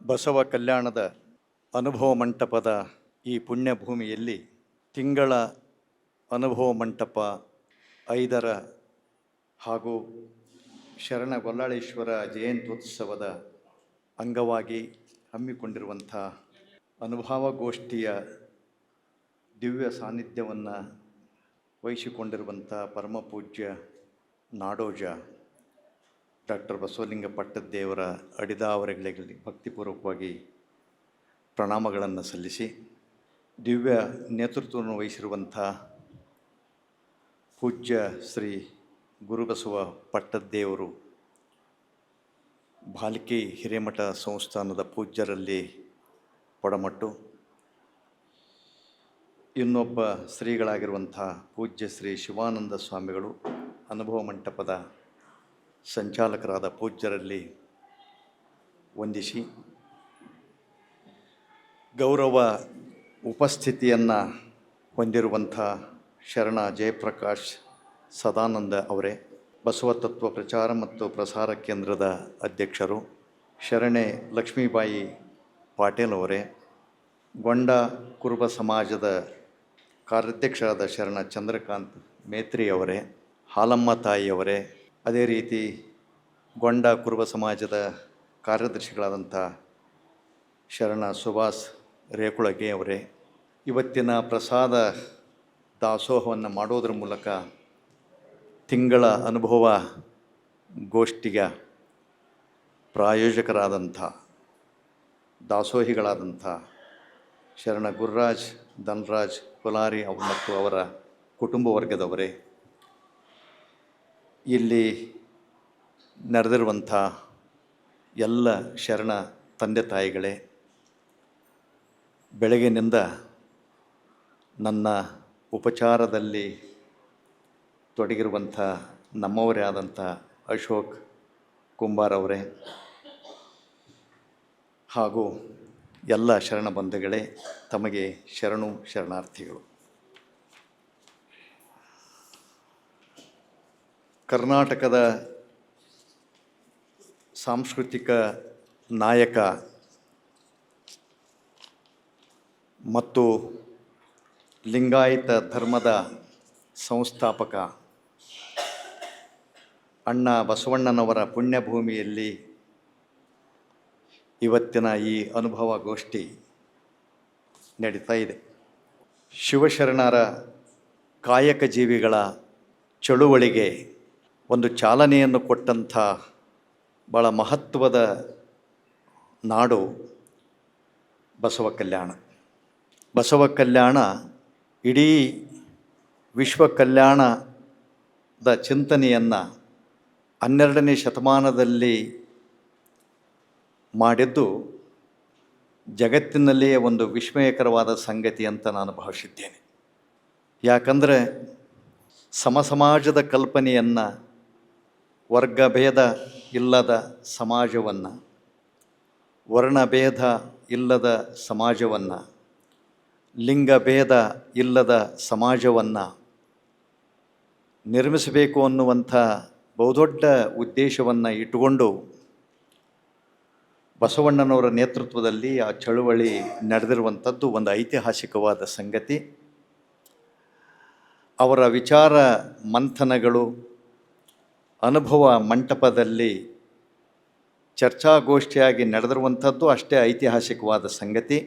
ಬಸವ ಕಲ್ಯಾಣದ ಅನುಭವ ಮಂಟಪದ ಈ ಪುಣ್ಯಭೂಮಿಯಲ್ಲಿ ತಿಂಗಳ ಅನುಭವ ಮಂಟಪ 5ರ ಹಾಗೂ ಶರಣ ಗೊಲ್ಲಾಳೇಶ್ವರ ಜಯಂತ್ಯುತ್ಸವದ ಅಂಗವಾಗಿ ಹಮ್ಮಿಕೊಂಡಿರುವಂಥ ಅನುಭವಗೋಷ್ಠಿಯ ದಿವ್ಯ ಸಾನ್ನಿಧ್ಯವನ್ನು ವಹಿಸಿಕೊಂಡಿರುವಂಥ ಪರಮಪೂಜ್ಯ ನಾಡೋಜ ಡಾಕ್ಟರ್ ಬಸವಲಿಂಗ ಪಟ್ಟದ್ದೇವರ ಅಡಿದಾವರೆಗಳಿಗೆ ಭಕ್ತಿಪೂರ್ವಕವಾಗಿ ಪ್ರಣಾಮಗಳನ್ನು ಸಲ್ಲಿಸಿ, ದಿವ್ಯ ನೇತೃತ್ವವನ್ನು ವಹಿಸಿರುವಂಥ ಪೂಜ್ಯ ಶ್ರೀ ಗುರುಬಸವ ಪಟ್ಟದ್ದೇವರು ಭಾಲ್ಕಿ ಹಿರೇಮಠ ಸಂಸ್ಥಾನದ ಪೂಜ್ಯರಲ್ಲಿ ಒಡಮಟ್ಟು, ಇನ್ನೊಬ್ಬ ಶ್ರೀಗಳಾಗಿರುವಂಥ ಪೂಜ್ಯ ಶ್ರೀ ಶಿವಾನಂದ ಸ್ವಾಮಿಗಳು ಅನುಭವ ಮಂಟಪದ ಸಂಚಾಲಕರಾದ ಪೂಜ್ಯರಲ್ಲಿ ವಂದಿಸಿ, ಗೌರವ ಉಪಸ್ಥಿತಿಯನ್ನು ಹೊಂದಿರುವಂಥ ಶರಣ ಜಯಪ್ರಕಾಶ್ ಸದಾನಂದ ಅವರೇ, ಬಸವತತ್ವ ಪ್ರಚಾರ ಮತ್ತು ಪ್ರಸಾರ ಕೇಂದ್ರದ ಅಧ್ಯಕ್ಷರು, ಶರಣೆ ಲಕ್ಷ್ಮೀಬಾಯಿ ಪಾಟೀಲ್ ಅವರೇ, ಗೊಂಡ ಕುರುಬ ಸಮಾಜದ ಕಾರ್ಯಾಧ್ಯಕ್ಷರಾದ ಶರಣ ಚಂದ್ರಕಾಂತ್ ಮೇತ್ರಿ ಅವರೇ, ಹಾಲಮ್ಮ ತಾಯಿಯವರೇ, ಅದೇ ರೀತಿ ಗೊಂಡ ಕುರುಬ ಸಮಾಜದ ಕಾರ್ಯದರ್ಶಿಗಳಾದಂಥ ಶರಣ ಸುಭಾಸ್ ರೇಕುಳಗೆ ಅವರೇ, ಇವತ್ತಿನ ಪ್ರಸಾದ ದಾಸೋಹವನ್ನು ಮಾಡೋದ್ರ ಮೂಲಕ ತಿಂಗಳ ಅನುಭವ ಗೋಷ್ಠಿಗೆ ಪ್ರಾಯೋಜಕರಾದಂಥ ದಾಸೋಹಿಗಳಾದಂಥ ಶರಣ ಗುರುರಾಜ್ ಧನರಾಜ್ ಕೊಲಾರಿ ಮತ್ತು ಅವರ ಕುಟುಂಬ ವರ್ಗದವರೇ, ಇಲ್ಲಿ ನೆರೆದಿರುವಂಥ ಎಲ್ಲ ಶರಣ ತಂದೆ ತಾಯಿಗಳೇ, ಬೆಳಗಿನಿಂದ ನನ್ನ ಉಪಚಾರದಲ್ಲಿ ತೊಡಗಿರುವಂಥ ನಮ್ಮವರೇ ಆದಂಥ ಅಶೋಕ್ ಕುಂಬಾರ್ ಅವರೇ ಹಾಗೂ ಎಲ್ಲ ಶರಣ ಬಂಧುಗಳೇ, ತಮಗೆ ಶರಣು ಶರಣಾರ್ಥಿಗಳು. ಕರ್ನಾಟಕದ ಸಾಂಸ್ಕೃತಿಕ ನಾಯಕ ಮತ್ತು ಲಿಂಗಾಯತ ಧರ್ಮದ ಸಂಸ್ಥಾಪಕ ಅಣ್ಣ ಬಸವಣ್ಣನವರ ಪುಣ್ಯಭೂಮಿಯಲ್ಲಿ ಇವತ್ತಿನ ಈ ಅನುಭವ ಗೋಷ್ಠಿ ನಡೀತಾ ಇದೆ. ಶಿವಶರಣರ ಕಾಯಕ ಜೀವಿಗಳ ಚಳುವಳಿಗೆ ಒಂದು ಚಾಲನೆಯನ್ನು ಕೊಟ್ಟಂಥ ಭಾಳ ಮಹತ್ವದ ನಾಡು ಬಸವ ಕಲ್ಯಾಣ. ಬಸವ ಕಲ್ಯಾಣ ಇಡೀ ವಿಶ್ವ ಕಲ್ಯಾಣದ ಚಿಂತನೆಯನ್ನು 12ನೇ ಶತಮಾನದಲ್ಲಿ ಮಾಡಿದ್ದು ಜಗತ್ತಿನಲ್ಲಿಯೇ ಒಂದು ವಿಸ್ಮಯಕರವಾದ ಸಂಗತಿ ಅಂತ ನಾನು ಭಾವಿಸಿದ್ದೇನೆ. ಯಾಕಂದರೆ ಸಮಸಮಾಜದ ಕಲ್ಪನೆಯನ್ನು, ವರ್ಗಭೇದ ಇಲ್ಲದ ಸಮಾಜವನ್ನು, ವರ್ಣಭೇದ ಇಲ್ಲದ ಸಮಾಜವನ್ನು, ಲಿಂಗಭೇದ ಇಲ್ಲದ ಸಮಾಜವನ್ನು ನಿರ್ಮಿಸಬೇಕು ಅನ್ನುವಂಥ ಬಹುದೊಡ್ಡ ಉದ್ದೇಶವನ್ನು ಇಟ್ಟುಕೊಂಡು ಬಸವಣ್ಣನವರ ನೇತೃತ್ವದಲ್ಲಿ ಆ ಚಳುವಳಿ ನಡೆದಿರುವಂಥದ್ದು ಒಂದು ಐತಿಹಾಸಿಕವಾದ ಸಂಗತಿ. ಅವರ ವಿಚಾರ ಮಂಥನಗಳು ಅನುಭವ ಮಂಟಪದಲ್ಲಿ ಚರ್ಚಾಗೋಷ್ಠಿಯಾಗಿ ನಡೆದಿರುವಂಥದ್ದು ಅಷ್ಟೇ ಐತಿಹಾಸಿಕವಾದ ಸಂಗತಿ.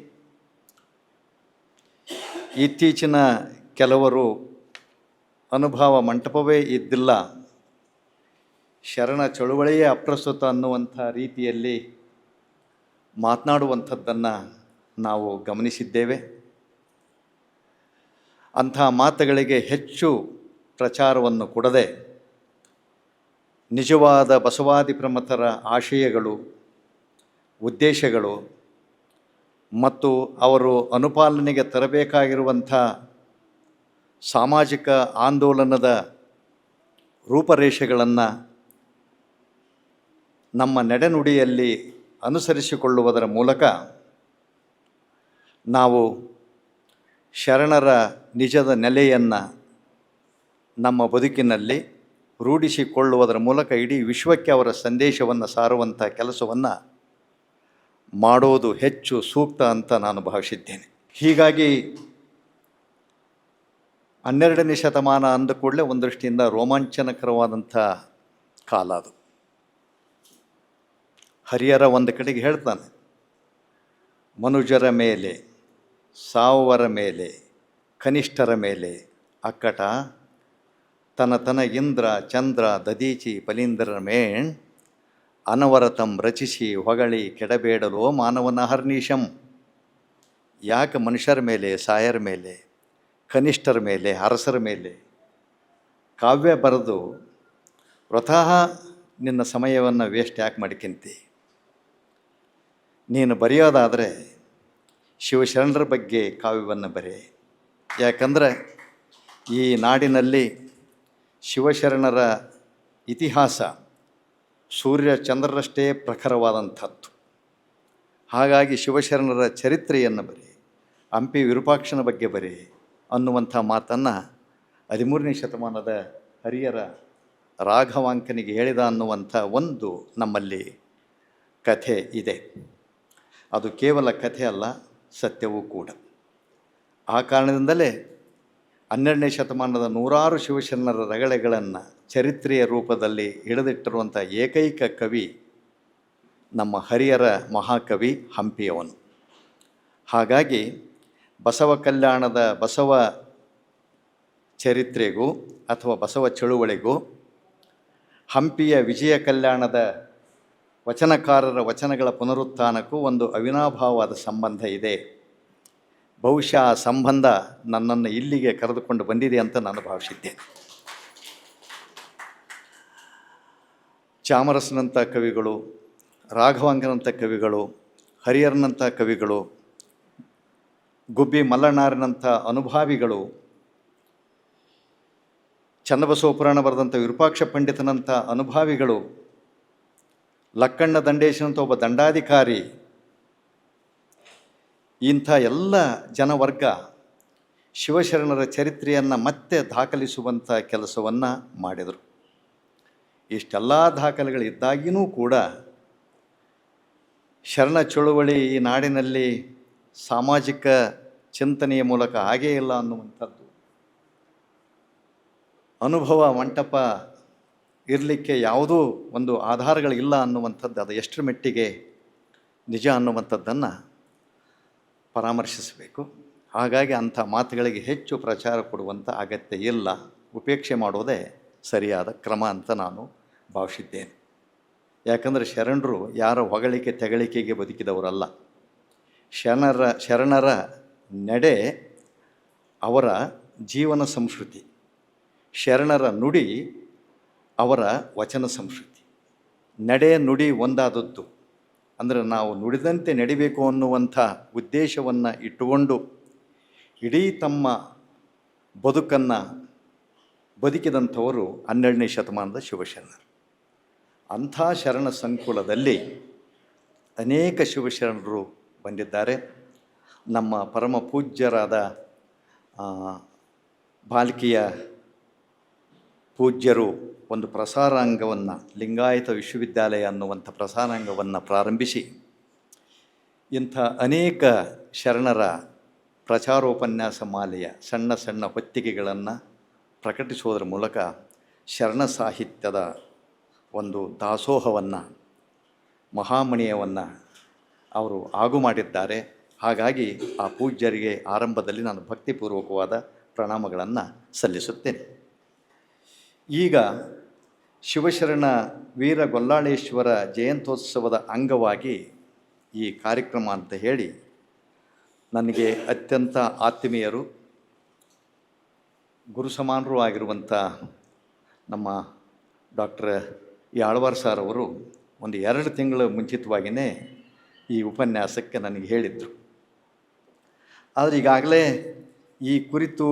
ಇತ್ತೀಚಿನ ಕೆಲವರು ಅನುಭವ ಮಂಟಪವೇ ಇದ್ದಿಲ್ಲ, ಶರಣ ಚಳುವಳಿಯೇ ಅಪ್ರಸ್ತುತ ಅನ್ನುವಂಥ ರೀತಿಯಲ್ಲಿ ಮಾತನಾಡುವಂಥದ್ದನ್ನು ನಾವು ಗಮನಿಸಿದ್ದೇವೆ. ಅಂಥ ಮಾತುಗಳಿಗೆ ಹೆಚ್ಚು ಪ್ರಚಾರವನ್ನು ಕೊಡದೆ ನಿಜವಾದ ಬಸವಾದಿ ಪ್ರಮಥರ ಆಶಯಗಳು, ಉದ್ದೇಶಗಳು ಮತ್ತು ಅವರು ಅನುಪಾಲನೆಗೆ ತರಬೇಕಾಗಿರುವಂಥ ಸಾಮಾಜಿಕ ಆಂದೋಲನದ ರೂಪರೇಷೆಗಳನ್ನು ನಮ್ಮ ನಡೆನುಡಿಯಲ್ಲಿ ಅನುಸರಿಸಿಕೊಳ್ಳುವುದರ ಮೂಲಕ ನಾವು ಶರಣರ ನಿಜದ ನೆಲೆಯನ್ನು ನಮ್ಮ ಬದುಕಿನಲ್ಲಿ ರೂಢಿಸಿಕೊಳ್ಳುವುದರ ಮೂಲಕ ಇಡೀ ವಿಶ್ವಕ್ಕೆ ಅವರ ಸಂದೇಶವನ್ನು ಸಾರುವಂಥ ಕೆಲಸವನ್ನು ಮಾಡೋದು ಹೆಚ್ಚು ಸೂಕ್ತ ಅಂತ ನಾನು ಭಾವಿಸಿದ್ದೇನೆ. ಹೀಗಾಗಿ 12ನೇ ಶತಮಾನ ಅಂದ ಕೂಡಲೇ ಒಂದು ದೃಷ್ಟಿಯಿಂದ ರೋಮಾಂಚನಕರವಾದಂಥ ಕಾಲ ಅದು. ಹರಿಹರ ಒಂದು ಕಡೆಗೆ ಹೇಳ್ತಾನೆ, ಮನುಜರ ಮೇಲೆ, ಸಾವರ ಮೇಲೆ, ಕನಿಷ್ಠರ ಮೇಲೆ ಅಕ್ಕಟ ತನ ಇಂದ್ರ ಚಂದ್ರ ದದೀಚಿ ಫಲೀಂದ್ರರ ಮೇಣ್ ಅನವರತಂ ರಚಿಸಿ ಹೊಗಳಿ ಕೆಡಬೇಡಲೋ ಮಾನವನ ಹರ್ನಿಶಂ. ಯಾಕೆ ಮನುಷ್ಯರ ಮೇಲೆ, ಸಾಯರ ಮೇಲೆ, ಕನಿಷ್ಠರ ಮೇಲೆ, ಅರಸರ ಮೇಲೆ ಕಾವ್ಯ ಬರೆದು ವೃಥಃ ನಿನ್ನ ಸಮಯವನ್ನು ವೇಸ್ಟ್ ಯಾಕೆ ಮಾಡ್ಕೊಂತಿ? ನೀನು ಬರೆಯೋದಾದರೆ ಶಿವಶರಣರ ಬಗ್ಗೆ ಕಾವ್ಯವನ್ನು ಬರೆ. ಯಾಕಂದರೆ ಈ ನಾಡಿನಲ್ಲಿ ಶಿವಶರಣರ ಇತಿಹಾಸ ಸೂರ್ಯ ಚಂದ್ರರಷ್ಟೇ ಪ್ರಖರವಾದಂಥದ್ದು. ಹಾಗಾಗಿ ಶಿವಶರಣರ ಚರಿತ್ರೆಯನ್ನು ಬರೆ, ಹಂಪಿ ವಿರೂಪಾಕ್ಷನ ಬಗ್ಗೆ ಬರೆ ಅನ್ನುವಂಥ ಮಾತನ್ನು 13ನೇ ಶತಮಾನದ ಹರಿಹರ ರಾಘವಾಂಕನಿಗೆ ಹೇಳಿದ ಅನ್ನುವಂಥ ಒಂದು ನಮ್ಮಲ್ಲಿ ಕಥೆ ಇದೆ. ಅದು ಕೇವಲ ಕಥೆ ಅಲ್ಲ, ಸತ್ಯವೂ ಕೂಡ. ಆ ಕಾರಣದಿಂದಲೇ 12ನೇ ಶತಮಾನದ ನೂರಾರು ಶಿವಶರಣರ ರಗಳೆಗಳನ್ನು ಚರಿತ್ರೆಯ ರೂಪದಲ್ಲಿ ಹಿಡಿದಿಟ್ಟಿರುವಂಥ ಏಕೈಕ ಕವಿ ನಮ್ಮ ಹರಿಹರ ಮಹಾಕವಿ ಹಂಪಿಯವನು. ಹಾಗಾಗಿ ಬಸವ ಕಲ್ಯಾಣದ ಬಸವ ಚರಿತ್ರೆಗೂ ಅಥವಾ ಬಸವ ಚಳುವಳಿಗೂ ಹಂಪಿಯ ವಿಜಯ ಕಲ್ಯಾಣದ ವಚನಕಾರರ ವಚನಗಳ ಪುನರುತ್ಥಾನಕ್ಕೂ ಒಂದು ಅವಿನಾಭಾವವಾದ ಸಂಬಂಧ ಇದೆ. ಬಹುಶಃ ಆ ಸಂಬಂಧ ನನ್ನನ್ನು ಇಲ್ಲಿಗೆ ಕರೆದುಕೊಂಡು ಬಂದಿದೆ ಅಂತ ನಾನು ಭಾವಿಸಿದ್ದೇನೆ. ಚಾಮರಸನಂಥ ಕವಿಗಳು, ರಾಘವಾಂಕನಂಥ ಕವಿಗಳು, ಹರಿಹರನಂಥ ಕವಿಗಳು, ಗುಬ್ಬಿ ಮಲ್ಲಣ್ಣಾರನಂಥ ಅನುಭಾವಿಗಳು, ಚನ್ನಬಸವ ಪುರಾಣ ಬರೆದಂಥ ವಿರೂಪಾಕ್ಷ ಪಂಡಿತನಂಥ ಅನುಭಾವಿಗಳು, ಲಕ್ಕಣ್ಣ ದಂಡೇಶನಂಥ ಒಬ್ಬ ದಂಡಾಧಿಕಾರಿ, ಇಂಥ ಎಲ್ಲ ಜನವರ್ಗ ಶಿವಶರಣರ ಚರಿತ್ರೆಯನ್ನು ಮತ್ತೆ ದಾಖಲಿಸುವಂಥ ಕೆಲಸವನ್ನು ಮಾಡಿದರು. ಇಷ್ಟೆಲ್ಲ ದಾಖಲೆಗಳಿದ್ದಾಗಿಯೂ ಕೂಡ ಶರಣ ಚಳುವಳಿ ಈ ನಾಡಿನಲ್ಲಿ ಸಾಮಾಜಿಕ ಚಿಂತನೆಯ ಮೂಲಕ ಹಾಗೇ ಇಲ್ಲ ಅನ್ನುವಂಥದ್ದು, ಅನುಭವ ಮಂಟಪ ಇರಲಿಕ್ಕೆ ಯಾವುದೂ ಒಂದು ಆಧಾರಗಳಿಲ್ಲ ಅನ್ನುವಂಥದ್ದು, ಅದು ಎಷ್ಟರ ಮಟ್ಟಿಗೆ ನಿಜ ಅನ್ನುವಂಥದ್ದನ್ನು ಪರಾಮರ್ಶಿಸಬೇಕು. ಹಾಗಾಗಿ ಅಂಥ ಮಾತುಗಳಿಗೆ ಹೆಚ್ಚು ಪ್ರಚಾರ ಕೊಡುವಂಥ ಅಗತ್ಯ ಇಲ್ಲ, ಉಪೇಕ್ಷೆ ಮಾಡೋದೇ ಸರಿಯಾದ ಕ್ರಮ ಅಂತ ನಾನು ಭಾವಿಸಿದ್ದೇನೆ. ಯಾಕಂದರೆ ಶರಣರು ಯಾರ ಹೊಗಳಿಕೆ ತೆಗಳಿಕೆಗೆ ಬದುಕಿದವರಲ್ಲ. ಶರಣರ ನಡೆ ಅವರ ಜೀವನ ಸಂಸ್ಕೃತಿ, ಶರಣರ ನುಡಿ ಅವರ ವಚನ ಸಂಸ್ಕೃತಿ. ನಡೆ ನುಡಿ ಒಂದಾದದ್ದು, ಅಂದರೆ ನಾವು ನುಡಿದಂತೆ ನಡಿಬೇಕು ಅನ್ನುವಂಥ ಉದ್ದೇಶವನ್ನು ಇಟ್ಟುಕೊಂಡು ಇಡೀ ತಮ್ಮ ಬದುಕನ್ನು ಬದುಕಿದಂಥವರು 12ನೇ ಶತಮಾನದ ಶಿವಶರಣರು. ಅಂಥ ಶರಣ ಸಂಕುಲದಲ್ಲಿ ಅನೇಕ ಶಿವಶರಣರು ಬಂದಿದ್ದಾರೆ. ನಮ್ಮ ಪರಮ ಪೂಜ್ಯರಾದ ಬಾಲ್ಕಿಯ ಪೂಜ್ಯರು ಒಂದು ಪ್ರಸಾರಾಂಗವನ್ನು, ಲಿಂಗಾಯತ ವಿಶ್ವವಿದ್ಯಾಲಯ ಅನ್ನುವಂಥ ಪ್ರಸಾರಾಂಗವನ್ನು ಪ್ರಾರಂಭಿಸಿ ಇಂಥ ಅನೇಕ ಶರಣರ ಪ್ರಚಾರೋಪನ್ಯಾಸ ಮಾಲೆಯ ಸಣ್ಣ ಸಣ್ಣ ಹೊತ್ತಿಗೆಗಳನ್ನು ಪ್ರಕಟಿಸುವುದರ ಮೂಲಕ ಶರಣ ಸಾಹಿತ್ಯದ ಒಂದು ದಾಸೋಹವನ್ನು, ಮಹಾಮಣಿಯವನ್ನು ಅವರು ಆಗು ಮಾಡಿದ್ದಾರೆ. ಹಾಗಾಗಿ ಆ ಪೂಜ್ಯರಿಗೆ ಆರಂಭದಲ್ಲಿ ನಾನು ಭಕ್ತಿಪೂರ್ವಕವಾದ ಪ್ರಣಾಮಗಳನ್ನು ಸಲ್ಲಿಸುತ್ತೇನೆ. ಈಗ ಶಿವಶರಣ ವೀರ ಗೊಲ್ಲಾಳೇಶ್ವರ ಜಯಂತ್ಯೋತ್ಸವದ ಅಂಗವಾಗಿ ಈ ಕಾರ್ಯಕ್ರಮ ಅಂತ ಹೇಳಿ ನನಗೆ ಅತ್ಯಂತ ಆತ್ಮೀಯರು, ಗುರು ಸಮಾನರೂ ಆಗಿರುವಂಥ ನಮ್ಮ ಡಾಕ್ಟರ್ ಆಳ್ವಾರ್ ಸಾರ್ ಅವರು ಒಂದು 2 ತಿಂಗಳ ಮುಂಚಿತವಾಗಿಯೇ ಈ ಉಪನ್ಯಾಸಕ್ಕೆ ನನಗೆ ಹೇಳಿದರು. ಆದರೆ ಈಗಾಗಲೇ ಈ ಕುರಿತು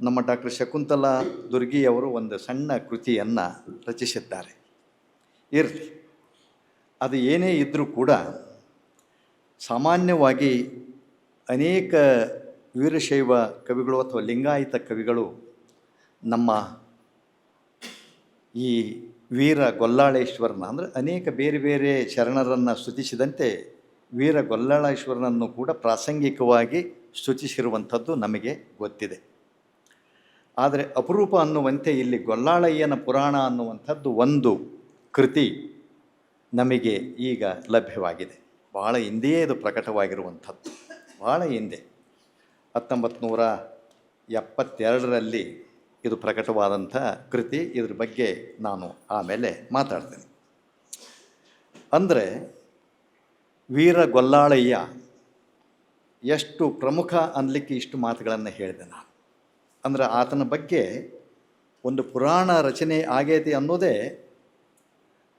ನಮ್ಮ ಡಾಕ್ಟರ್ ಶಕುಂತಲಾ ದುರ್ಗಿಯವರು ಒಂದು ಸಣ್ಣ ಕೃತಿಯನ್ನು ರಚಿಸಿದ್ದಾರೆ. ಇರಲಿ, ಅದು ಏನೇ ಇದ್ದರೂ ಕೂಡ ಸಾಮಾನ್ಯವಾಗಿ ಅನೇಕ ವೀರಶೈವ ಕವಿಗಳು ಅಥವಾ ಲಿಂಗಾಯತ ಕವಿಗಳು ನಮ್ಮ ಈ ವೀರ ಗೊಲ್ಲಾಳೇಶ್ವರನ ಅಂದರೆ ಅನೇಕ ಬೇರೆ ಬೇರೆ ಶರಣರನ್ನು ಸ್ತುತಿಸಿದಂತೆ ವೀರ ಗೊಲ್ಲಾಳೇಶ್ವರನನ್ನು ಕೂಡ ಪ್ರಾಸಂಗಿಕವಾಗಿ ಸ್ತುತಿಸಿರುವಂಥದ್ದು ನಮಗೆ ಗೊತ್ತಿದೆ. ಆದರೆ ಅಪರೂಪ ಅನ್ನುವಂತೆ ಇಲ್ಲಿ ಗೊಲ್ಲಾಳಯ್ಯನ ಪುರಾಣ ಅನ್ನುವಂಥದ್ದು ಒಂದು ಕೃತಿ ನಮಗೆ ಈಗ ಲಭ್ಯವಾಗಿದೆ. ಭಾಳ ಹಿಂದೆಯೇ ಇದು ಪ್ರಕಟವಾಗಿರುವಂಥದ್ದು, ಭಾಳ ಹಿಂದೆ 1972ರಲ್ಲಿ ಇದು ಪ್ರಕಟವಾದಂಥ ಕೃತಿ. ಇದ್ರ ಬಗ್ಗೆ ನಾನು ಆಮೇಲೆ ಮಾತಾಡ್ತೇನೆ. ಅಂದರೆ ವೀರ ಗೊಲ್ಲಾಳಯ್ಯ ಎಷ್ಟು ಪ್ರಮುಖ ಅನ್ನಲಿಕ್ಕೆ ಇಷ್ಟು ಮಾತುಗಳನ್ನು ಹೇಳಿದೆ ನಾನು. ಅಂದರೆ ಆತನ ಬಗ್ಗೆ ಒಂದು ಪುರಾಣ ರಚನೆ ಆಗೈತಿ ಅನ್ನೋದೇ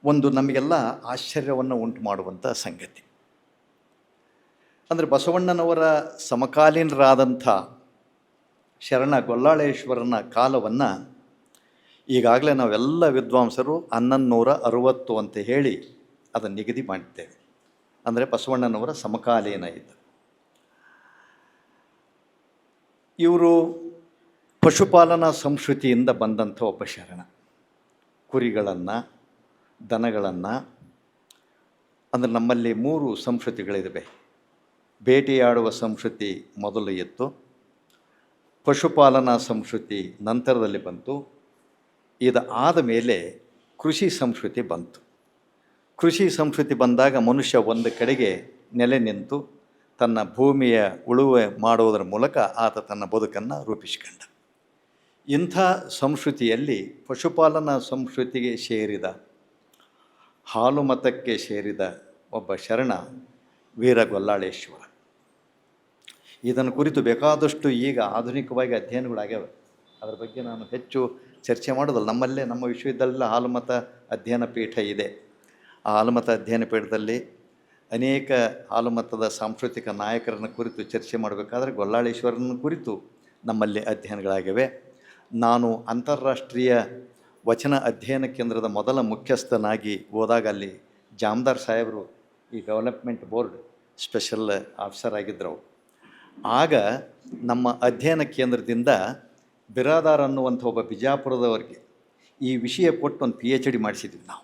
ಒಂದು ನಮಗೆಲ್ಲ ಆಶ್ಚರ್ಯವನ್ನು ಉಂಟು ಮಾಡುವಂಥ ಸಂಗತಿ. ಅಂದರೆ ಬಸವಣ್ಣನವರ ಸಮಕಾಲೀನರಾದಂಥ ಶರಣ ಗೊಲ್ಲಾಳೇಶ್ವರನ ಕಾಲವನ್ನು ಈಗಾಗಲೇ ನಾವೆಲ್ಲ ವಿದ್ವಾಂಸರು 1160 ಅಂತ ಹೇಳಿ ಅದನ್ನು ನಿಗದಿ ಮಾಡಿದ್ದೇವೆ. ಅಂದರೆ ಬಸವಣ್ಣನವರ ಸಮಕಾಲೀನ ಇದ್ದ ಇವರು ಪಶುಪಾಲನಾ ಸಂಸ್ಕೃತಿಯಿಂದ ಬಂದಂಥ ಒಬ್ಬ ಶರಣ. ಕುರಿಗಳನ್ನು, ದನಗಳನ್ನು, ಅಂದರೆ ನಮ್ಮಲ್ಲಿ 3 ಸಂಸ್ಕೃತಿಗಳಿವೆ. ಬೇಟೆಯಾಡುವ ಸಂಸ್ಕೃತಿ ಮೊದಲು ಇತ್ತು, ಪಶುಪಾಲನಾ ಸಂಸ್ಕೃತಿ ನಂತರದಲ್ಲಿ ಬಂತು, ಇದು ಆದ ಮೇಲೆ ಕೃಷಿ ಸಂಸ್ಕೃತಿ ಬಂತು. ಕೃಷಿ ಸಂಸ್ಕೃತಿ ಬಂದಾಗ ಮನುಷ್ಯ ಒಂದು ಕಡೆಗೆ ನೆಲೆ ನಿಂತು ತನ್ನ ಭೂಮಿಯ ಉಳುವೆ ಮಾಡುವುದರ ಮೂಲಕ ಆತ ತನ್ನ ಬದುಕನ್ನು ರೂಪಿಸಿಕೊಂಡ. ಇಂಥ ಸಂಸ್ಕೃತಿಯಲ್ಲಿ ಪಶುಪಾಲನಾ ಸಂಸ್ಕೃತಿಗೆ ಸೇರಿದ, ಹಾಲು ಮತಕ್ಕೆ ಸೇರಿದ ಒಬ್ಬ ಶರಣ ವೀರ ಗೊಲ್ಲಾಳೇಶ್ವರ. ಇದನ್ನು ಕುರಿತು ಬೇಕಾದಷ್ಟು ಈಗ ಆಧುನಿಕವಾಗಿ ಅಧ್ಯಯನಗಳಾಗ್ಯಾವೆ. ಅದರ ಬಗ್ಗೆ ನಾನು ಹೆಚ್ಚು ಚರ್ಚೆ ಮಾಡೋದಲ್ಲ. ನಮ್ಮಲ್ಲೇ ನಮ್ಮ ವಿಶ್ವವಿದ್ಯಾಲಯದಲ್ಲಿ ಹಾಲುಮತ ಅಧ್ಯಯನ ಪೀಠ ಇದೆ. ಆ ಹಾಲುಮತ ಅಧ್ಯಯನ ಪೀಠದಲ್ಲಿ ಅನೇಕ ಹಾಲುಮತದ ಸಾಂಸ್ಕೃತಿಕ ನಾಯಕರನ್ನು ಕುರಿತು ಚರ್ಚೆ ಮಾಡಬೇಕಾದ್ರೆ ಗೊಲ್ಲಾಳೇಶ್ವರನ ಕುರಿತು ನಮ್ಮಲ್ಲಿ ಅಧ್ಯಯನಗಳಾಗಿವೆ. ನಾನು ಅಂತಾರಾಷ್ಟ್ರೀಯ ವಚನ ಅಧ್ಯಯನ ಕೇಂದ್ರದ ಮೊದಲ ಮುಖ್ಯಸ್ಥನಾಗಿ ಹೋದಾಗ ಅಲ್ಲಿ ಜಾಮದಾರ್ ಸಾಹೇಬರು ಈ ಡೆವಲಪ್ಮೆಂಟ್ ಬೋರ್ಡ್ ಸ್ಪೆಷಲ್ ಆಫೀಸರ್ ಆಗಿದ್ದರು. ಆಗ ನಮ್ಮ ಅಧ್ಯಯನ ಕೇಂದ್ರದಿಂದ ಬಿರಾದಾರ್ ಅನ್ನುವಂಥ ಒಬ್ಬ ಬಿಜಾಪುರದವರಿಗೆ ಈ ವಿಷಯ ಕೊಟ್ಟು ಒಂದು PhD ಮಾಡಿಸಿದ್ವಿ ನಾವು.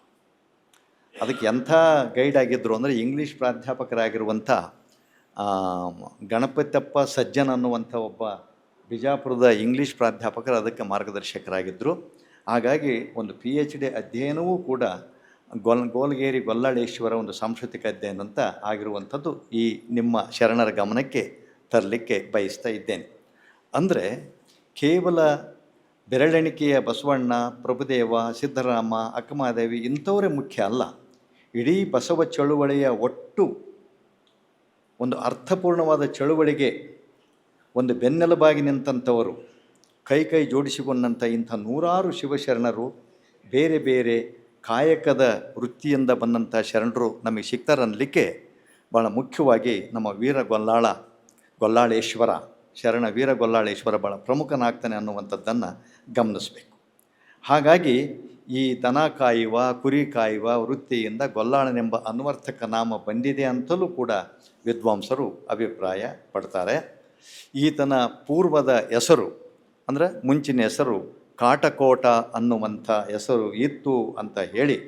ಅದಕ್ಕೆ ಎಂಥ ಗೈಡ್ ಆಗಿದ್ದರು ಅಂದರೆ ಇಂಗ್ಲೀಷ್ ಪ್ರಾಧ್ಯಾಪಕರಾಗಿರುವಂಥ ಗಣಪತಪ್ಪ ಸಜ್ಜನ್ ಅನ್ನುವಂಥ ಒಬ್ಬ ಬಿಜಾಪುರದ ಇಂಗ್ಲೀಷ್ ಪ್ರಾಧ್ಯಾಪಕರು ಅದಕ್ಕೆ ಮಾರ್ಗದರ್ಶಕರಾಗಿದ್ದರು. ಹಾಗಾಗಿ ಒಂದು PhD ಅಧ್ಯಯನವೂ ಕೂಡ ಗೋಲ್ಗೇರಿ ಗೊಲ್ಲಾಳೇಶ್ವರ ಒಂದು ಸಾಂಸ್ಕೃತಿಕ ಅಧ್ಯಯನ ಅಂತ ಆಗಿರುವಂಥದ್ದು ಈ ನಿಮ್ಮ ಶರಣರ ಗಮನಕ್ಕೆ ತರಲಿಕ್ಕೆ ಬಯಸ್ತಾ ಇದ್ದೇನೆ. ಅಂದರೆ ಕೇವಲ ಬೆರಳೆಣಿಕೆಯ ಬಸವಣ್ಣ, ಪ್ರಭುದೇವ, ಸಿದ್ದರಾಮ, ಅಕ್ಕಮಹಾದೇವಿ ಇಂಥವರೇ ಮುಖ್ಯ ಅಲ್ಲ. ಇಡೀ ಬಸವ ಚಳುವಳಿಯ ಒಟ್ಟು ಒಂದು ಅರ್ಥಪೂರ್ಣವಾದ ಚಳುವಳಿಗೆ ಒಂದು ಬೆನ್ನೆಲುಬಾಗಿ ನಿಂತಂಥವರು, ಕೈ ಕೈ ಜೋಡಿಸಿಕೊಂಡಂಥ ಇಂಥ ನೂರಾರು ಶಿವಶರಣರು, ಬೇರೆ ಬೇರೆ ಕಾಯಕದ ವೃತ್ತಿಯಿಂದ ಬಂದಂಥ ಶರಣರು ನಮಗೆ ಸಿಗ್ತಾರನ್ನಲಿಕ್ಕೆ ಭಾಳ ಮುಖ್ಯವಾಗಿ ನಮ್ಮ ಗೊಲ್ಲಾಳೇಶ್ವರ ಶರಣ ವೀರ ಗೊಲ್ಲಾಳೇಶ್ವರ ಭಾಳ ಪ್ರಮುಖನಾಗ್ತಾನೆ ಅನ್ನುವಂಥದ್ದನ್ನು ಗಮನಿಸಬೇಕು. ಹಾಗಾಗಿ ಈ ದನ ಕಾಯುವ, ಕುರಿ ಕಾಯುವ ವೃತ್ತಿಯಿಂದ ಗೊಲ್ಲಾಳನೆಂಬ ಅನ್ವರ್ಥಕ ನಾಮ ಬಂದಿದೆ ಅಂತಲೂ ಕೂಡ ವಿದ್ವಾಂಸರು ಅಭಿಪ್ರಾಯ ಪಡ್ತಾರೆ. ಈತನ ಪೂರ್ವದ ಹೆಸರು ಅಂದರೆ ಮುಂಚಿನ ಹೆಸರು ಕಾಟಕೋಟ ಅನ್ನುವಂಥ ಹೆಸರು ಇತ್ತು ಅಂತ ಹೇಳಿ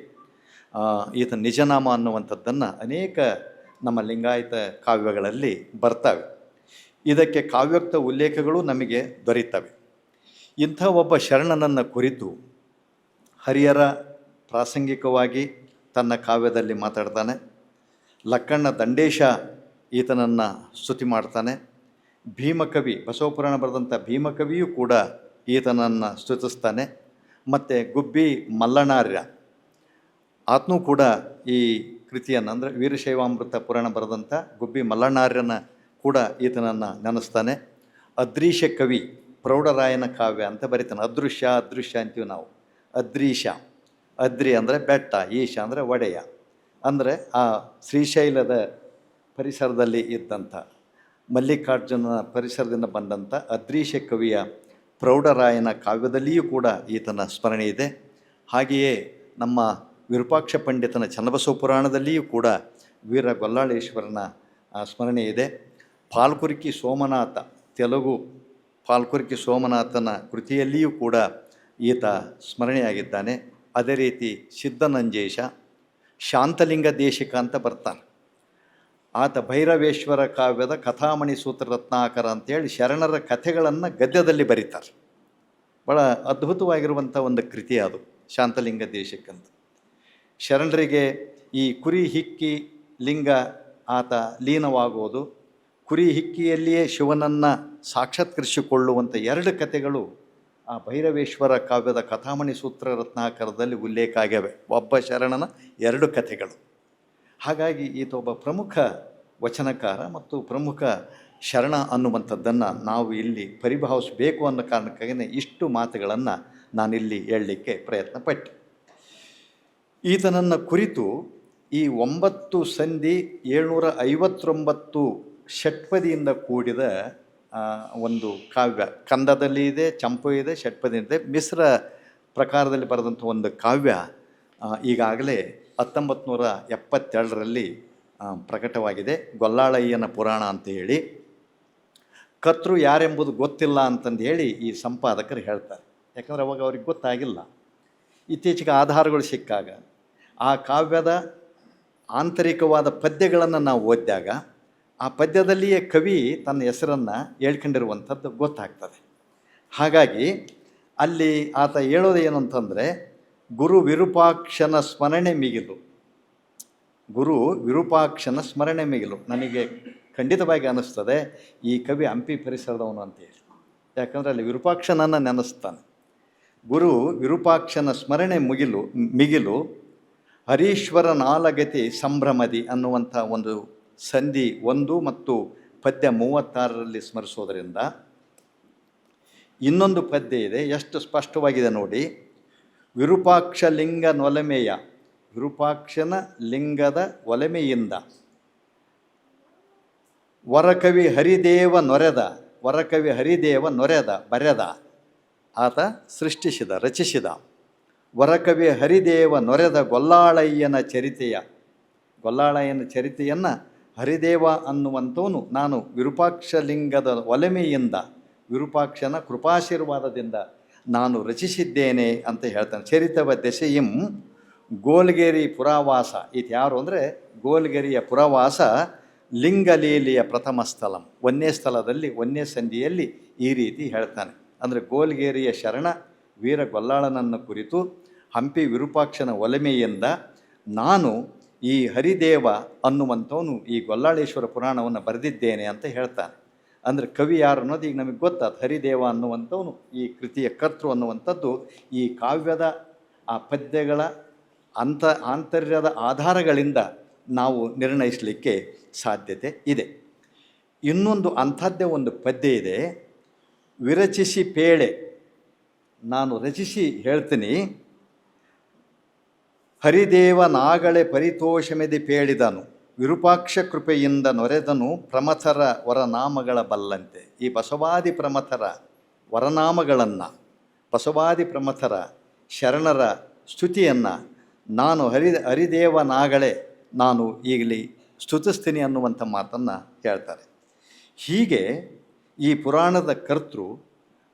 ಈತ ನಿಜನಾಮ ಅನ್ನುವಂಥದ್ದನ್ನು ಅನೇಕ ನಮ್ಮ ಲಿಂಗಾಯತ ಕಾವ್ಯಗಳಲ್ಲಿ ಬರ್ತವೆ. ಇದಕ್ಕೆ ಕಾವ್ಯೋಕ್ತ ಉಲ್ಲೇಖಗಳು ನಮಗೆ ದೊರೆಯುತ್ತವೆ. ಇಂಥ ಒಬ್ಬ ಶರಣನನ್ನು ಕುರಿತು ಹರಿಹರ ಪ್ರಾಸಂಗಿಕವಾಗಿ ತನ್ನ ಕಾವ್ಯದಲ್ಲಿ ಮಾತಾಡ್ತಾನೆ. ಲಕ್ಕಣ್ಣ ದಂಡೇಶ ಈತನನ್ನು ಸ್ತುತಿ ಮಾಡ್ತಾನೆ. ಭೀಮಕವಿ ಬಸವಪುರಾಣ ಬರೆದಂಥ ಭೀಮಕವಿಯೂ ಕೂಡ ಈತನನ್ನು ಸ್ತುತಿಸ್ತಾನೆ. ಮತ್ತು ಗುಬ್ಬಿ ಮಲ್ಲನಾರ್ಯ ಆತನೂ ಕೂಡ ಈ ಕೃತಿಯನ್ನು ಅಂದರೆ ವೀರಶೈವಾಮೃತ ಪುರಾಣ ಬರೆದಂಥ ಗುಬ್ಬಿ ಮಲ್ಲನಾರ್ಯನ ಕೂಡ ಈತನನ್ನು ನೆನೆಸ್ತಾನೆ. ಅದೃಶ ಕವಿ ಪ್ರೌಢರಾಯನ ಕಾವ್ಯ ಅಂತ ಬರೀತಾನೆ. ಅದೃಶ್ಯ ಅಂತೀವಿ ನಾವು. ಅದ್ರೀಶ, ಅದ್ರಿ ಅಂದರೆ ಬೆಟ್ಟ, ಈಶ ಅಂದರೆ ಒಡೆಯ. ಅಂದರೆ ಆ ಶ್ರೀಶೈಲದ ಪರಿಸರದಲ್ಲಿ ಇದ್ದಂಥ ಮಲ್ಲಿಕಾರ್ಜುನ ಪರಿಸರದಿಂದ ಬಂದಂಥ ಅದೃಶ ಕವಿಯ ಪ್ರೌಢರಾಯನ ಕಾವ್ಯದಲ್ಲಿಯೂ ಕೂಡ ಈತನ ಸ್ಮರಣೆ ಇದೆ. ಹಾಗೆಯೇ ನಮ್ಮ ವಿರೂಪಾಕ್ಷ ಪಂಡಿತನ ಚನ್ನಬಸವ ಪುರಾಣದಲ್ಲಿಯೂ ಕೂಡ ವೀರ ಗೊಲ್ಲಾಳೇಶ್ವರನ ಸ್ಮರಣೆ ಇದೆ. ಪಾಲ್ಕುರಿಕಿ ಸೋಮನಾಥ, ತೆಲುಗು ಪಾಲ್ಕುರಿಕಿ ಸೋಮನಾಥನ ಕೃತಿಯಲ್ಲಿಯೂ ಕೂಡ ಈತ ಸ್ಮರಣೆಯಾಗಿದ್ದಾನೆ. ಅದೇ ರೀತಿ ಸಿದ್ಧನಂಜೇಶ, ಶಾಂತಲಿಂಗ ದೇಶಿಕ ಅಂತ ಬರ್ತಾನೆ. ಆತ ಭೈರವೇಶ್ವರ ಕಾವ್ಯದ ಕಥಾಮಣಿ ಸೂತ್ರ ರತ್ನಾಕರ ಅಂತೇಳಿ ಶರಣರ ಕಥೆಗಳನ್ನು ಗದ್ಯದಲ್ಲಿ ಬರೀತಾರೆ. ಭಾಳ ಅದ್ಭುತವಾಗಿರುವಂಥ ಒಂದು ಕೃತಿ ಅದು, ಶಾಂತಲಿಂಗ ದೇಶಿಕಂತ. ಶರಣರಿಗೆ ಈ ಕುರಿ ಹಿಕ್ಕಿ ಲಿಂಗ ಆತ ಲೀನವಾಗುವುದು, ಕುರಿ ಹಿಕ್ಕಿಯಲ್ಲಿಯೇ ಶಿವನನ್ನು ಸಾಕ್ಷಾತ್ಕರಿಸಿಕೊಳ್ಳುವಂಥ 2 ಕಥೆಗಳು ಆ ಭೈರವೇಶ್ವರ ಕಾವ್ಯದ ಕಥಾಮಣಿ ಸೂತ್ರ ರತ್ನಾಕರದಲ್ಲಿ ಉಲ್ಲೇಖ ಆಗ್ಯವೆ. ಒಬ್ಬ ಶರಣನ 2 ಕಥೆಗಳು. ಹಾಗಾಗಿ ಈತ ಒಬ್ಬ ಪ್ರಮುಖ ವಚನಕಾರ ಮತ್ತು ಪ್ರಮುಖ ಶರಣ ಅನ್ನುವಂಥದ್ದನ್ನು ನಾವು ಇಲ್ಲಿ ಪರಿಭಾವಿಸಬೇಕು ಅನ್ನೋ ಕಾರಣಕ್ಕಾಗಿಯೇ ಇಷ್ಟು ಮಾತುಗಳನ್ನು ನಾನಿಲ್ಲಿ ಹೇಳಲಿಕ್ಕೆ ಪ್ರಯತ್ನ ಪಟ್ಟೆ. ಈತನನ್ನು ಕುರಿತು ಈ 9 ಸಂಧಿ 759 ಷಟ್ಪದಿಯಿಂದ ಕೂಡಿದ ಒಂದು ಕಾವ್ಯ ಕಂದದಲ್ಲಿ ಇದೆ, ಚಂಪು ಇದೆ, ಷಟ್ಪದಿ ಇದೆ, ಮಿಶ್ರ ಪ್ರಕಾರದಲ್ಲಿ ಬರೆದಂಥ ಒಂದು ಕಾವ್ಯ ಈಗಾಗಲೇ 1972ರಲ್ಲಿ ಪ್ರಕಟವಾಗಿದೆ. ಗೊಲ್ಲಾಳಯ್ಯನ ಪುರಾಣ ಅಂತ ಹೇಳಿ. ಕರ್ತೃ ಯಾರೆಂಬುದು ಗೊತ್ತಿಲ್ಲ ಅಂತಂದು ಹೇಳಿ ಈ ಸಂಪಾದಕರು ಹೇಳ್ತಾರೆ. ಯಾಕಂದರೆ ಅವಾಗ ಅವ್ರಿಗೆ ಗೊತ್ತಾಗಿಲ್ಲ. ಇತ್ತೀಚೆಗೆ ಆಧಾರಗಳು ಸಿಕ್ಕಾಗ ಆ ಕಾವ್ಯದ ಆಂತರಿಕವಾದ ಪದ್ಯಗಳನ್ನು ನಾವು ಓದಿದಾಗ ಆ ಪದ್ಯದಲ್ಲಿಯೇ ಕವಿ ತನ್ನ ಹೆಸರನ್ನು ಹೇಳ್ಕೊಂಡಿರುವಂಥದ್ದು ಗೊತ್ತಾಗ್ತದೆ. ಹಾಗಾಗಿ ಅಲ್ಲಿ ಆತ ಹೇಳೋದು ಏನು ಅಂತಂದರೆ, ಗುರು ವಿರೂಪಾಕ್ಷನ ಸ್ಮರಣೆ ಮಿಗಿಲು. ಗುರು ವಿರೂಪಾಕ್ಷನ ಸ್ಮರಣೆ ಮಿಗಿಲು. ನನಗೆ ಖಂಡಿತವಾಗಿ ಅನ್ನಿಸ್ತದೆ ಈ ಕವಿ ಹಂಪಿ ಪರಿಸರದವನು ಅಂತೇಳಿ. ಯಾಕಂದರೆ ಅಲ್ಲಿ ವಿರೂಪಾಕ್ಷನನ್ನು ನೆನೆಸ್ತಾನೆ. ಗುರು ವಿರೂಪಾಕ್ಷನ ಸ್ಮರಣೆ ಮಿಗಿಲು ಹರೀಶ್ವರ ನಾಲಗತಿ ಸಂಭ್ರಮದಿ ಅನ್ನುವಂಥ ಒಂದು ಸಂಧಿ 1 ಮತ್ತು ಪದ್ಯ 36ರಲ್ಲಿ ಸ್ಮರಿಸೋದರಿಂದ. ಇನ್ನೊಂದು ಪದ್ಯ ಇದೆ, ಎಷ್ಟು ಸ್ಪಷ್ಟವಾಗಿದೆ ನೋಡಿ. ವಿರೂಪಾಕ್ಷ ಲಿಂಗ ನೊಲಮೆಯ, ವಿರೂಪಾಕ್ಷನ ಲಿಂಗದ ಒಲಮೆಯಿಂದ ವರಕವಿ ಹರಿದೇವ ನೊರೆದ ಬರೆದ, ಆತ ಸೃಷ್ಟಿಸಿದ, ರಚಿಸಿದ ವರಕವಿ ಹರಿದೇವ ನೊರೆದ ಗೊಲ್ಲಾಳಯ್ಯನ ಚರಿತೆಯನ್ನು ಹರಿದೇವ ಅನ್ನುವಂಥವನು ನಾನು ವಿರೂಪಾಕ್ಷಲಿಂಗದ ಒಲಮೆಯಿಂದ, ವಿರೂಪಾಕ್ಷನ ಕೃಪಾಶೀರ್ವಾದದಿಂದ ನಾನು ರಚಿಸಿದ್ದೇನೆ ಅಂತ ಹೇಳ್ತಾನೆ. ಚರಿತವ ದೆಸೆಯಿಂ ಗೋಲ್ಗೇರಿ ಪುರಾವಾಸ. ಇದು ಯಾರು ಅಂದರೆ ಗೋಲ್ಗೆರಿಯ ಪುರವಾಸ ಲಿಂಗಲೀಲಿಯ ಪ್ರಥಮ ಸ್ಥಳಂ. 1ನೇ ಸ್ಥಳದಲ್ಲಿ 1ನೇ ಸಂಧಿಯಲ್ಲಿ ಈ ರೀತಿ ಹೇಳ್ತಾನೆ. ಅಂದರೆ ಗೋಲ್ಗೇರಿಯ ಶರಣ ವೀರ ಗೊಲ್ಲಾಳನನ್ನು ಕುರಿತು ಹಂಪಿ ವಿರೂಪಾಕ್ಷನ ಒಲಮೆಯಿಂದ ನಾನು ಈ ಹರಿದೇವ ಅನ್ನುವಂಥವನು ಈ ಗೊಲ್ಲಾಳೇಶ್ವರ ಪುರಾಣವನ್ನು ಬರೆದಿದ್ದೇನೆ ಅಂತ ಹೇಳ್ತಾನೆ. ಅಂದರೆ ಕವಿ ಯಾರು ಅನ್ನೋದು ಈಗ ನಮಗೆ ಗೊತ್ತಾದ. ಹರಿದೇವ ಅನ್ನುವಂಥವನು ಈ ಕೃತಿಯ ಕರ್ತೃ ಅನ್ನುವಂಥದ್ದು ಈ ಕಾವ್ಯದ ಆ ಪದ್ಯಗಳ ಆಂತರ್ಯದ ಆಧಾರಗಳಿಂದ ನಾವು ನಿರ್ಣಯಿಸಲಿಕ್ಕೆ ಸಾಧ್ಯತೆ ಇದೆ. ಇನ್ನೊಂದು ಅಂಥದ್ದೇ ಒಂದು ಪದ್ಯ ಇದೆ, ವಿರಚಿಸಿ ಪೇಳೆ. ನಾನು ರಚಿಸಿ ಹೇಳ್ತೀನಿ. ಹರಿದೇವನಾಗಳೆ ಪರಿತೋಷಮೆದಿ ಪೇಳಿದನು, ವಿರೂಪಾಕ್ಷ ಕೃಪೆಯಿಂದ ನೊರೆದನು ಪ್ರಮಥರ ವರನಾಮಗಳ ಬಲ್ಲಂತೆ. ಈ ಬಸವಾದಿ ಪ್ರಮಥರ ವರನಾಮಗಳನ್ನು, ಬಸವಾದಿ ಪ್ರಮಥರ ಶರಣರ ಸ್ತುತಿಯನ್ನು ನಾನು ಹರಿದೇವನಾಗಳೆ ನಾನು ಈಗಲಿ ಸ್ತುತಿಸ್ತೀನಿ ಅನ್ನುವಂಥ ಮಾತನ್ನು ಹೇಳ್ತಾರೆ. ಹೀಗೆ ಈ ಪುರಾಣದ ಕರ್ತೃ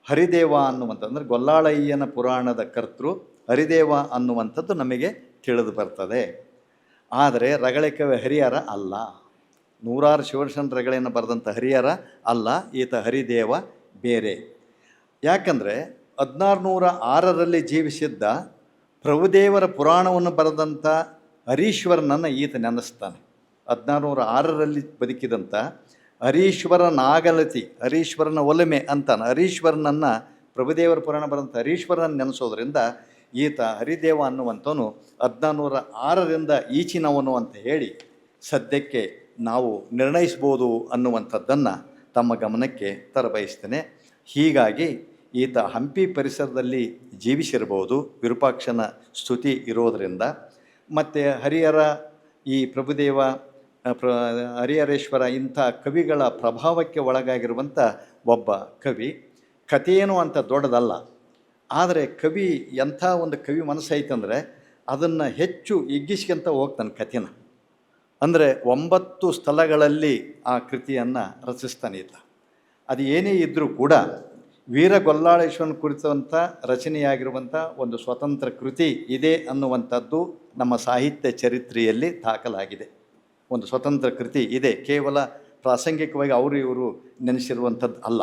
ಹರಿದೇವ ಅನ್ನುವಂಥ, ಅಂದರೆ ಗೊಲ್ಲಾಳಯ್ಯನ ಪುರಾಣದ ಕರ್ತೃ ಹರಿದೇವ ಅನ್ನುವಂಥದ್ದು ನಮಗೆ ತಿಳಿದು ಬರ್ತದೆ. ಆದರೆ ರಗಳೆ ಕವಿ ಹರಿಹರ ಅಲ್ಲ, ನೂರಾರು ಶಿವರ್ಷನ್ ರಗಳೆಯನ್ನು ಬರೆದಂಥ ಹರಿಹರ ಅಲ್ಲ, ಈತ ಹರಿದೇವ ಬೇರೆ. ಯಾಕಂದರೆ 1606ರಲ್ಲಿ ಜೀವಿಸಿದ್ದ ಪ್ರಭುದೇವರ ಪುರಾಣವನ್ನು ಬರೆದಂಥ ಹರೀಶ್ವರನನ್ನು ಈತ ನೆನೆಸ್ತಾನೆ. 1606ರಲ್ಲಿ ಬದುಕಿದಂಥ ಹರೀಶ್ವರ ನಾಗಲತಿ, ಹರೀಶ್ವರನ ಒಲಮೆ ಅಂತಾನೆ. ಹರೀಶ್ವರನನ್ನು ಪ್ರಭುದೇವರ ಪುರಾಣ ಬರೆದಂಥ ಹರೀಶ್ವರನ ನೆನೆಸೋದ್ರಿಂದ ಈತ ಹರಿದೇವ ಅನ್ನುವಂಥವನು 1606ರಿಂದ ಈಚಿನವನು ಅಂತ ಹೇಳಿ ಸದ್ಯಕ್ಕೆ ನಾವು ನಿರ್ಣಯಿಸ್ಬೋದು ಅನ್ನುವಂಥದ್ದನ್ನು ತಮ್ಮ ಗಮನಕ್ಕೆ ತರಬಯಸ್ತೇನೆ. ಹೀಗಾಗಿ ಈತ ಹಂಪಿ ಪರಿಸರದಲ್ಲಿ ಜೀವಿಸಿರ್ಬೋದು, ವಿರೂಪಾಕ್ಷನ ಸ್ತುತಿ ಇರೋದರಿಂದ. ಮತ್ತು ಹರಿಹರ, ಈ ಪ್ರಭುದೇವ, ಹರಿಹರೇಶ್ವರ ಇಂಥ ಕವಿಗಳ ಪ್ರಭಾವಕ್ಕೆ ಒಳಗಾಗಿರುವಂಥ ಒಬ್ಬ ಕವಿ. ಕಥೆಯೇನು ಅಂತ ದೊಡ್ಡದಲ್ಲ, ಆದರೆ ಕವಿ ಎಂಥ ಒಂದು ಕವಿ ಮನಸ್ಸೈತಂದರೆ ಅದನ್ನು ಹೆಚ್ಚು ಹಿಗ್ಗಿಸ್ಕೊಂತ ಹೋಗ್ತಾನೆ ಕಥೆನ. ಅಂದರೆ 9 ಸ್ಥಳಗಳಲ್ಲಿ ಆ ಕೃತಿಯನ್ನು ರಚಿಸ್ತಾನೆ ಈತ. ಅದು ಏನೇ ಇದ್ದರೂ ಕೂಡ ವೀರ ಗೊಲ್ಲಾಳೇಶ್ವರನ ಕುರಿತಂಥ ರಚನೆಯಾಗಿರುವಂಥ ಒಂದು ಸ್ವತಂತ್ರ ಕೃತಿ ಇದೆ ಅನ್ನುವಂಥದ್ದು ನಮ್ಮ ಸಾಹಿತ್ಯ ಚರಿತ್ರೆಯಲ್ಲಿ ದಾಖಲಾಗಿದೆ. ಒಂದು ಸ್ವತಂತ್ರ ಕೃತಿ ಇದೆ, ಕೇವಲ ಪ್ರಾಸಂಗಿಕವಾಗಿ ಅವರು ಇವರು ನೆನೆಸಿರುವಂಥದ್ದು ಅಲ್ಲ.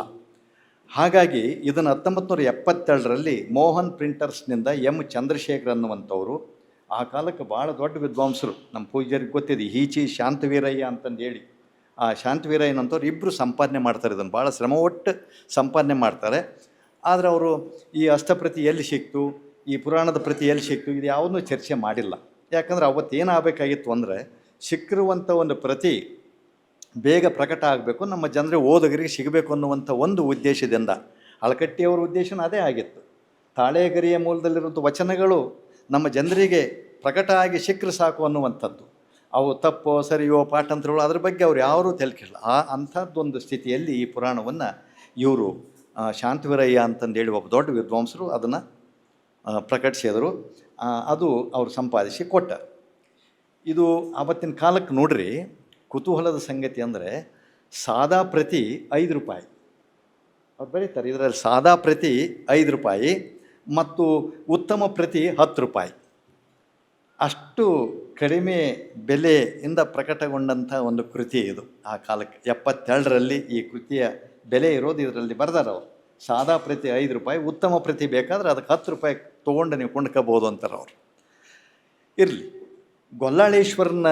ಹಾಗಾಗಿ ಇದನ್ನು 1972ರಲ್ಲಿ ಮೋಹನ್ ಪ್ರಿಂಟರ್ಸ್ನಿಂದ ಎಂ ಚಂದ್ರಶೇಖರ್ ಅನ್ನುವಂಥವರು, ಆ ಕಾಲಕ್ಕೆ ಭಾಳ ದೊಡ್ಡ ವಿದ್ವಾಂಸರು, ನಮ್ಮ ಪೂಜ್ಯರಿಗೆ ಗೊತ್ತಿದೆ, ಈಚಿ ಶಾಂತವೀರಯ್ಯ ಅಂತಂದು ಹೇಳಿ, ಆ ಶಾಂತವೀರಯ್ಯನಂಥವ್ರು ಇಬ್ಬರು ಸಂಪಾದನೆ ಮಾಡ್ತಾರೆ, ಇದನ್ನು ಭಾಳ ಶ್ರಮ ಒಟ್ಟು ಸಂಪಾದನೆ ಮಾಡ್ತಾರೆ. ಆದರೆ ಅವರು ಈ ಅಷ್ಟಪ್ರತಿ ಎಲ್ಲಿ ಸಿಕ್ತು, ಈ ಪುರಾಣದ ಪ್ರತಿ ಎಲ್ಲಿ ಸಿಕ್ತು, ಇದು ಯಾವುದೂ ಚರ್ಚೆ ಮಾಡಿಲ್ಲ. ಯಾಕಂದ್ರೆ ಅವತ್ತೇನಾಗಬೇಕಾಗಿತ್ತು ಅಂದರೆ, ಸಿಕ್ಕಿರುವಂಥ ಒಂದು ಪ್ರತಿ ಬೇಗ ಪ್ರಕಟ ಆಗಬೇಕು, ನಮ್ಮ ಜನರಿಗೆ ಓದುಗರಿಗೆ ಸಿಗಬೇಕು ಅನ್ನುವಂಥ ಒಂದು ಉದ್ದೇಶದಿಂದ, ಅಳಕಟ್ಟಿಯವರ ಉದ್ದೇಶನೂ ಅದೇ ಆಗಿತ್ತು. ತಾಳೆಗರಿಯ ಮೂಲದಲ್ಲಿರುವಂಥ ವಚನಗಳು ನಮ್ಮ ಜನರಿಗೆ ಪ್ರಕಟ ಆಗಿ ಸಿಕ್ಕರೆ ಸಾಕು ಅನ್ನುವಂಥದ್ದು. ಅವು ತಪ್ಪೋ ಸರಿಯೋ ಪಾಠಾಂತರಗಳು ಅದ್ರ ಬಗ್ಗೆ ಅವ್ರು ಯಾರೂ ತೆಲ್ಕಿಲ್ಲ. ಅಂಥದ್ದೊಂದು ಸ್ಥಿತಿಯಲ್ಲಿ ಈ ಪುರಾಣವನ್ನು ಇವರು ಶಾಂತವೀರಯ್ಯ ಅಂತಂದೇಳಿ ಒಬ್ಬ ದೊಡ್ಡ ವಿದ್ವಾಂಸರು ಅದನ್ನು ಪ್ರಕಟಿಸಿದರು. ಅದು ಅವರು ಸಂಪಾದಿಸಿ ಕೊಟ್ಟ. ಇದು ಆವತ್ತಿನ ಕಾಲಕ್ಕೆ ನೋಡ್ರಿ, ಕುತೂಹಲದ ಸಂಗತಿ ಅಂದರೆ ಸಾದಾ ಪ್ರತಿ 5 ರೂಪಾಯಿ ಅವ್ರು ಬರೀತಾರೆ. ಇದರಲ್ಲಿ ಸಾದಾ ಪ್ರತಿ 5 ರೂಪಾಯಿ ಮತ್ತು ಉತ್ತಮ ಪ್ರತಿ 10 ರೂಪಾಯಿ. ಅಷ್ಟು ಕಡಿಮೆ ಬೆಲೆಯಿಂದ ಪ್ರಕಟಗೊಂಡಂಥ ಒಂದು ಕೃತಿ ಇದು. ಆ ಕಾಲಕ್ಕೆ 72ರಲ್ಲಿ ಈ ಕೃತಿಯ ಬೆಲೆ ಇರೋದು ಇದರಲ್ಲಿ ಬರ್ದಾರ ಅವರು. ಸಾದಾ ಪ್ರತಿ 5 ರೂಪಾಯಿ, ಉತ್ತಮ ಪ್ರತಿ ಬೇಕಾದ್ರೆ ಅದಕ್ಕೆ 10 ರೂಪಾಯಿ ತೊಗೊಂಡು ನೀವು ಕೊಂಡ್ಕೋಬೋದು ಅಂತಾರೆ ಅವರು. ಇರಲಿ, ಗೊಲ್ಲಾಳೇಶ್ವರನ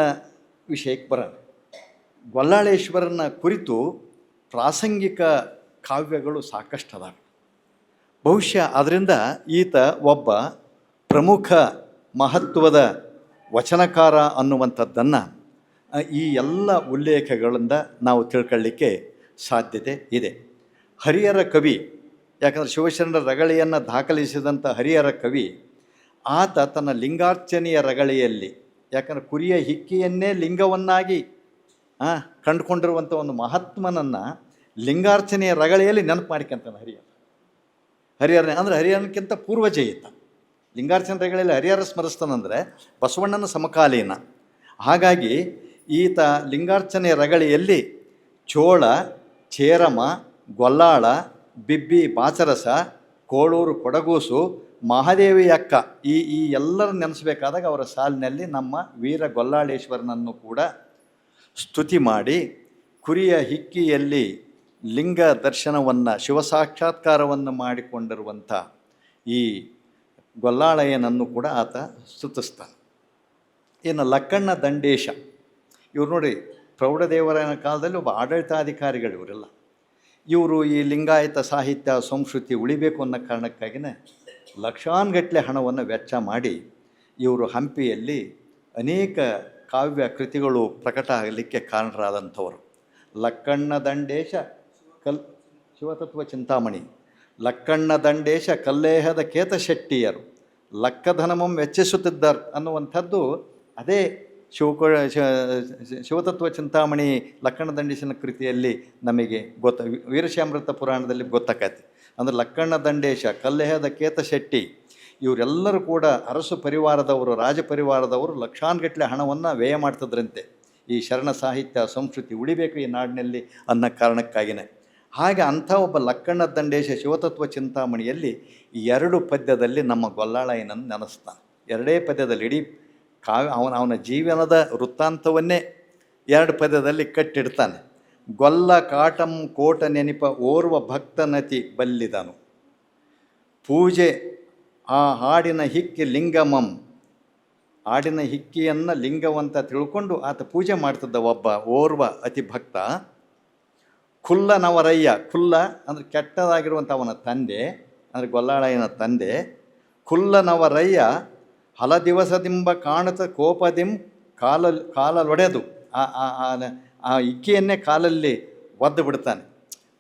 ವಿಷಯಕ್ಕೆ ಬರೋಣ. ಗೊಲ್ಲಾಳೇಶ್ವರನ ಕುರಿತು ಪ್ರಾಸಂಗಿಕ ಕಾವ್ಯಗಳು ಸಾಕಷ್ಟು ಅದಾವೆ. ಬಹುಶಃ ಅದರಿಂದ ಈತ ಒಬ್ಬ ಪ್ರಮುಖ ಮಹತ್ವದ ವಚನಕಾರ ಅನ್ನುವಂಥದ್ದನ್ನು ಈ ಎಲ್ಲ ಉಲ್ಲೇಖಗಳಿಂದ ನಾವು ತಿಳ್ಕೊಳ್ಳಿಕ್ಕೆ ಸಾಧ್ಯತೆ ಇದೆ. ಹರಿಹರ ಕವಿ, ಯಾಕಂದರೆ ಶಿವಶರಣರ ರಗಳೆಯನ್ನು ದಾಖಲಿಸಿದಂಥ ಹರಿಹರ ಕವಿ, ಆತ ತನ್ನ ಲಿಂಗಾರ್ಚನೆಯ ರಗಳೆಯಲ್ಲಿ, ಯಾಕಂದರೆ ಕುರಿಯ ಹಿಕ್ಕಿಯನ್ನೇ ಲಿಂಗವನ್ನಾಗಿ ಕಂಡುಕೊಂಡಿರುವಂಥ ಒಂದು ಮಹಾತ್ಮನನ್ನು ಲಿಂಗಾರ್ಚನೆಯ ರಗಳೆಯಲ್ಲಿ ನೆನಪು ಮಾಡಿಕೊಂತಾನೆ ಹರಿಹರನೇ. ಅಂದರೆ ಹರಿಹರನಕ್ಕಿಂತ ಪೂರ್ವಜ ಈತ. ಲಿಂಗಾರ್ಚನೆ ರಗಳೆಯಲ್ಲಿ ಹರಿಹರ ಸ್ಮರಿಸ್ತಾನಂದರೆ ಬಸವಣ್ಣನ ಸಮಕಾಲೀನ. ಹಾಗಾಗಿ ಈತ ಲಿಂಗಾರ್ಚನೆಯ ರಗಳೆಯಲ್ಲಿ ಚೋಳ, ಚೇರಮ, ಗೊಲ್ಲಾಳ, ಬಿಬ್ಬಿ ಬಾಚರಸ, ಕೋಳೂರು ಕೊಡಗೂಸು, ಮಹಾದೇವಿ ಅಕ್ಕ, ಈ ಎಲ್ಲರ ನೆನೆಸಬೇಕಾದಾಗ ಅವರ ಸಾಲಿನಲ್ಲಿ ನಮ್ಮ ವೀರ ಗೊಲ್ಲಾಳೇಶ್ವರನನ್ನು ಕೂಡ ಸ್ತುತಿ ಮಾಡಿ, ಕುರಿಯ ಹಿಕ್ಕಿಯಲ್ಲಿ ಲಿಂಗ ದರ್ಶನವನ್ನು, ಶಿವಸಾಕ್ಷಾತ್ಕಾರವನ್ನು ಮಾಡಿಕೊಂಡಿರುವಂಥ ಈ ಗೊಲ್ಲಾಳಯ್ಯನನ್ನು ಕೂಡ ಆತ ಸ್ತುತಿಸ್ತಾನೆ. ಇನ್ನು ಲಕ್ಕಣ್ಣ ದಂಡೇಶ, ಇವ್ರು ನೋಡಿ, ಪ್ರೌಢದೇವರಾಯನ ಕಾಲದಲ್ಲಿ ಒಬ್ಬ ಆಡಳಿತಾಧಿಕಾರಿಗಳು ಇವರೆಲ್ಲ. ಇವರು ಈ ಲಿಂಗಾಯತ ಸಾಹಿತ್ಯ ಸಂಸ್ಕೃತಿ ಉಳಿಬೇಕು ಅನ್ನೋ ಕಾರಣಕ್ಕಾಗಿಯೇ ಲಕ್ಷಾನುಗಟ್ಟಲೆ ಹಣವನ್ನು ವೆಚ್ಚ ಮಾಡಿ ಇವರು ಹಂಪಿಯಲ್ಲಿ ಅನೇಕ ಕಾವ್ಯ ಕೃತಿಗಳು ಪ್ರಕಟ ಆಗಲಿಕ್ಕೆ ಕಾರಣರಾದಂಥವರು. ಲಕ್ಕಣ್ಣ ದಂಡೇಶ ಶಿವತತ್ವ ಚಿಂತಾಮಣಿ, ಲಕ್ಕಣ್ಣ ದಂಡೇಶ ಕಲ್ಲೇಹದ ಕೇತಶೆಟ್ಟಿಯರು ಲಕ್ಕಧನಮಂ ವೆಚ್ಚಿಸುತ್ತಿದ್ದಾರೆ ಅನ್ನುವಂಥದ್ದು ಅದೇ ಶಿವತತ್ವ ಚಿಂತಾಮಣಿ ಲಕ್ಕಣ್ಣ ದಂಡೇಶನ ಕೃತಿಯಲ್ಲಿ ನಮಗೆ ವೀರಶಾಮೃತ ಪುರಾಣದಲ್ಲಿ ಗೊತ್ತಾಕೈತಿ. ಅಂದರೆ ಲಕ್ಕಣ್ಣ ದಂಡೇಶ, ಕಲ್ಲೇಹದ ಕೇತಶೆಟ್ಟಿ ಇವರೆಲ್ಲರೂ ಕೂಡ ಅರಸು ಪರಿವಾರದವರು, ರಾಜ ಪರಿವಾರದವರು ಲಕ್ಷಾನುಗಟ್ಟಲೆ ಹಣವನ್ನು ವ್ಯಯ ಮಾಡ್ತಿದ್ರಂತೆ ಈ ಶರಣ ಸಾಹಿತ್ಯ ಸಂಸ್ಕೃತಿ ಉಳಿಬೇಕು ಈ ನಾಡಿನಲ್ಲಿ ಅನ್ನೋ ಕಾರಣಕ್ಕಾಗಿಯೇ. ಹಾಗೆ ಅಂಥ ಒಬ್ಬ ಲಕ್ಕಣ್ಣ ದಂಡೇಶ ಶಿವತತ್ವ ಚಿಂತಾಮಣಿಯಲ್ಲಿ 2 ಪದ್ಯದಲ್ಲಿ ನಮ್ಮ ಗೊಲ್ಲಾಳಯ್ಯನನ್ನು ನೆನೆಸ್ತಾನೆ. 2 ಪದ್ಯದಲ್ಲಿ ಇಡೀ ಅವನ ಜೀವನದ ವೃತ್ತಾಂತವನ್ನೇ 2 ಪದ್ಯದಲ್ಲಿ ಕಟ್ಟಿಡ್ತಾನೆ. ಗೊಲ್ಲ ಕಾಟಂ ಕೋಟ ನೆನಪ ಓರ್ವ ಭಕ್ತನತಿ ಬಲ್ಲಿದನು, ಪೂಜೆ ಆ ಹಾಡಿನ ಹಿಕ್ಕಿ ಲಿಂಗಮಂ, ಹಾಡಿನ ಹಿಕ್ಕಿಯನ್ನು ಲಿಂಗವಂತ ತಿಳ್ಕೊಂಡು ಆತ ಪೂಜೆ ಮಾಡ್ತಿದ್ದ ಒಬ್ಬ ಓರ್ವ ಅತಿ ಭಕ್ತ. ಕುಲ್ಲನವರಯ್ಯ, ಕುಲ್ಲ ಅಂದರೆ ಕೆಟ್ಟದಾಗಿರುವಂಥ ಅವನ ತಂದೆ, ಅಂದರೆ ಗೊಲ್ಲಾಳಯ್ಯನ ತಂದೆ. ಕುಲ್ಲನವರಯ್ಯ ಹಲ ದಿವಸದಿಂಬ ಕಾಣುತ್ತ ಕೋಪದಿಂ ಕಾಲೊಡೆದು ಆ ಇಕ್ಕಿಯನ್ನೇ ಕಾಲಲ್ಲಿ ಒದ್ದು ಬಿಡ್ತಾನೆ.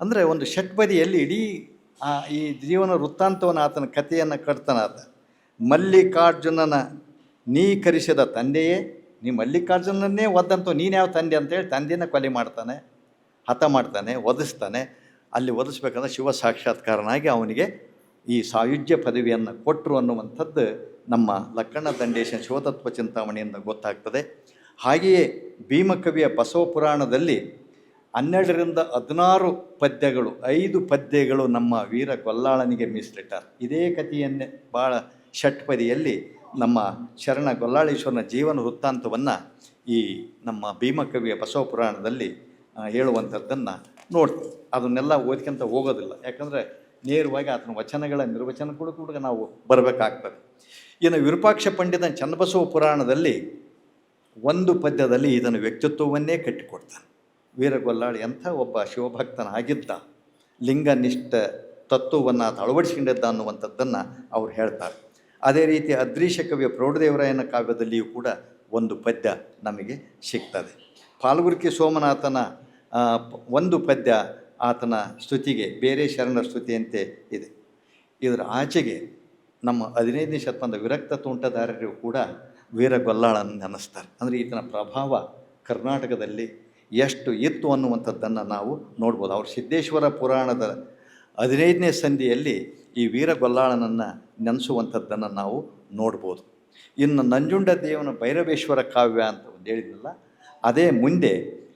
ಅಂದರೆ ಒಂದು ಷಟ್ಪದಿಯಲ್ಲಿ ಇಡೀ ಈ ಜೀವನ ವೃತ್ತಾಂತವನ್ನು ಆತನ ಕಥೆಯನ್ನು ಕಟ್ತಾನೆ ಆತ. ಮಲ್ಲಿಕಾರ್ಜುನನ ನೀ ಕರೆಸಿದ ತಂದೆಯೇ, ನೀ ಮಲ್ಲಿಕಾರ್ಜುನನ್ನೇ ಒದ್ದಂತೂ ನೀನು ಯಾವ ತಂದೆ ಅಂತೇಳಿ ತಂದೆನ ಕೊಲೆ ಮಾಡ್ತಾನೆ, ಹತ ಮಾಡ್ತಾನೆ, ವಧಿಸ್ತಾನೆ. ಅಲ್ಲಿ ವಧಿಸ್ಬೇಕಾದ್ರೆ ಶಿವ ಸಾಕ್ಷಾತ್ಕಾರನಾಗಿ ಅವನಿಗೆ ಈ ಸಾಯುಜ್ಯ ಪದವಿಯನ್ನು ಕೊಟ್ಟರು ಅನ್ನುವಂಥದ್ದು ನಮ್ಮ ಲಕ್ಕಣ್ಣ ದಂಡೇಶನ ಶಿವತತ್ವ ಚಿಂತಾಮಣಿಯಿಂದ ಗೊತ್ತಾಗ್ತದೆ. ಹಾಗೆಯೇ ಭೀಮಕವಿಯ ಬಸವ ಪುರಾಣದಲ್ಲಿ 12ರಿಂದ 16 ಪದ್ಯಗಳು, 5 ಪದ್ಯಗಳು ನಮ್ಮ ವೀರ ಗೊಲ್ಲಾಳನಿಗೆ ಮೀಸಲಿಟ್ಟಾರೆ. ಇದೇ ಕಥೆಯನ್ನೇ ಭಾಳ ಷಟ್ಪದಿಯಲ್ಲಿ ನಮ್ಮ ಶರಣ ಗೊಲ್ಲಾಳೇಶ್ವರನ ಜೀವನ ವೃತ್ತಾಂತವನ್ನು ಈ ನಮ್ಮ ಭೀಮಕವಿಯ ಬಸವ ಪುರಾಣದಲ್ಲಿ ಹೇಳುವಂಥದ್ದನ್ನು ನೋಡ್ತೀವಿ. ಅದನ್ನೆಲ್ಲ ಓದ್ಕೊಂತ ಹೋಗೋದಿಲ್ಲ, ಯಾಕಂದರೆ ನೇರವಾಗಿ ಆತನ ವಚನಗಳ ನಿರ್ವಚನಗಳು ಕೂಡ ನಾವು ಬರಬೇಕಾಗ್ತದೆ. ಇನ್ನು ವಿರೂಪಾಕ್ಷ ಪಂಡಿತನ ಚನ್ನಬಸವ ಪುರಾಣದಲ್ಲಿ ಒಂದು ಪದ್ಯದಲ್ಲಿ ಇದನ್ನು ವ್ಯಕ್ತಿತ್ವವನ್ನೇ ಕಟ್ಟಿಕೊಡ್ತಾನೆ. ವೀರಗೊಲ್ಲಾಳ ಎಂಥ ಒಬ್ಬ ಶಿವಭಕ್ತನಾಗಿದ್ದ, ಲಿಂಗನಿಷ್ಠ ತತ್ವವನ್ನು ಆತ ಅಳವಡಿಸಿಕೊಂಡಿದ್ದ ಅನ್ನುವಂಥದ್ದನ್ನು ಅವ್ರು ಹೇಳ್ತಾರೆ. ಅದೇ ರೀತಿ ಅದೃಶ್ಯ ಕವಿಯ ಪ್ರೌಢದೇವರಾಯನ ಕಾವ್ಯದಲ್ಲಿಯೂ ಕೂಡ ಒಂದು ಪದ್ಯ ನಮಗೆ ಸಿಗ್ತದೆ. ಪಾಲ್ಗುರ್ಕಿ ಸೋಮನಾಥನ ಒಂದು ಪದ್ಯ ಆತನ ಸ್ತುತಿಗೆ ಬೇರೆ ಶರಣರ ಸ್ತುತಿಯಂತೆ ಇದೆ. ಇದರ ಆಚೆಗೆ ನಮ್ಮ 15ನೇ ಶತಮಾನದ ವಿರಕ್ತ ತೋಂಟದಾರರು ಕೂಡ ವೀರಗೊಲ್ಲಾಳನ್ನು ನೆನೆಸ್ತಾರೆ. ಅಂದರೆ ಈತನ ಪ್ರಭಾವ ಕರ್ನಾಟಕದಲ್ಲಿ ಎಷ್ಟು ಇತ್ತು ಅನ್ನುವಂಥದ್ದನ್ನು ನಾವು ನೋಡ್ಬೋದು. ಅವರು ಸಿದ್ದೇಶ್ವರ ಪುರಾಣದ 15ನೇ ಸಂಧಿಯಲ್ಲಿ ಈ ವೀರಗೊಲ್ಲಾಳನನ್ನು ನೆನೆಸುವಂಥದ್ದನ್ನು ನಾವು ನೋಡ್ಬೋದು. ಇನ್ನು ನಂಜುಂಡ ದೇವನ ಭೈರವೇಶ್ವರ ಕಾವ್ಯ ಅಂತ ಒಂದು ಹೇಳಿದ್ನಲ್ಲ, ಅದೇ ಮುಂದೆ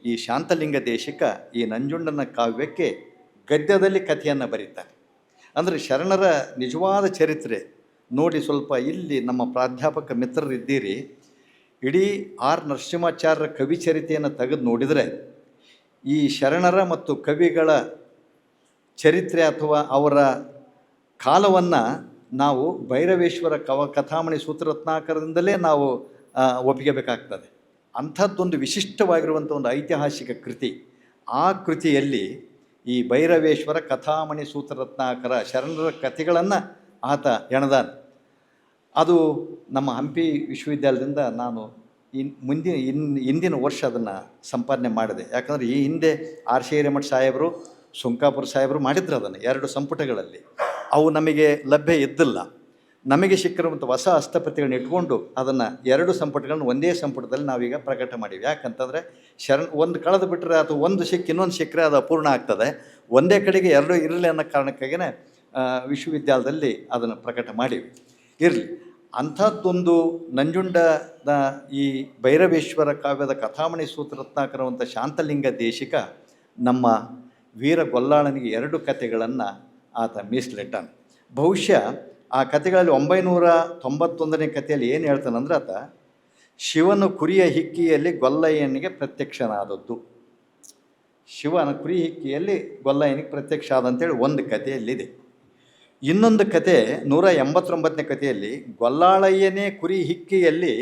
ಈ ಶಾಂತಲಿಂಗ ದೇಶಿಕ ಈ ನಂಜುಂಡನ ಕಾವ್ಯಕ್ಕೆ ಗದ್ಯದಲ್ಲಿ ಕಥೆಯನ್ನು ಬರೀತಾರೆ. ಅಂದರೆ ಶರಣರ ನಿಜವಾದ ಚರಿತ್ರೆ ನೋಡಿ. ಸ್ವಲ್ಪ ಇಲ್ಲಿ ನಮ್ಮ ಪ್ರಾಧ್ಯಾಪಕ ಮಿತ್ರರಿದ್ದೀರಿ, ಇಡೀ ಆರ್ ನರಸಿಂಹಾಚಾರ್ಯರ ಕವಿಚರಿತೆಯನ್ನು ತೆಗೆದು ನೋಡಿದರೆ ಈ ಶರಣರ ಮತ್ತು ಕವಿಗಳ ಚರಿತ್ರೆ ಅಥವಾ ಅವರ ಕಾಲವನ್ನು ನಾವು ಭೈರವೇಶ್ವರ ಕಥಾಮಣಿ ಸೂತ್ರರತ್ನಾಕರದಿಂದಲೇ ನಾವು ಒಪ್ಪಿಗೆಬೇಕಾಗ್ತದೆ. ಅಂಥದ್ದೊಂದು ವಿಶಿಷ್ಟವಾಗಿರುವಂಥ ಒಂದು ಐತಿಹಾಸಿಕ ಕೃತಿ. ಆ ಕೃತಿಯಲ್ಲಿ ಈ ಭೈರವೇಶ್ವರ ಕಥಾಮಣಿ ಸೂತ್ರರತ್ನಾಕರ ಶರಣರ ಕಥೆಗಳನ್ನು ಆತ ಎಣದಾನೆ. ಅದು ನಮ್ಮ ಹಂಪಿ ವಿಶ್ವವಿದ್ಯಾಲಯದಿಂದ ನಾನು ಹಿಂದಿನ ವರ್ಷ ಅದನ್ನು ಸಂಪಾದನೆ ಮಾಡಿದೆ. ಯಾಕಂದರೆ ಈ ಹಿಂದೆ ಆರ್ ಸಿ ಹಿರೇಮಠ ಸಾಹೇಬರು, ಸುಂಕಾಪುರ ಸಾಹೇಬರು ಮಾಡಿದ್ರು ಅದನ್ನು 2 ಸಂಪುಟಗಳಲ್ಲಿ. ಅವು ನಮಗೆ ಲಭ್ಯ ಇದ್ದಿಲ್ಲ. ನಮಗೆ ಸಿಕ್ಕಿರುವಂಥ ಹೊಸ ಹಸ್ತಪ್ರತಿಗಳನ್ನ ಇಟ್ಕೊಂಡು ಅದನ್ನು 2 ಸಂಪುಟಗಳನ್ನು ಒಂದೇ ಸಂಪುಟದಲ್ಲಿ ನಾವೀಗ ಪ್ರಕಟ ಮಾಡೀವಿ. ಯಾಕಂತಂದರೆ ಒಂದು ಕಳೆದು ಬಿಟ್ಟರೆ ಅಥವಾ ಒಂದು ಇನ್ನೊಂದು ಸಿಕ್ಕರೆ ಅದು ಅಪೂರ್ಣ ಆಗ್ತದೆ. ಒಂದೇ ಕಡೆಗೆ 2 ಇರಲಿ ಅನ್ನೋ ಕಾರಣಕ್ಕಾಗಿಯೇ ವಿಶ್ವವಿದ್ಯಾಲಯದಲ್ಲಿ ಅದನ್ನು ಪ್ರಕಟ ಮಾಡೀವಿ. ಇರಲಿ, ಅಂಥದ್ದೊಂದು ನಂಜುಂಡದ ಈ ಭೈರವೇಶ್ವರ ಕಾವ್ಯದ ಕಥಾಮಣಿ ಸೂತ್ರರತ್ನಾಕರವಂಥ ಶಾಂತಲಿಂಗ ದೇಶಿಕ ನಮ್ಮ ವೀರಗೊಲ್ಲಾಳನಿಗೆ 2 ಕಥೆಗಳನ್ನು ಆತ ಮೀಸಲಿಟ್ಟಾನೆ. ಬಹುಶಃ ಆ ಕಥೆಗಳಲ್ಲಿ 991ನೇ ಕಥೆಯಲ್ಲಿ ಏನು ಹೇಳ್ತಾನಂದ್ರೆ, ಆತ ಶಿವನ ಕುರಿಯ ಹಿಕ್ಕಿಯಲ್ಲಿ ಗೊಲ್ಲಯ್ಯನಿಗೆ ಪ್ರತ್ಯಕ್ಷನಾದದ್ದು. ಶಿವನ ಕುರಿ ಹಿಕ್ಕಿಯಲ್ಲಿ ಗೊಲ್ಲಯ್ಯನಿಗೆ ಪ್ರತ್ಯಕ್ಷ ಆದಂತೇಳಿ ಒಂದು ಕಥೆಯಲ್ಲಿದೆ. ಇನ್ನೊಂದು ಕತೆ 189ನೇ ಕಥೆಯಲ್ಲಿ ಗೊಲ್ಲಾಳಯ್ಯನೇ ಕುರಿ ಹಿಕ್ಕಿಯಲ್ಲಿ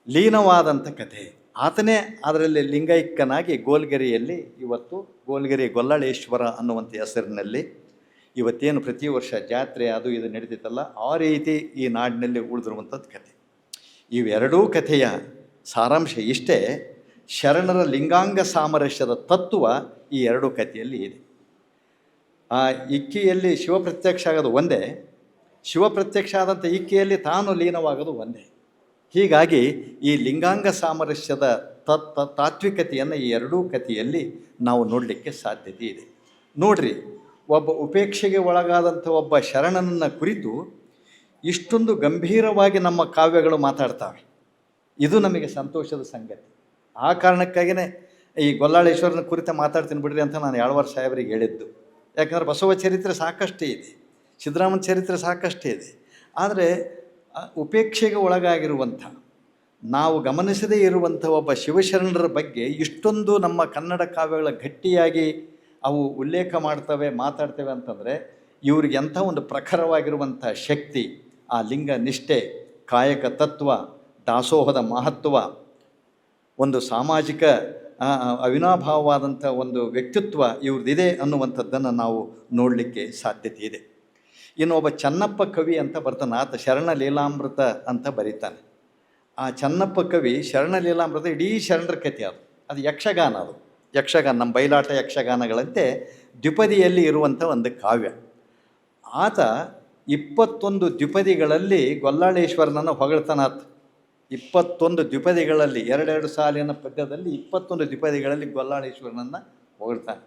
ಲೀನವಾದಂಥ ಕಥೆ. ಆತನೇ ಅದರಲ್ಲಿ ಲಿಂಗೈಕ್ಯನಾಗಿ ಗೋಲ್ಗೆರೆಯಲ್ಲಿ ಇವತ್ತು ಗೋಲ್ಗೆರೆ ಗೊಲ್ಲಾಳೇಶ್ವರ ಅನ್ನುವಂಥ ಹೆಸರಿನಲ್ಲಿ ಇವತ್ತೇನು ಪ್ರತಿ ವರ್ಷ ಜಾತ್ರೆ ಅದು ಇದು ನಡೀತಿತ್ತಲ್ಲ, ಆ ರೀತಿ ಈ ನಾಡಿನಲ್ಲಿ ಉಳಿದಿರುವಂಥದ್ದು ಕತೆ. ಇವೆರಡೂ ಕಥೆಯ ಸಾರಾಂಶ ಇಷ್ಟೇ. ಶರಣರ ಲಿಂಗಾಂಗ ಸಾಮರಸ್ಯದ ತತ್ವ ಈ 2 ಕಥೆಯಲ್ಲಿ ಇದೆ. ಆ ಇಕ್ಕಿಯಲ್ಲಿ ಶಿವಪ್ರತ್ಯಕ್ಷ ಆಗೋದು ಒಂದೇ, ಶಿವಪ್ರತ್ಯಕ್ಷ ಆದಂಥ ಇಕ್ಕಿಯಲ್ಲಿ ತಾನು ಲೀನವಾಗೋದು ಒಂದೇ. ಹೀಗಾಗಿ ಈ ಲಿಂಗಾಂಗ ಸಾಮರಸ್ಯದ ತಾತ್ವಿಕತೆಯನ್ನು ಈ 2 ಕಥೆಯಲ್ಲಿ ನಾವು ನೋಡಲಿಕ್ಕೆ ಸಾಧ್ಯತೆ ಇದೆ. ನೋಡ್ರಿ, ಒಬ್ಬ ಉಪೇಕ್ಷೆಗೆ ಒಳಗಾದಂಥ ಒಬ್ಬ ಶರಣನನ್ನು ಕುರಿತು ಇಷ್ಟೊಂದು ಗಂಭೀರವಾಗಿ ನಮ್ಮ ಕಾವ್ಯಗಳು ಮಾತಾಡ್ತಾವೆ. ಇದು ನಮಗೆ ಸಂತೋಷದ ಸಂಗತಿ. ಆ ಕಾರಣಕ್ಕಾಗಿಯೇ ಈ ಗೊಲ್ಲಾಳೇಶ್ವರನ ಕುರಿತು ಮಾತಾಡ್ತೀನಿ ಬಿಡ್ರಿ ಅಂತ ನಾನು 2 ವರ್ಷ ಸಾಹೇಬರಿಗೆ ಹೇಳಿದ್ದು. ಯಾಕಂದರೆ ಬಸವ ಚರಿತ್ರೆ ಸಾಕಷ್ಟೇ ಇದೆ, ಸಿದ್ದರಾಮನ ಚರಿತ್ರೆ ಸಾಕಷ್ಟೇ ಇದೆ. ಆದರೆ ಉಪೇಕ್ಷೆಗೆ ಒಳಗಾಗಿರುವಂಥ, ನಾವು ಗಮನಿಸದೇ ಇರುವಂಥ ಒಬ್ಬ ಶಿವಶರಣರ ಬಗ್ಗೆ ಇಷ್ಟೊಂದು ನಮ್ಮ ಕನ್ನಡ ಕಾವ್ಯಗಳ ಗಟ್ಟಿಯಾಗಿ ಅವು ಉಲ್ಲೇಖ ಮಾಡ್ತವೆ, ಮಾತಾಡ್ತವೆ ಅಂತಂದರೆ ಇವ್ರಿಗೆ ಎಂಥ ಒಂದು ಪ್ರಖರವಾಗಿರುವಂಥ ಶಕ್ತಿ, ಆ ಲಿಂಗ ನಿಷ್ಠೆ, ಕಾಯಕ ತತ್ವ, ದಾಸೋಹದ ಮಹತ್ವ, ಒಂದು ಸಾಮಾಜಿಕ ಅವಿನಾಭಾವವಾದಂಥ ಒಂದು ವ್ಯಕ್ತಿತ್ವ ಇವ್ರದ್ದಿದೆ ಅನ್ನುವಂಥದ್ದನ್ನು ನಾವು ನೋಡಲಿಕ್ಕೆ ಸಾಧ್ಯತೆ ಇದೆ. ಇನ್ನು ಒಬ್ಬ ಚನ್ನಪ್ಪ ಕವಿ ಅಂತ ಬರ್ತಾನೆ, ಆತ ಶರಣ ಲೀಲಾಮೃತ ಅಂತ ಬರೀತಾನೆ. ಆ ಚನ್ನಪ್ಪ ಕವಿ ಶರಣ ಲೀಲಾಮೃತ ಇಡೀ ಶರಣರ ಕಥೆ. ಅದು ಯಕ್ಷಗಾನ, ಅದು ಯಕ್ಷಗಾನ, ನಮ್ಮ ಬಯಲಾಟ ಯಕ್ಷಗಾನಗಳಂತೆ ದ್ವಿಪದಿಯಲ್ಲಿ ಇರುವಂಥ ಒಂದು ಕಾವ್ಯ. ಆತ 21 ದ್ವಿಪದಿಗಳಲ್ಲಿ ಗೊಲ್ಲಾಳೇಶ್ವರನನ್ನು ಹೊಗಳ್ತಾನಾತ. 21 ದ್ವಿಪದಿಗಳಲ್ಲಿ 2 ಸಾಲಿನ ಪದ್ಯದಲ್ಲಿ 21 ದ್ವಿಪದಿಗಳಲ್ಲಿ ಗೊಲ್ಲಾಳೇಶ್ವರನನ್ನು ಹೊಗಳ್ತಾನೆ.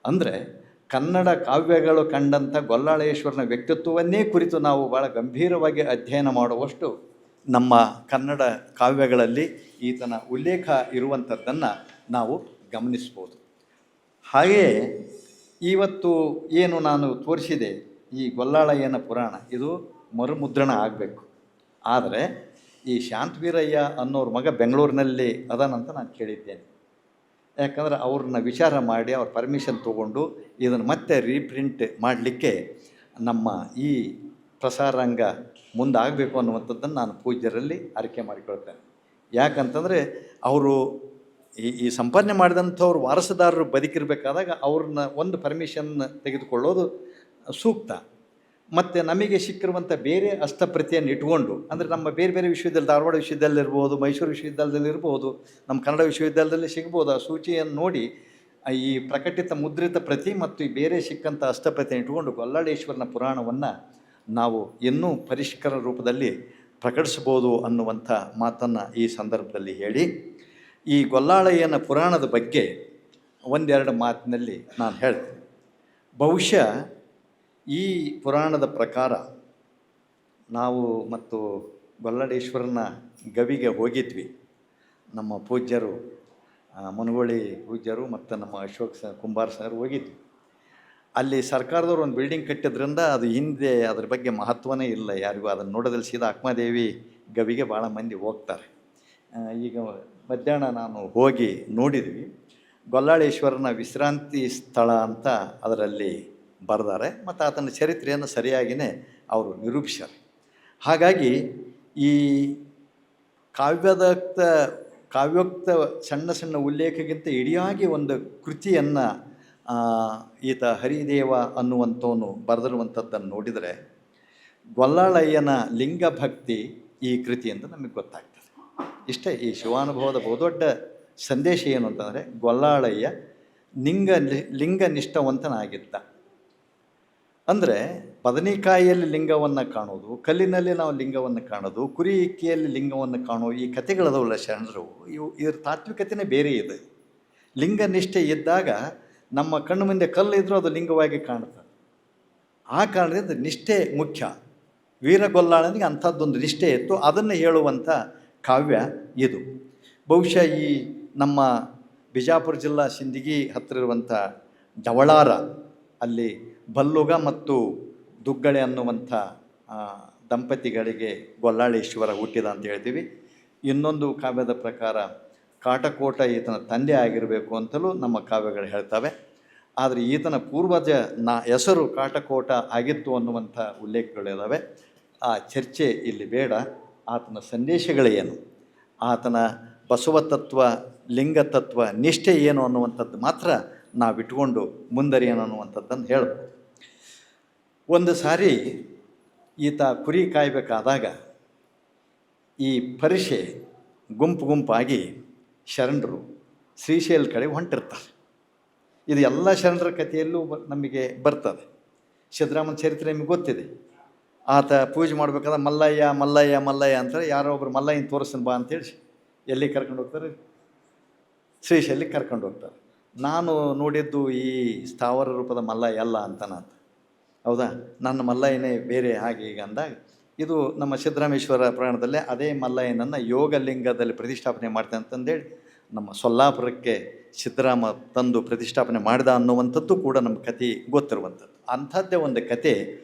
ಅಂದರೆ ಕನ್ನಡ ಕಾವ್ಯಗಳು ಕಂಡಂಥ ಗೊಲ್ಲಾಳೇಶ್ವರನ ವ್ಯಕ್ತಿತ್ವವನ್ನೇ ಕುರಿತು ನಾವು ಭಾಳ ಗಂಭೀರವಾಗಿ ಅಧ್ಯಯನ ಮಾಡುವಷ್ಟು ನಮ್ಮ ಕನ್ನಡ ಕಾವ್ಯಗಳಲ್ಲಿ ಈತನ ಉಲ್ಲೇಖ ಇರುವಂಥದ್ದನ್ನು ನಾವು ಗಮನಿಸ್ಬೋದು. ಹಾಗೆಯೇ ಇವತ್ತು ಏನು ನಾನು ತೋರಿಸಿದೆ ಈ ಗೊಲ್ಲಾಳಯ್ಯನ ಪುರಾಣ, ಇದು ಮರುಮುದ್ರಣ ಆಗಬೇಕು. ಆದರೆ ಈ ಶಾಂತವೀರಯ್ಯ ಅನ್ನೋರ ಮಗ ಬೆಂಗಳೂರಿನಲ್ಲಿ ಅದಾನಂತ ನಾನು ಕೇಳಿದ್ದೇನೆ. ಯಾಕಂದರೆ ಅವ್ರನ್ನ ವಿಚಾರ ಮಾಡಿ ಅವ್ರ ಪರ್ಮಿಷನ್ ತೊಗೊಂಡು ಇದನ್ನು ಮತ್ತೆ ರೀಪ್ರಿಂಟ್ ಮಾಡಲಿಕ್ಕೆ ನಮ್ಮ ಈ ಪ್ರಸಾರಾಂಗ ಮುಂದಾಗಬೇಕು ಅನ್ನುವಂಥದ್ದನ್ನು ನಾನು ಪೂಜ್ಯರಲ್ಲಿ ಅರಿಕೆ ಮಾಡಿಕೊಳ್ತೇನೆ. ಯಾಕಂತಂದರೆ ಅವರು ಈ ಸಂಪಾದನೆ ಮಾಡಿದಂಥವ್ರು ವಾರಸುದಾರರು ಬದುಕಿರಬೇಕಾದಾಗ ಅವ್ರನ್ನ ಒಂದು ಪರ್ಮಿಷನ್ ತೆಗೆದುಕೊಳ್ಳೋದು ಸೂಕ್ತ. ಮತ್ತು ನಮಗೆ ಸಿಕ್ಕಿರುವಂಥ ಬೇರೆ ಹಸ್ತಪ್ರತಿಯನ್ನು ಇಟ್ಕೊಂಡು, ಅಂದರೆ ನಮ್ಮ ಬೇರೆ ಬೇರೆ ವಿಶ್ವವಿದ್ಯಾಲಯ, ಧಾರವಾಡ ವಿಶ್ವವಿದ್ಯಾಲಯ ಇರ್ಬೋದು, ಮೈಸೂರು ವಿಶ್ವವಿದ್ಯಾಲಯದಲ್ಲಿ ಇರ್ಬೋದು, ನಮ್ಮ ಕನ್ನಡ ವಿಶ್ವವಿದ್ಯಾಲಯದಲ್ಲಿ ಸಿಗ್ಬೋದು. ಆ ಸೂಚಿಯನ್ನು ನೋಡಿ ಈ ಪ್ರಕಟಿತ ಮುದ್ರಿತ ಪ್ರತಿ ಮತ್ತು ಈ ಬೇರೆ ಸಿಕ್ಕಂಥ ಹಸ್ತಪ್ರತಿಯನ್ನು ಇಟ್ಕೊಂಡು ಗೊಲ್ಲಾಳೇಶ್ವರನ ಪುರಾಣವನ್ನು ನಾವು ಇನ್ನೂ ಪರಿಷ್ಕರ ರೂಪದಲ್ಲಿ ಪ್ರಕಟಿಸ್ಬೋದು ಅನ್ನುವಂಥ ಮಾತನ್ನು ಈ ಸಂದರ್ಭದಲ್ಲಿ ಹೇಳಿ, ಈ ಗೊಲ್ಲಾಳಯ್ಯನ ಪುರಾಣದ ಬಗ್ಗೆ ಒಂದೆರಡು ಮಾತಿನಲ್ಲಿ ನಾನು ಹೇಳ್ತೀನಿ. ಬಹುಶಃ ಈ ಪುರಾಣದ ಪ್ರಕಾರ ನಾವು ಮತ್ತು ಗೊಲ್ಲಾಳೇಶ್ವರನ ಗವಿಗೆ ಹೋಗಿದ್ವಿ. ನಮ್ಮ ಪೂಜ್ಯರು, ಮುನಗೋಳಿ ಪೂಜ್ಯರು ಮತ್ತು ನಮ್ಮ ಅಶೋಕ್ ಕುಂಬಾರ್ ಸರ್ ಹೋಗಿದ್ವಿ. ಅಲ್ಲಿ ಸರ್ಕಾರದವ್ರು ಒಂದು ಬಿಲ್ಡಿಂಗ್ ಕಟ್ಟಿದ್ರಿಂದ ಅದು ಹಿಂದೆ ಅದ್ರ ಬಗ್ಗೆ ಮಹತ್ವನೇ ಇಲ್ಲ ಯಾರಿಗೂ. ಅದನ್ನು ನೋಡೋದಲ್ಲಿ ಸೀದಾ ಅಕ್ಮಾದೇವಿ ಗವಿಗೆ ಭಾಳ ಮಂದಿ ಹೋಗ್ತಾರೆ. ಈಗ ಮಧ್ಯಾಹ್ನ ನಾನು ಹೋಗಿ ನೋಡಿದ್ವಿ. ಗೊಲ್ಲಾಳೇಶ್ವರನ ವಿಶ್ರಾಂತಿ ಸ್ಥಳ ಅಂತ ಅದರಲ್ಲಿ ಬರೆದಾರೆ ಮತ್ತು ಆತನ ಚರಿತ್ರೆಯನ್ನು ಸರಿಯಾಗಿಯೇ ಅವರು ನಿರೂಪಿಸ್ಯಾರೆ. ಹಾಗಾಗಿ ಈ ಕಾವ್ಯೋಕ್ತ ಸಣ್ಣ ಸಣ್ಣ ಉಲ್ಲೇಖಕ್ಕಿಂತ ಇಡಿಯಾಗಿ ಒಂದು ಕೃತಿಯನ್ನು ಈತ ಹರಿದೇವ ಅನ್ನುವಂಥವನು ಬರೆದಿರುವಂಥದ್ದನ್ನು ನೋಡಿದರೆ ಗೊಲ್ಲಾಳಯ್ಯನ ಲಿಂಗಭಕ್ತಿ ಈ ಕೃತಿಯಿಂದ ನಮಗೆ ಗೊತ್ತಾಗ್ತದೆ. ಇಷ್ಟೇ ಈ ಶಿವಾನುಭವದ ಬಹುದೊಡ್ಡ ಸಂದೇಶ ಏನು ಅಂತಂದರೆ, ಗೊಲ್ಲಾಳಯ್ಯ ಲಿಂಗನಿಷ್ಠವಂತನಾಗಿದ್ದ. ಅಂದರೆ ಬದನೆಕಾಯಿಯಲ್ಲಿ ಲಿಂಗವನ್ನು ಕಾಣೋದು, ಕಲ್ಲಿನಲ್ಲಿ ನಾವು ಲಿಂಗವನ್ನು ಕಾಣೋದು, ಕುರಿ ಇಕ್ಕಿಯಲ್ಲಿ ಲಿಂಗವನ್ನು ಕಾಣೋದು, ಈ ಕಥೆಗಳದವಲ್ಲ ಶರಣರು, ಇದ್ರ ತಾತ್ವಿಕತೆಯೇ ಬೇರೆ ಇದೆ. ಲಿಂಗನಿಷ್ಠೆ ಇದ್ದಾಗ ನಮ್ಮ ಕಣ್ಣು ಮುಂದೆ ಕಲ್ಲಿದ್ದರೂ ಅದು ಲಿಂಗವಾಗಿ ಕಾಣ್ತದೆ. ಆ ಕಾರಣದಿಂದ ನಿಷ್ಠೆ ಮುಖ್ಯ. ವೀರಗೊಲ್ಲಾಳನಿಗೆ ಅಂಥದ್ದೊಂದು ನಿಷ್ಠೆ ಇತ್ತು. ಅದನ್ನು ಹೇಳುವಂಥ ಕಾವ್ಯ ಇದು. ಬಹುಶಃ ಈ ನಮ್ಮ ಬಿಜಾಪುರ ಜಿಲ್ಲಾ ಸಿಂದಗಿ ಹತ್ತಿರ ಇರುವಂಥ ಡವಳಾರ, ಅಲ್ಲಿ ಬಲ್ಲುಗ ಮತ್ತು ದುಗ್ಗಳೆ ಅನ್ನುವಂಥ ದಂಪತಿಗಳಿಗೆ ಗೊಲ್ಲಾಳೇಶ್ವರ ಹುಟ್ಟಿದ ಅಂತ ಹೇಳ್ತೀವಿ. ಇನ್ನೊಂದು ಕಾವ್ಯದ ಪ್ರಕಾರ ಕಾಟಕೋಟ ಈತನ ತಂದೆ ಆಗಿರಬೇಕು ಅಂತಲೂ ನಮ್ಮ ಕಾವ್ಯಗಳು ಹೇಳ್ತವೆ. ಆದರೆ ಈತನ ಪೂರ್ವಜ ಹೆಸರು ಕಾಟಕೋಟ ಆಗಿತ್ತು ಅನ್ನುವಂಥ ಉಲ್ಲೇಖಗಳಿದ್ದಾವೆ. ಆ ಚರ್ಚೆ ಇಲ್ಲಿ ಬೇಡ. ಆತನ ಸಂದೇಶಗಳೇನು, ಆತನ ಬಸವತತ್ವ, ಲಿಂಗತತ್ವ, ನಿಷ್ಠೆ ಏನು ಅನ್ನುವಂಥದ್ದು ಮಾತ್ರ ನಾವಿಟ್ಕೊಂಡು ಮುಂದರಿಯೋಣ ಅನ್ನುವಂಥದ್ದನ್ನು ಹೇಳ್ಬೋದು. ಒಂದು ಸಾರಿ ಈತ ಕುರಿ ಕಾಯಬೇಕಾದಾಗ ಈ ಪರಿಷೆ ಗುಂಪಾಗಿ ಶರಣರು ಶ್ರೀಶೈಲ ಕಡೆ ಹೊಂಟಿರ್ತಾರೆ. ಇದು ಎಲ್ಲ ಶರಣರ ಕಥೆಯಲ್ಲೂ ನಮಗೆ ಬರ್ತದೆ. ಸಿದ್ದರಾಮನ ಚರಿತ್ರೆ ನಿಮಗೆ ಗೊತ್ತಿದೆ. ಆತ ಪೂಜೆ ಮಾಡಬೇಕಾದ್ರೆ ಮಲ್ಲಯ್ಯ ಮಲ್ಲಯ್ಯ ಮಲ್ಲಯ್ಯ ಅಂತಾರೆ. ಯಾರೋ ಒಬ್ರು ಮಲ್ಲಯ್ಯನ ತೋರಿಸ್ತಾನೆ ಬಾ ಅಂತೇಳಿ ಎಲ್ಲಿ ಕರ್ಕೊಂಡು ಹೋಗ್ತಾರೆ? ಶ್ರೀಶೈಲಿಗೆ ಕರ್ಕೊಂಡು ಹೋಗ್ತಾರೆ. ನಾನು ನೋಡಿದ್ದು ಈ ಸ್ಥಾವರ ರೂಪದ ಮಲ್ಲಯ್ಯ ಅಲ್ಲ ಅಂತ. ಹೌದಾ? ನನ್ನ ಮಲ್ಲಯ್ಯನೇ ಬೇರೆ ಹಾಗೆ ಈಗ ಅಂದಾಗ, ಇದು ನಮ್ಮ ಸಿದ್ದರಾಮೇಶ್ವರ ಪುರಾಣದಲ್ಲೇ ಅದೇ ಮಲ್ಲಯ್ಯನನ್ನು ಯೋಗಲಿಂಗದಲ್ಲಿ ಪ್ರತಿಷ್ಠಾಪನೆ ಮಾಡ್ತೇನೆ ಅಂತಂದೇಳಿ ನಮ್ಮ ಸೊಲ್ಲಾಪುರಕ್ಕೆ ಸಿದ್ದರಾಮ ತಂದು ಪ್ರತಿಷ್ಠಾಪನೆ ಮಾಡಿದ ಅನ್ನುವಂಥದ್ದು ಕೂಡ ನಮ್ಮ ಕತೆ ಗೊತ್ತಿರುವಂಥದ್ದು. ಅಂಥದ್ದೇ ಒಂದು ಕತೆ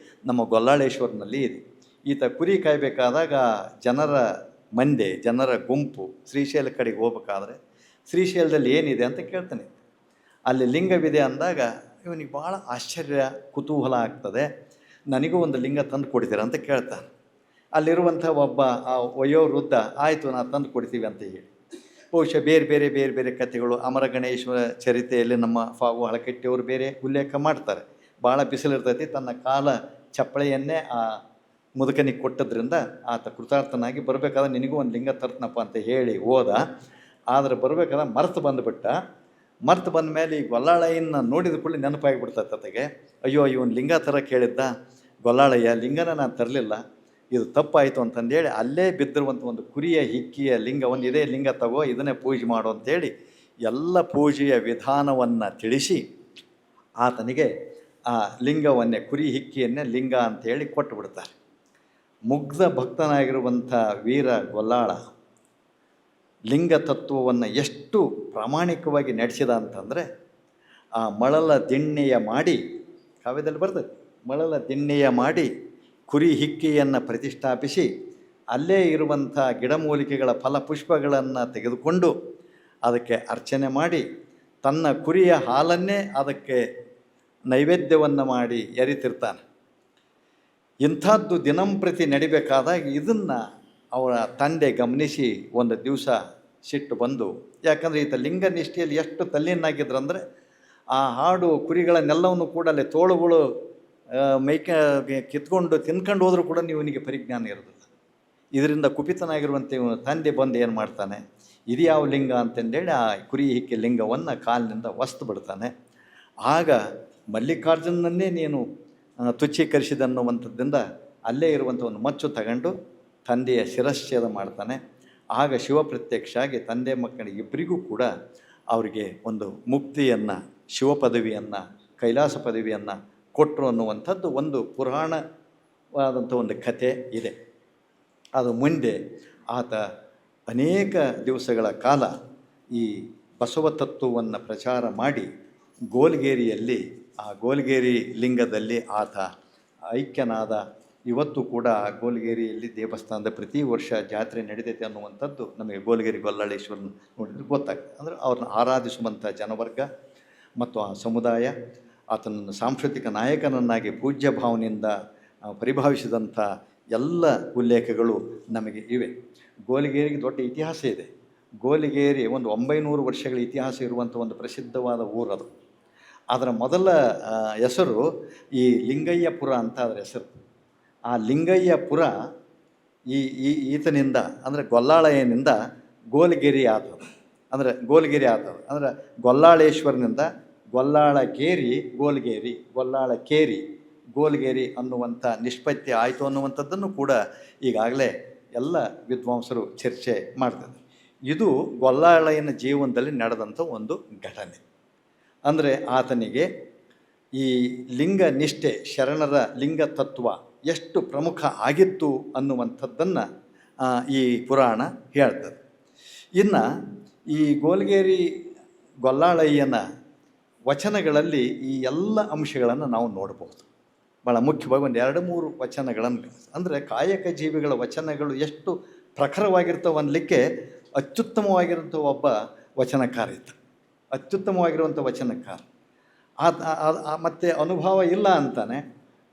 ನಮ್ಮ ಗೊಲ್ಲಾಳೇಶ್ವರನಲ್ಲಿ ಇದೆ. ಈತ ಕುರಿ ಕಾಯಬೇಕಾದಾಗ ಜನರ ಗುಂಪು ಶ್ರೀಶೈಲ ಕಡೆಗೆ ಹೋಗ್ಬೇಕಾದ್ರೆ ಶ್ರೀಶೈಲದಲ್ಲಿ ಏನಿದೆ ಅಂತ ಕೇಳ್ತಾನೆ. ಅಲ್ಲಿ ಲಿಂಗವಿದೆ ಅಂದಾಗ ಇವನಿಗೆ ಭಾಳ ಆಶ್ಚರ್ಯ, ಕುತೂಹಲ ಆಗ್ತದೆ. ನನಗೂ ಒಂದು ಲಿಂಗ ತಂದು ಕೊಡ್ತೀರ ಅಂತ ಕೇಳ್ತಾನೆ. ಅಲ್ಲಿರುವಂಥ ಒಬ್ಬ ವಯೋವೃದ್ಧ, ಆಯಿತು ನಾವು ತಂದು ಕೊಡ್ತೀವಿ ಅಂತ ಹೇಳಿ, ಬಹುಶಃ ಬೇರೆ ಬೇರೆ ಕಥೆಗಳು ಅಮರ ಗಣೇಶ್ವರ ಚರಿತೆಯಲ್ಲಿ ನಮ್ಮ ಫಾಗು ಹಳಕಟ್ಟಿಯವರು ಬೇರೆ ಉಲ್ಲೇಖ ಮಾಡ್ತಾರೆ. ಭಾಳ ಬಿಸಿಲಿರ್ತೈತಿ, ತನ್ನ ಕಾಲ ಚಪ್ಪಳೆಯನ್ನೇ ಆ ಮುದುಕನಿಗೆ ಕೊಟ್ಟದ್ರಿಂದ ಆತ ಕೃತಾರ್ಥನಾಗಿ ಬರಬೇಕಾದ್ರೆ ನಿನಗೂ ಒಂದು ಲಿಂಗ ತರ್ತನಪ್ಪ ಅಂತ ಹೇಳಿ ಹೋದ. ಆದರೆ ಬರಬೇಕಾದ್ರೆ ಮರ್ತು ಬಂದ ಮೇಲೆ ಈ ಗೊಲ್ಲಾಳಯ್ಯನ ನೋಡಿದ ಕೂಡಲೇ ನೆನಪಾಗಿಬಿಡ್ತದೆ ತತೆಗೆ. ಅಯ್ಯೋ, ಇವನು ಲಿಂಗ ಥರ ಕೇಳಿದ್ದ ಗೊಲ್ಲಾಳಯ್ಯ, ಲಿಂಗನ ನಾನು ತರಲಿಲ್ಲ, ಇದು ತಪ್ಪಾಯಿತು ಅಂತಂದೇಳಿ ಅಲ್ಲೇ ಬಿದ್ದಿರುವಂಥ ಒಂದು ಕುರಿಯ ಹಿಕ್ಕಿಯ ಲಿಂಗ, ಒಂದು ಇದೇ ಲಿಂಗ ತಗೋ, ಇದನ್ನೇ ಪೂಜೆ ಮಾಡು ಅಂತೇಳಿ ಎಲ್ಲ ಪೂಜೆಯ ವಿಧಾನವನ್ನು ತಿಳಿಸಿ ಆತನಿಗೆ ಆ ಲಿಂಗವನ್ನೇ, ಕುರಿ ಹಿಕ್ಕಿಯನ್ನೇ ಲಿಂಗ ಅಂಥೇಳಿ ಕೊಟ್ಟು ಬಿಡ್ತಾರೆ. ಮುಗ್ಧ ಭಕ್ತನಾಗಿರುವಂಥ ವೀರ ಗೊಲ್ಲಾಳ ಲಿಂಗ ತತ್ವವನ್ನು ಎಷ್ಟು ಪ್ರಾಮಾಣಿಕವಾಗಿ ನಡೆಸಿದ ಅಂತಂದರೆ, ಆ ಮಳಲ ದಿಣ್ಣೆಯ ಮಾಡಿ, ಕಾವ್ಯದಲ್ಲಿ ಬರ್ತದೆ, ಮಳಲ ದಿಣ್ಣೆಯ ಮಾಡಿ ಕುರಿ ಹಿಕ್ಕಿಯನ್ನು ಪ್ರತಿಷ್ಠಾಪಿಸಿ ಅಲ್ಲೇ ಇರುವಂಥ ಗಿಡಮೂಲಿಕೆಗಳ ಫಲಪುಷ್ಪಗಳನ್ನು ತೆಗೆದುಕೊಂಡು ಅದಕ್ಕೆ ಅರ್ಚನೆ ಮಾಡಿ ತನ್ನ ಕುರಿಯ ಹಾಲನ್ನೇ ಅದಕ್ಕೆ ನೈವೇದ್ಯವನ್ನು ಮಾಡಿ ಎರಿತಿರ್ತಾನೆ. ಇಂಥದ್ದು ದಿನಂಪ್ರತಿ ನಡಿಬೇಕಾದಾಗ ಇದನ್ನು ಅವರ ತಂದೆ ಗಮನಿಸಿ ಒಂದು ದಿವಸ ಸಿಟ್ಟು ಬಂದು, ಯಾಕಂದರೆ ಈತ ಲಿಂಗನಿಷ್ಠೆಯಲ್ಲಿ ಎಷ್ಟು ತಲ್ಲೀನಾಗಿದ್ರಂದರೆ ಆ ಹಾಡು ಕುರಿಗಳನ್ನೆಲ್ಲವನ್ನು ಕೂಡ ಅಲ್ಲಿ ತೋಳುಗಳು ಕಿತ್ಕೊಂಡು ತಿನ್ಕೊಂಡು ಹೋದರೂ ಕೂಡ ಇವನಿಗೆ ಪರಿಜ್ಞಾನ ಇರೋದಿಲ್ಲ. ಇದರಿಂದ ಕುಪಿತನಾಗಿರುವಂತೆ ಇವನು ತಂದೆ ಬಂದು ಏನು ಮಾಡ್ತಾನೆ, ಇದು ಯಾವ ಲಿಂಗ ಅಂತಂದೇಳಿ ಆ ಕುರಿ ಹಿಕ್ಕಿ ಲಿಂಗವನ್ನು ಕಾಲಿನಿಂದ ಒಸ್ತು ಬಿಡ್ತಾನೆ. ಆಗ ಮಲ್ಲಿಕಾರ್ಜುನನ್ನೇ ನೀನು ತುಚ್ಛೀಕರಿಸಿದನ್ನುವಂಥದ್ದಿಂದ ಅಲ್ಲೇ ಇರುವಂಥ ಒಂದು ಮಚ್ಚು ತಗೊಂಡು ತಂದೆಯ ಶಿರಶ್ಛೇದ ಮಾಡ್ತಾನೆ. ಆಗ ಶಿವ ಪ್ರತ್ಯಕ್ಷ ಆಗಿ ತಂದೆ ಮಕ್ಕಳಿಗೆ ಇಬ್ಬರಿಗೂ ಕೂಡ ಅವರಿಗೆ ಒಂದು ಮುಕ್ತಿಯನ್ನು, ಶಿವ ಪದವಿಯನ್ನು, ಕೈಲಾಸ ಪದವಿಯನ್ನು ಕೊಟ್ಟರು ಅನ್ನುವಂಥದ್ದು ಒಂದು ಪುರಾಣವಾದಂಥ ಒಂದು ಕಥೆ ಇದೆ. ಅದು ಮುಂದೆ ಆತ ಅನೇಕ ದಿವಸಗಳ ಕಾಲ ಈ ಬಸವ ತತ್ವವನ್ನು ಪ್ರಚಾರ ಮಾಡಿ ಗೋಲ್ಗೇರಿಯಲ್ಲಿ, ಆ ಗೋಲ್ಗೇರಿ ಲಿಂಗದಲ್ಲಿ ಆತ ಐಕ್ಯನಾದ. ಇವತ್ತು ಕೂಡ ಆ ಗೋಲ್ಗೇರಿಯಲ್ಲಿ ದೇವಸ್ಥಾನದ ಪ್ರತಿ ವರ್ಷ ಜಾತ್ರೆ ನಡೀತೈತೆ ಅನ್ನುವಂಥದ್ದು ನಮಗೆ ಗೋಲ್ಗೇರಿ ಗೊಲ್ಲಾಳೇಶ್ವರನ ನೋಡಿದ್ರೆ ಗೊತ್ತಾಗ್ತದೆ. ಅಂದರೆ ಅವ್ರನ್ನ ಆರಾಧಿಸುವಂಥ ಜನವರ್ಗ ಮತ್ತು ಆ ಸಮುದಾಯ ಆತನನ್ನು ಸಾಂಸ್ಕೃತಿಕ ನಾಯಕನನ್ನಾಗಿ ಪೂಜ್ಯ ಭಾವನೆಯಿಂದ ಪರಿಭಾವಿಸಿದಂಥ ಎಲ್ಲ ಉಲ್ಲೇಖಗಳು ನಮಗೆ ಇವೆ. ಗೋಲಿಗೇರಿಗೆ ದೊಡ್ಡ ಇತಿಹಾಸ ಇದೆ. ಗೋಲಿಗೇರಿ ಒಂದು 900 ವರ್ಷಗಳ ಇತಿಹಾಸ ಇರುವಂಥ ಒಂದು ಪ್ರಸಿದ್ಧವಾದ ಊರದು. ಅದರ ಮೊದಲ ಹೆಸರು ಈ ಲಿಂಗಯ್ಯಪುರ ಅಂತ ಅದರ ಹೆಸರು. ಆ ಲಿಂಗಯ್ಯಪುರ ಈತನಿಂದ ಅಂದರೆ ಗೊಲ್ಲಾಳಯ್ಯನಿಂದ ಗೋಲಿಗೇರಿ ಆತದ. ಅಂದರೆ ಗೋಲಿಗೇರಿ ಆತದ ಅಂದರೆ ಗೊಲ್ಲಾಳೇಶ್ವರನಿಂದ ಗೊಲ್ಲಾಳಗೇರಿ ಗೋಲ್ಗೇರಿ, ಗೊಲ್ಲಾಳಕೇರಿ ಗೋಲ್ಗೇರಿ ಅನ್ನುವಂಥ ನಿಷ್ಪತ್ತಿ ಆಯಿತು ಅನ್ನುವಂಥದ್ದನ್ನು ಕೂಡ ಈಗಾಗಲೇ ಎಲ್ಲ ವಿದ್ವಾಂಸರು ಚರ್ಚೆ ಮಾಡ್ತಾರೆ. ಇದು ಗೊಲ್ಲಾಳಯ್ಯನ ಜೀವನದಲ್ಲಿ ನಡೆದಂಥ ಒಂದು ಘಟನೆ. ಅಂದರೆ ಆತನಿಗೆ ಈ ಲಿಂಗ ನಿಷ್ಠೆ, ಶರಣರ ಲಿಂಗ ತತ್ವ ಎಷ್ಟು ಪ್ರಮುಖ ಆಗಿತ್ತು ಅನ್ನುವಂಥದ್ದನ್ನು ಈ ಪುರಾಣ ಹೇಳ್ತದೆ. ಇನ್ನು ಈ ಗೋಲ್ಗೇರಿ ಗೊಲ್ಲಾಳಯ್ಯನ ವಚನಗಳಲ್ಲಿ ಈ ಎಲ್ಲ ಅಂಶಗಳನ್ನು ನಾವು ನೋಡ್ಬೋದು. ಭಾಳ ಮುಖ್ಯವಾಗಿ ಒಂದು 2-3 ವಚನಗಳನ್ನು, ಅಂದರೆ ಕಾಯಕ ಜೀವಿಗಳ ವಚನಗಳು ಎಷ್ಟು ಪ್ರಖರವಾಗಿರ್ತವೆ ಅನ್ನಲಿಕ್ಕೆ ಅತ್ಯುತ್ತಮವಾಗಿರುವಂಥ ಒಬ್ಬ ವಚನಕಾರ ಇದ್ದ. ಅತ್ಯುತ್ತಮವಾಗಿರುವಂಥ ವಚನಕಾರ ಮತ್ತು ಅನುಭವ ಇಲ್ಲ ಅಂತಾನೆ.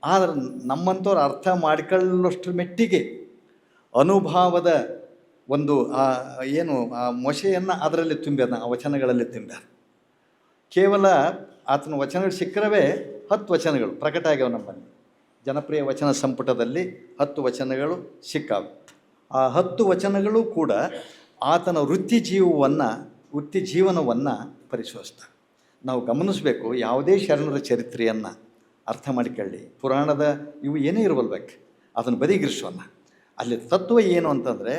ಆದರೆ ನಮ್ಮಂಥವ್ರು ಅರ್ಥ ಮಾಡಿಕೊಳ್ಳುವಷ್ಟರ ಮೆಟ್ಟಿಗೆ ಅನುಭವದ ಒಂದು ಏನು ಆ ಮೊಸೆಯನ್ನು ಅದರಲ್ಲಿ ತುಂಬ್ಯಾನ, ಆ ವಚನಗಳಲ್ಲಿ ತುಂಬ್ಯಾನ. ಕೇವಲ ಆತನ ವಚನಗಳು ಸಿಕ್ಕರವೇ 10 ವಚನಗಳು ಪ್ರಕಟ ಆಗ್ಯಾವ ನಮ್ಮಲ್ಲಿ. ಜನಪ್ರಿಯ ವಚನ ಸಂಪುಟದಲ್ಲಿ 10 ವಚನಗಳು ಸಿಕ್ಕಾವೆ. ಆ 10 ವಚನಗಳು ಕೂಡ ಆತನ ವೃತ್ತಿ ಜೀವನವನ್ನು ಪರಿಶೋಧಿಸ್ತಾರೆ. ನಾವು ಗಮನಿಸಬೇಕು, ಯಾವುದೇ ಶರಣರ ಚರಿತ್ರೆಯನ್ನು ಅರ್ಥ ಮಾಡಿಕೊಳ್ಳಿ, ಪುರಾಣದ ಇವು ಏನೇ ಇರಬಲ್ಬೇಕು, ಅದನ್ನು ಬದಿಗಿರಿಸೋಣ. ಅಲ್ಲಿ ತತ್ವ ಏನು ಅಂತಂದರೆ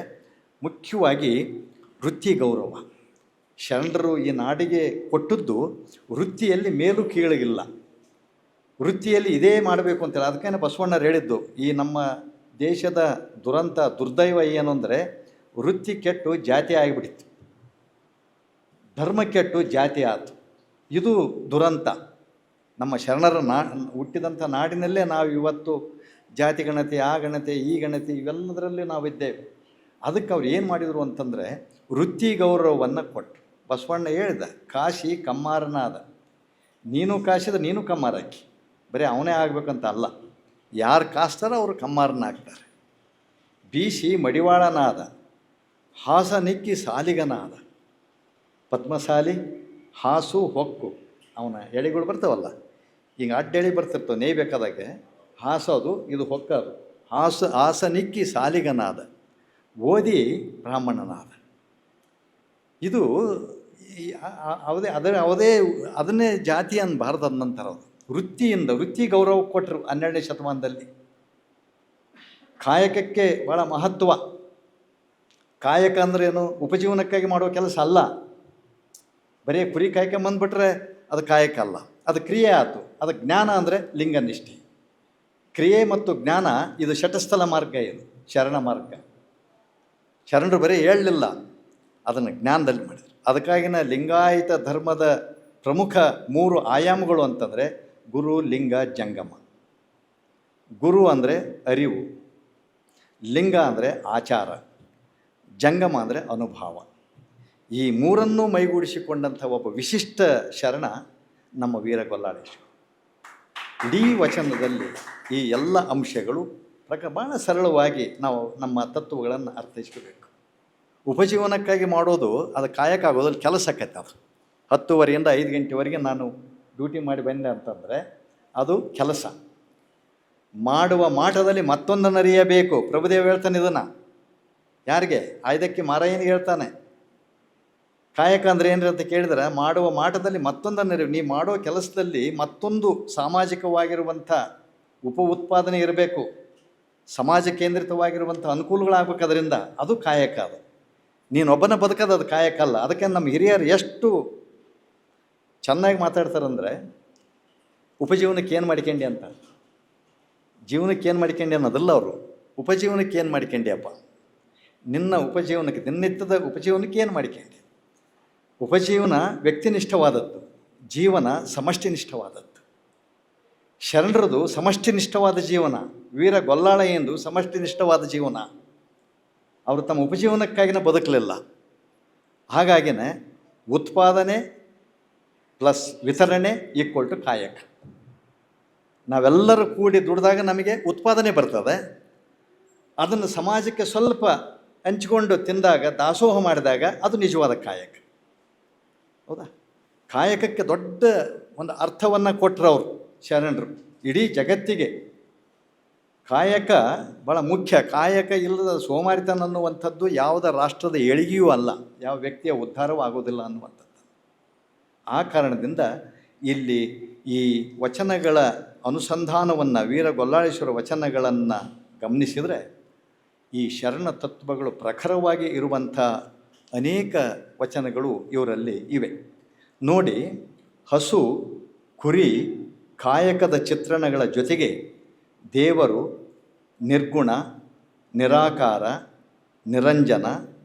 ಮುಖ್ಯವಾಗಿ ವೃತ್ತಿ ಗೌರವ. ಶರಣರು ಈ ನಾಡಿಗೆ ಕೊಟ್ಟದ್ದು ವೃತ್ತಿಯಲ್ಲಿ ಮೇಲು ಕೀಳಗಿಲ್ಲ, ವೃತ್ತಿಯಲ್ಲಿ ಇದೇ ಮಾಡಬೇಕು ಅಂತೇಳಿ. ಅದಕ್ಕೇನೆ ಬಸವಣ್ಣರು ಹೇಳಿದ್ದು, ಈ ನಮ್ಮ ದೇಶದ ದುರಂತ ದುರ್ದೈವ ಏನು ಅಂದರೆ ವೃತ್ತಿ ಕೆಟ್ಟು ಜಾತಿ ಆಗಿಬಿಟ್ಟಿತ್ತು, ಧರ್ಮ ಕೆಟ್ಟು ಜಾತಿ ಆಯಿತು. ಇದು ದುರಂತ. ನಮ್ಮ ಶರಣರ ಹುಟ್ಟಿದಂಥ ನಾಡಿನಲ್ಲೇ ನಾವು ಇವತ್ತು ಜಾತಿ ಗಣತಿ, ಆ ಗಣತಿ, ಈ ಗಣತಿ ಇವೆಲ್ಲದರಲ್ಲಿ ನಾವಿದ್ದೇವೆ. ಅದಕ್ಕೆ ಅವ್ರು ಏನು ಮಾಡಿದರು ಅಂತಂದರೆ ವೃತ್ತಿ ಗೌರವವನ್ನು ಕೊಟ್ಟರು. ಬಸವಣ್ಣ ಹೇಳಿದ, ಕಾಶಿ ಕಮ್ಮಾರನಾದ, ನೀನು ಕಾಶಿದ ನೀನು ಕಮ್ಮಾರಾಕಿ, ಬರೀ ಅವನೇ ಆಗಬೇಕಂತ ಅಲ್ಲ, ಯಾರು ಕಾಸ್ತಾರೋ ಅವರು ಕಮ್ಮಾರನ ಆಗ್ತಾರೆ. ಬೀಸಿ ಮಡಿವಾಳನಾದ, ಹಾಸನಿಕ್ಕಿ ಸಾಲಿಗನಾದ, ಪದ್ಮಸಾಲಿ ಹಾಸು ಹೊಕ್ಕು, ಅವನ ಎಳೆಗಳು ಬರ್ತಾವಲ್ಲ, ಈಗ ಅಡ್ಡೆಳಿ ಬರ್ತಿರ್ತವೆ ನೇಯ್ಬೇಕಾದಾಗೆ, ಹಾಸೋದು ಇದು ಹೊಕ್ಕದು. ಹಾಸನಿಕ್ಕಿ ಸಾಲಿಗನಾದ, ಓದಿ ಬ್ರಾಹ್ಮಣನಾದ. ಇದು ಅದನ್ನೇ ಜಾತಿ ಅನ್ನಬಾರ್ದು. ಅದ ನಂತರ ವೃತ್ತಿ ಗೌರವ ಕೊಟ್ಟರು 12ನೇ ಶತಮಾನದಲ್ಲಿ. ಕಾಯಕಕ್ಕೆ ಭಾಳ ಮಹತ್ವ. ಕಾಯಕ ಅಂದ್ರೇನು? ಉಪಜೀವನಕ್ಕಾಗಿ ಮಾಡೋ ಕೆಲಸ ಅಲ್ಲ. ಬರೀ ಕುರಿ ಕಾಯಕ ಬಂದುಬಿಟ್ರೆ ಅದು ಕಾಯಕ ಅಲ್ಲ, ಅದು ಕ್ರಿಯೆ ಆಯಿತು. ಅದು ಜ್ಞಾನ ಅಂದರೆ ಲಿಂಗನಿಷ್ಠೆ. ಕ್ರಿಯೆ ಮತ್ತು ಜ್ಞಾನ ಇದು ಶಟಸ್ಥಲ ಮಾರ್ಗ, ಇದು ಶರಣ ಮಾರ್ಗ. ಶರಣರು ಬರೀ ಹೇಳಲಿಲ್ಲ, ಅದನ್ನು ಜ್ಞಾನದಲ್ಲಿ ಮಾಡಿದರು. ಅದಕ್ಕಾಗಿನ ಲಿಂಗಾಯತ ಧರ್ಮದ ಪ್ರಮುಖ 3 ಆಯಾಮಗಳು ಅಂತಂದರೆ ಗುರು, ಲಿಂಗ, ಜಂಗಮ. ಗುರು ಅಂದರೆ ಅರಿವು, ಲಿಂಗ ಅಂದರೆ ಆಚಾರ, ಜಂಗಮ ಅಂದರೆ ಅನುಭವ. ಈ ಮೂರನ್ನೂ ಮೈಗೂಡಿಸಿಕೊಂಡಂಥ ಒಬ್ಬ ವಿಶಿಷ್ಟ ಶರಣ ನಮ್ಮ ವೀರ ಗೊಲ್ಲಾಳೇಶ್ವರ. ಇಡೀ ವಚನದಲ್ಲಿ ಈ ಎಲ್ಲ ಅಂಶಗಳು ಭಾಳ ಸರಳವಾಗಿ ನಾವು ನಮ್ಮ ತತ್ವಗಳನ್ನು ಅರ್ಥೈಸ್ಕೋಬೇಕು. ಉಪಜೀವನಕ್ಕಾಗಿ ಮಾಡೋದು ಅದು ಕಾಯಕ ಆಗೋದ್ರಲ್ಲಿ ಕೆಲಸ ಆಕೈತೆ. ಅದು 10:00 5 ಗಂಟೆವರೆಗೆ ನಾನು ಡ್ಯೂಟಿ ಮಾಡಿ ಬಂದೆ ಅಂತಂದರೆ ಅದು ಕೆಲಸ. ಮಾಡುವ ಮಾಟದಲ್ಲಿ ಮತ್ತೊಂದನ್ನು ಅರಿಯಬೇಕು. ಪ್ರಭುದೇವ ಹೇಳ್ತಾನೆ ಇದನ್ನು ಯಾರಿಗೆ? ಆಯ್ದಕ್ಕೆ ಮಾರಾಯನಿಗೆ ಹೇಳ್ತಾನೆ. ಕಾಯಕ ಅಂದರೆ ಏನ್ರಿ ಅಂತ ಕೇಳಿದ್ರೆ, ಮಾಡುವ ಮಾಟದಲ್ಲಿ ಮತ್ತೊಂದನ್ನು ಅರಿವು. ನೀ ಮಾಡೋ ಕೆಲಸದಲ್ಲಿ ಮತ್ತೊಂದು ಸಾಮಾಜಿಕವಾಗಿರುವಂಥ ಉಪ ಉತ್ಪಾದನೆ ಇರಬೇಕು, ಸಮಾಜ ಕೇಂದ್ರಿತವಾಗಿರುವಂಥ ಅನುಕೂಲಗಳಾಗಬೇಕು. ಅದರಿಂದ ಅದು ಕಾಯಕ. ಅದು ನೀನೊಬ್ಬನ ಬದುಕೋದು ಅದು ಕಾಯಕ ಅಲ್ಲ. ಅದಕ್ಕೆ ನಮ್ಮ ಹಿರಿಯರು ಎಷ್ಟು ಚೆನ್ನಾಗಿ ಮಾತಾಡ್ತಾರಂದರೆ, ಉಪಜೀವನಕ್ಕೆ ಏನು ಮಾಡ್ಕೊಂಡಿ ಅಂತ. ಜೀವನಕ್ಕೆ ಏನು ಮಾಡ್ಕೊಂಡಿ ಅನ್ನೋದಲ್ಲ ಅವರು. ಉಪಜೀವನಕ್ಕೆ ಏನು ಮಾಡ್ಕೊಂಡ್ಯಪ್ಪ, ನಿನ್ನ ಉಪಜೀವನಕ್ಕೆ, ದಿನನಿತ್ಯದ ಉಪಜೀವನಕ್ಕೆ ಏನು ಮಾಡ್ಕೊಂಡಿ. ಉಪಜೀವನ ವ್ಯಕ್ತಿನಿಷ್ಠವಾದದ್ದು, ಜೀವನ ಸಮಷ್ಟಿನಿಷ್ಠವಾದದ್ದು. ಶರಣರದು ಸಮಷ್ಟಿನಿಷ್ಠವಾದ ಜೀವನ, ವೀರ ಗೊಲ್ಲಾಳ ಎಂದು ಸಮಷ್ಟಿನಿಷ್ಠವಾದ ಜೀವನ. ಅವರು ತಮ್ಮ ಉಪಜೀವನಕ್ಕಾಗಿನ ಬದುಕಲಿಲ್ಲ. ಹಾಗಾಗಿನೇ ಉತ್ಪಾದನೆ ಪ್ಲಸ್ ವಿತರಣೆ ಈಕ್ವಲ್ ಟು ಕಾಯಕ. ನಾವೆಲ್ಲರೂ ಕೂಡಿ ದುಡಿದಾಗ ನಮಗೆ ಉತ್ಪಾದನೆ ಬರ್ತದೆ. ಅದನ್ನು ಸಮಾಜಕ್ಕೆ ಸ್ವಲ್ಪ ಹಂಚಿಕೊಂಡು ತಿಂದಾಗ, ದಾಸೋಹ ಮಾಡಿದಾಗ ಅದು ನಿಜವಾದ ಕಾಯಕ. ಹೌದಾ? ಕಾಯಕಕ್ಕೆ ದೊಡ್ಡ ಒಂದು ಅರ್ಥವನ್ನು ಕೊಟ್ಟರು ಅವರು ಶರಣರು ಇಡೀ ಜಗತ್ತಿಗೆ. ಕಾಯಕ ಭಾಳ ಮುಖ್ಯ. ಕಾಯಕ ಇಲ್ಲದ ಸೋಮಾರಿತನ ಅನ್ನುವಂಥದ್ದು ಯಾವುದ ರಾಷ್ಟ್ರದ ಏಳಿಗೆಯೂ ಅಲ್ಲ, ಯಾವ ವ್ಯಕ್ತಿಯ ಉದ್ಧಾರವೂ ಆಗೋದಿಲ್ಲ ಅನ್ನುವಂಥದ್ದು. ಆ ಕಾರಣದಿಂದ ಇಲ್ಲಿ ಈ ವಚನಗಳ ಅನುಸಂಧಾನವನ್ನು, ವೀರ ಗೊಲ್ಲಾಳೇಶ್ವರ ವಚನಗಳನ್ನು ಗಮನಿಸಿದರೆ ಈ ಶರಣ ತತ್ವಗಳು ಪ್ರಖರವಾಗಿ ಇರುವಂಥ ಅನೇಕ ವಚನಗಳು ಇವರಲ್ಲಿ ಇವೆ. ನೋಡಿ, ಹಸು, ಕುರಿ, ಕಾಯಕದ ಚಿತ್ರಣಗಳ ಜೊತೆಗೆ ದೇವರು ನಿರ್ಗುಣ, ನಿರಾಕಾರ, ನಿರಂಜನ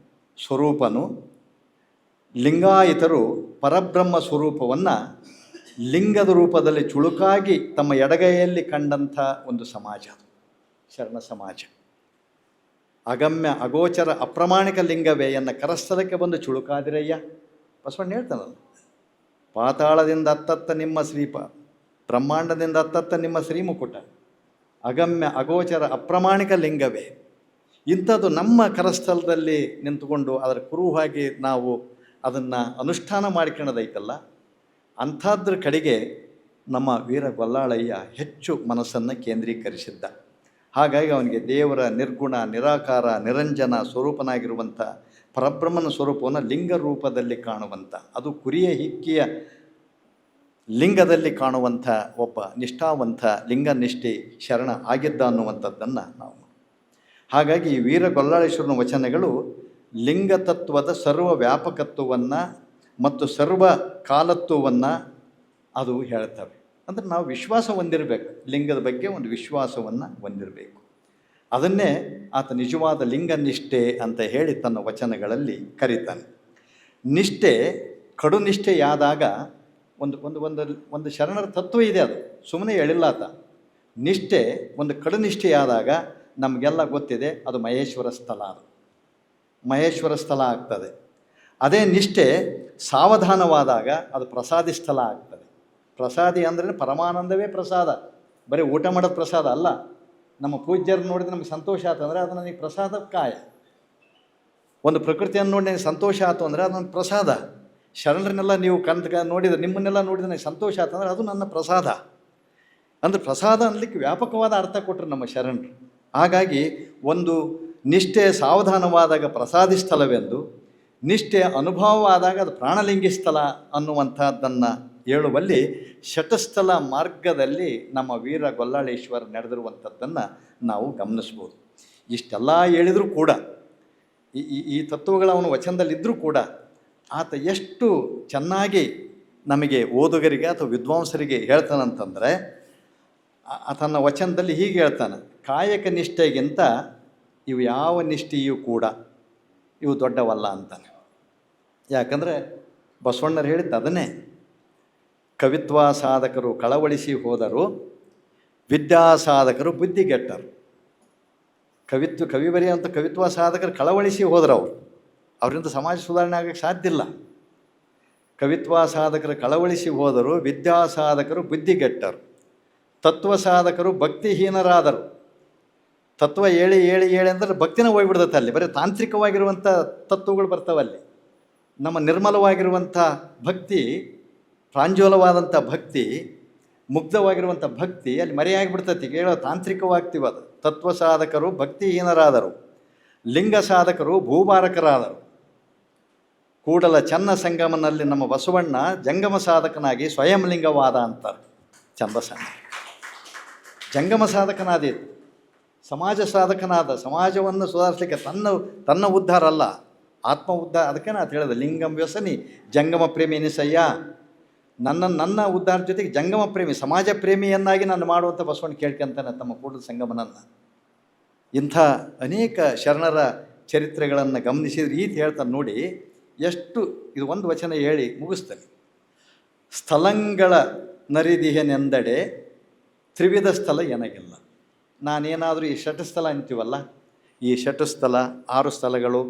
ಸ್ವರೂಪನು, ಲಿಂಗಾಯಿತರು ಪರಬ್ರಹ್ಮ ಸ್ವರೂಪವನ್ನು ಲಿಂಗದ ರೂಪದಲ್ಲಿ ಚುಳುಕಾಗಿ ತಮ್ಮ ಎಡಗೈಯಲ್ಲಿ ಕಂಡಂಥ ಒಂದು ಸಮಾಜ ಅದು ಶರಣ ಸಮಾಜ. ಅಗಮ್ಯ ಅಗೋಚರ ಅಪ್ರಾಮಾಣಿಕ ಲಿಂಗವೇ ಎನ್ನ ಕರಸ್ಥಲಕ್ಕೆ ಬಂದು ಚುಳುಕಾದಿರಯ್ಯ. ಬಸವಣ್ಣ ಹೇಳ್ತಾನಲ್ಲ, ಪಾತಾಳದಿಂದ ಅತ್ತತ್ತ ನಿಮ್ಮ ಶ್ರೀಪ, ಬ್ರಹ್ಮಾಂಡದಿಂದ ಅತ್ತತ್ತ ನಿಮ್ಮ ಶ್ರೀಮುಕುಟ, ಅಗಮ್ಯ ಅಗೋಚರ ಅಪ್ರಾಮಾಣಿಕ ಲಿಂಗವೇ. ಇಂಥದ್ದು ನಮ್ಮ ಕರಸ್ಥಲದಲ್ಲಿ ನಿಂತುಕೊಂಡು ಅದರ ಕುರುಹಾಗಿ ನಾವು ಅದನ್ನು ಅನುಷ್ಠಾನ ಮಾಡಿಕೊಳ್ಳೋದೈತಲ್ಲ, ಅಂಥದ್ರ ಕಡೆಗೆ ನಮ್ಮ ವೀರ ಗೊಲ್ಲಾಳಯ್ಯ ಹೆಚ್ಚು ಮನಸ್ಸನ್ನು ಕೇಂದ್ರೀಕರಿಸಿದ್ದ. ಹಾಗಾಗಿ ಅವನಿಗೆ ದೇವರ ನಿರ್ಗುಣ, ನಿರಾಕಾರ, ನಿರಂಜನ ಸ್ವರೂಪನಾಗಿರುವಂಥ ಪರಬ್ರಹ್ಮನ ಸ್ವರೂಪವನ್ನು ಲಿಂಗ ರೂಪದಲ್ಲಿ ಕಾಣುವಂಥ, ಅದು ಕುರಿಯ ಹಿಕ್ಕಿಯ ಲಿಂಗದಲ್ಲಿ ಕಾಣುವಂಥ ಒಬ್ಬ ನಿಷ್ಠಾವಂತ ಲಿಂಗನಿಷ್ಠೆ ಶರಣ ಆಗಿದ್ದ ಅನ್ನುವಂಥದ್ದನ್ನು ನಾವು. ಹಾಗಾಗಿ ಈ ವೀರ ಗೊಲ್ಲಾಳೇಶ್ವರನ ವಚನಗಳು ಲಿಂಗ ತತ್ವದ ಸರ್ವ ವ್ಯಾಪಕತ್ವವನ್ನು ಮತ್ತು ಸರ್ವ ಕಾಲತ್ವವನ್ನು ಅದು ಹೇಳ್ತವೆ. ಅಂದರೆ ನಾವು ವಿಶ್ವಾಸ ಹೊಂದಿರಬೇಕು, ಲಿಂಗದ ಬಗ್ಗೆ ಒಂದು ವಿಶ್ವಾಸವನ್ನು ಹೊಂದಿರಬೇಕು. ಅದನ್ನೇ ಆತ ನಿಜವಾದ ಲಿಂಗನಿಷ್ಠೆ ಅಂತ ಹೇಳಿ ತನ್ನ ವಚನಗಳಲ್ಲಿ ಕರೀತಾನೆ. ನಿಷ್ಠೆ ಕಡುನಿಷ್ಠೆಯಾದಾಗ ಒಂದು ಒಂದು ಒಂದು ಒಂದು ಶರಣರ ತತ್ವ ಇದೆ, ಅದು ಸುಮ್ಮನೆ ಹೇಳಿಲ್ಲ ಆತ. ನಿಷ್ಠೆ ಒಂದು ಕಡುನಿಷ್ಠೆಯಾದಾಗ ನಮಗೆಲ್ಲ ಗೊತ್ತಿದೆ, ಅದು ಮಹೇಶ್ವರ ಸ್ಥಳ, ಅದು ಮಹೇಶ್ವರ ಸ್ಥಳ ಆಗ್ತದೆ. ಅದೇ ನಿಷ್ಠೆ ಸಾವಧಾನವಾದಾಗ ಅದು ಪ್ರಸಾದಿ ಸ್ಥಳ ಆಗ್ತದೆ. ಪ್ರಸಾದಿ ಅಂದರೆ ಪರಮಾನಂದವೇ ಪ್ರಸಾದ, ಬರೀ ಊಟ ಮಾಡೋದು ಪ್ರಸಾದ ಅಲ್ಲ. ನಮ್ಮ ಪೂಜ್ಯರು ನೋಡಿದ್ರೆ ನಮಗೆ ಸಂತೋಷ ಆಯ್ತು ಅಂದರೆ ಅದು ನನಗೆ ಪ್ರಸಾದ ಕಾಯ. ಒಂದು ಪ್ರಕೃತಿಯನ್ನು ನೋಡಿ ನನಗೆ ಸಂತೋಷ ಆಯ್ತು ಅಂದರೆ ಅದು ನನ್ನ ಪ್ರಸಾದ. ಶರಣರನ್ನೆಲ್ಲ ನೀವು ನೋಡಿದರೆ, ನಿಮ್ಮನ್ನೆಲ್ಲ ನೋಡಿದ್ರೆ ನನಗೆ ಸಂತೋಷ ಆಯ್ತು ಅಂದರೆ ಅದು ನನ್ನ ಪ್ರಸಾದ. ಅಂದರೆ ಪ್ರಸಾದ ಅನ್ನಲಿಕ್ಕೆ ವ್ಯಾಪಕವಾದ ಅರ್ಥ ಕೊಟ್ಟರು ನಮ್ಮ ಶರಣರು. ಹಾಗಾಗಿ ಒಂದು ನಿಷ್ಠೆ ಸಾವಧಾನವಾದಾಗ ಪ್ರಸಾದಿ ಸ್ಥಳವೆಂದು, ನಿಷ್ಠೆ ಅನುಭವವಾದಾಗ ಅದು ಪ್ರಾಣಲಿಂಗಿ ಸ್ಥಳ ಅನ್ನುವಂಥದ್ದನ್ನು ಹೇಳುವಲ್ಲಿ ಶತಸ್ಥಲ ಮಾರ್ಗದಲ್ಲಿ ನಮ್ಮ ವೀರ ಗೊಲ್ಲಾಳೇಶ್ವರ ನಡೆದಿರುವಂಥದ್ದನ್ನು ನಾವು ಗಮನಿಸ್ಬೋದು. ಇಷ್ಟೆಲ್ಲ ಹೇಳಿದರೂ ಕೂಡ, ಈ ತತ್ವಗಳು ಅವನ ವಚನದಲ್ಲಿದ್ದರೂ ಕೂಡ ಆತ ಎಷ್ಟು ಚೆನ್ನಾಗಿ ನಮಗೆ ಓದುಗರಿಗೆ ಅಥವಾ ವಿದ್ವಾಂಸರಿಗೆ ಹೇಳ್ತಾನಂತಂದರೆ, ತನ್ನ ವಚನದಲ್ಲಿ ಹೀಗೆ ಹೇಳ್ತಾನೆ, ಕಾಯಕ ನಿಷ್ಠೆಗಿಂತ ಇವು ಯಾವ ನಿಷ್ಠೆಯೂ ಕೂಡ ಇವು ದೊಡ್ಡವಲ್ಲ ಅಂತಾನೆ. ಯಾಕಂದರೆ ಬಸವಣ್ಣರು ಹೇಳಿದ್ದು ಅದನ್ನೇ, ಕವಿತ್ವ ಸಾಧಕರು ಕಳವಳಿಸಿ ಹೋದರು, ವಿದ್ಯಾ ಸಾಧಕರು ಬುದ್ಧಿಗೆಟ್ಟರು. ಕವಿ ಬರೆಯುವಂಥ ಕವಿತ್ವ ಸಾಧಕರು ಕಳವಳಿಸಿ ಹೋದ್ರು ಅವರಿಂದ ಸಮಾಜ ಸುಧಾರಣೆ ಆಗೋಕ್ಕೆ ಸಾಧ್ಯ ಇಲ್ಲ. ಕವಿತ್ವ ಸಾಧಕರು ಕಳವಳಿಸಿ ಹೋದರು, ವಿದ್ಯಾ ಸಾಧಕರು ಬುದ್ಧಿಗೆಟ್ಟರು, ತತ್ವ ಸಾಧಕರು ಭಕ್ತಿಹೀನರಾದರು. ತತ್ವ ಹೇಳಿ ಅಂದ್ರೆ ಭಕ್ತಿನ ಹೋಗ್ಬಿಡ್ತೈತೆ, ಅಲ್ಲಿ ಬರೀ ತಾಂತ್ರಿಕವಾಗಿರುವಂಥ ತತ್ವಗಳು ಬರ್ತಾವಲ್ಲಿ. ನಮ್ಮ ನಿರ್ಮಲವಾಗಿರುವಂಥ ಭಕ್ತಿ, ಪ್ರಾಂಜೋಲವಾದಂಥ ಭಕ್ತಿ, ಮುಗ್ಧವಾಗಿರುವಂಥ ಭಕ್ತಿ ಅಲ್ಲಿ ಮರೆಯಾಗಿಬಿಡ್ತೈತಿ. ಕೇಳೋ ತಾಂತ್ರಿಕವಾಗ್ತೀವಿ. ಅದು ತತ್ವ ಸಾಧಕರು ಭಕ್ತಿಹೀನರಾದರು, ಲಿಂಗ ಸಾಧಕರು ಭೂಭಾರಕರಾದರು. ಕೂಡಲ ಚನ್ನ ಸಂಗಮನಲ್ಲಿ ನಮ್ಮ ಬಸವಣ್ಣ ಜಂಗಮ ಸಾಧಕನಾಗಿ ಸ್ವಯಂ ಲಿಂಗವಾದ ಅಂತಾರೆ. ಚಂದಸಂಗ ಜಂಗಮ ಸಾಧಕನಾದಿತ್ತು, ಸಮಾಜ ಸಾಧಕನಾದ. ಸಮಾಜವನ್ನು ಸುಧಾರಿಸಲಿಕ್ಕೆ ತನ್ನ ಉದ್ಧಾರ ಅಲ್ಲ, ಆತ್ಮ ಉದ್ಧಾರ. ಅದಕ್ಕೆ ನಾನು ಹೇಳಿದೆ, ಲಿಂಗಂ ವ್ಯಸನಿ ಜಂಗಮ ಪ್ರೇಮಿ ಎನಿಸಯ್ಯ. ನನ್ನ ಉದ್ಧಾರ ಜೊತೆಗೆ ಜಂಗಮ ಪ್ರೇಮಿ, ಸಮಾಜ ಪ್ರೇಮಿಯನ್ನಾಗಿ ನಾನು ಮಾಡುವಂಥ ಬಸವಣ್ಣ ಕೇಳ್ಕೊಂತಾನೆ ತಮ್ಮ ಕೂಡಲ ಸಂಗಮನನ್ನು. ಇಂಥ ಅನೇಕ ಶರಣರ ಚರಿತ್ರೆಗಳನ್ನು ಗಮನಿಸಿದ್ರೆ ಈತ ಹೇಳ್ತಾನೆ ನೋಡಿ ಎಷ್ಟು. ಇದು ಒಂದು ವಚನ ಹೇಳಿ ಮುಗಿಸ್ತಾನೆ. ಸ್ಥಳಗಳ ನರಿದಿಹೆನೆಂದಡೆ ತ್ರಿವಿಧ ಸ್ಥಳ ಎನಗಿಲ್ಲ. ನಾನೇನಾದರೂ ಈ ಷಟಸ್ಥಲ ಅಂತೀವಲ್ಲ, ಈ ಷಟಸ್ಥಲ 6 ಸ್ಥಳಗಳು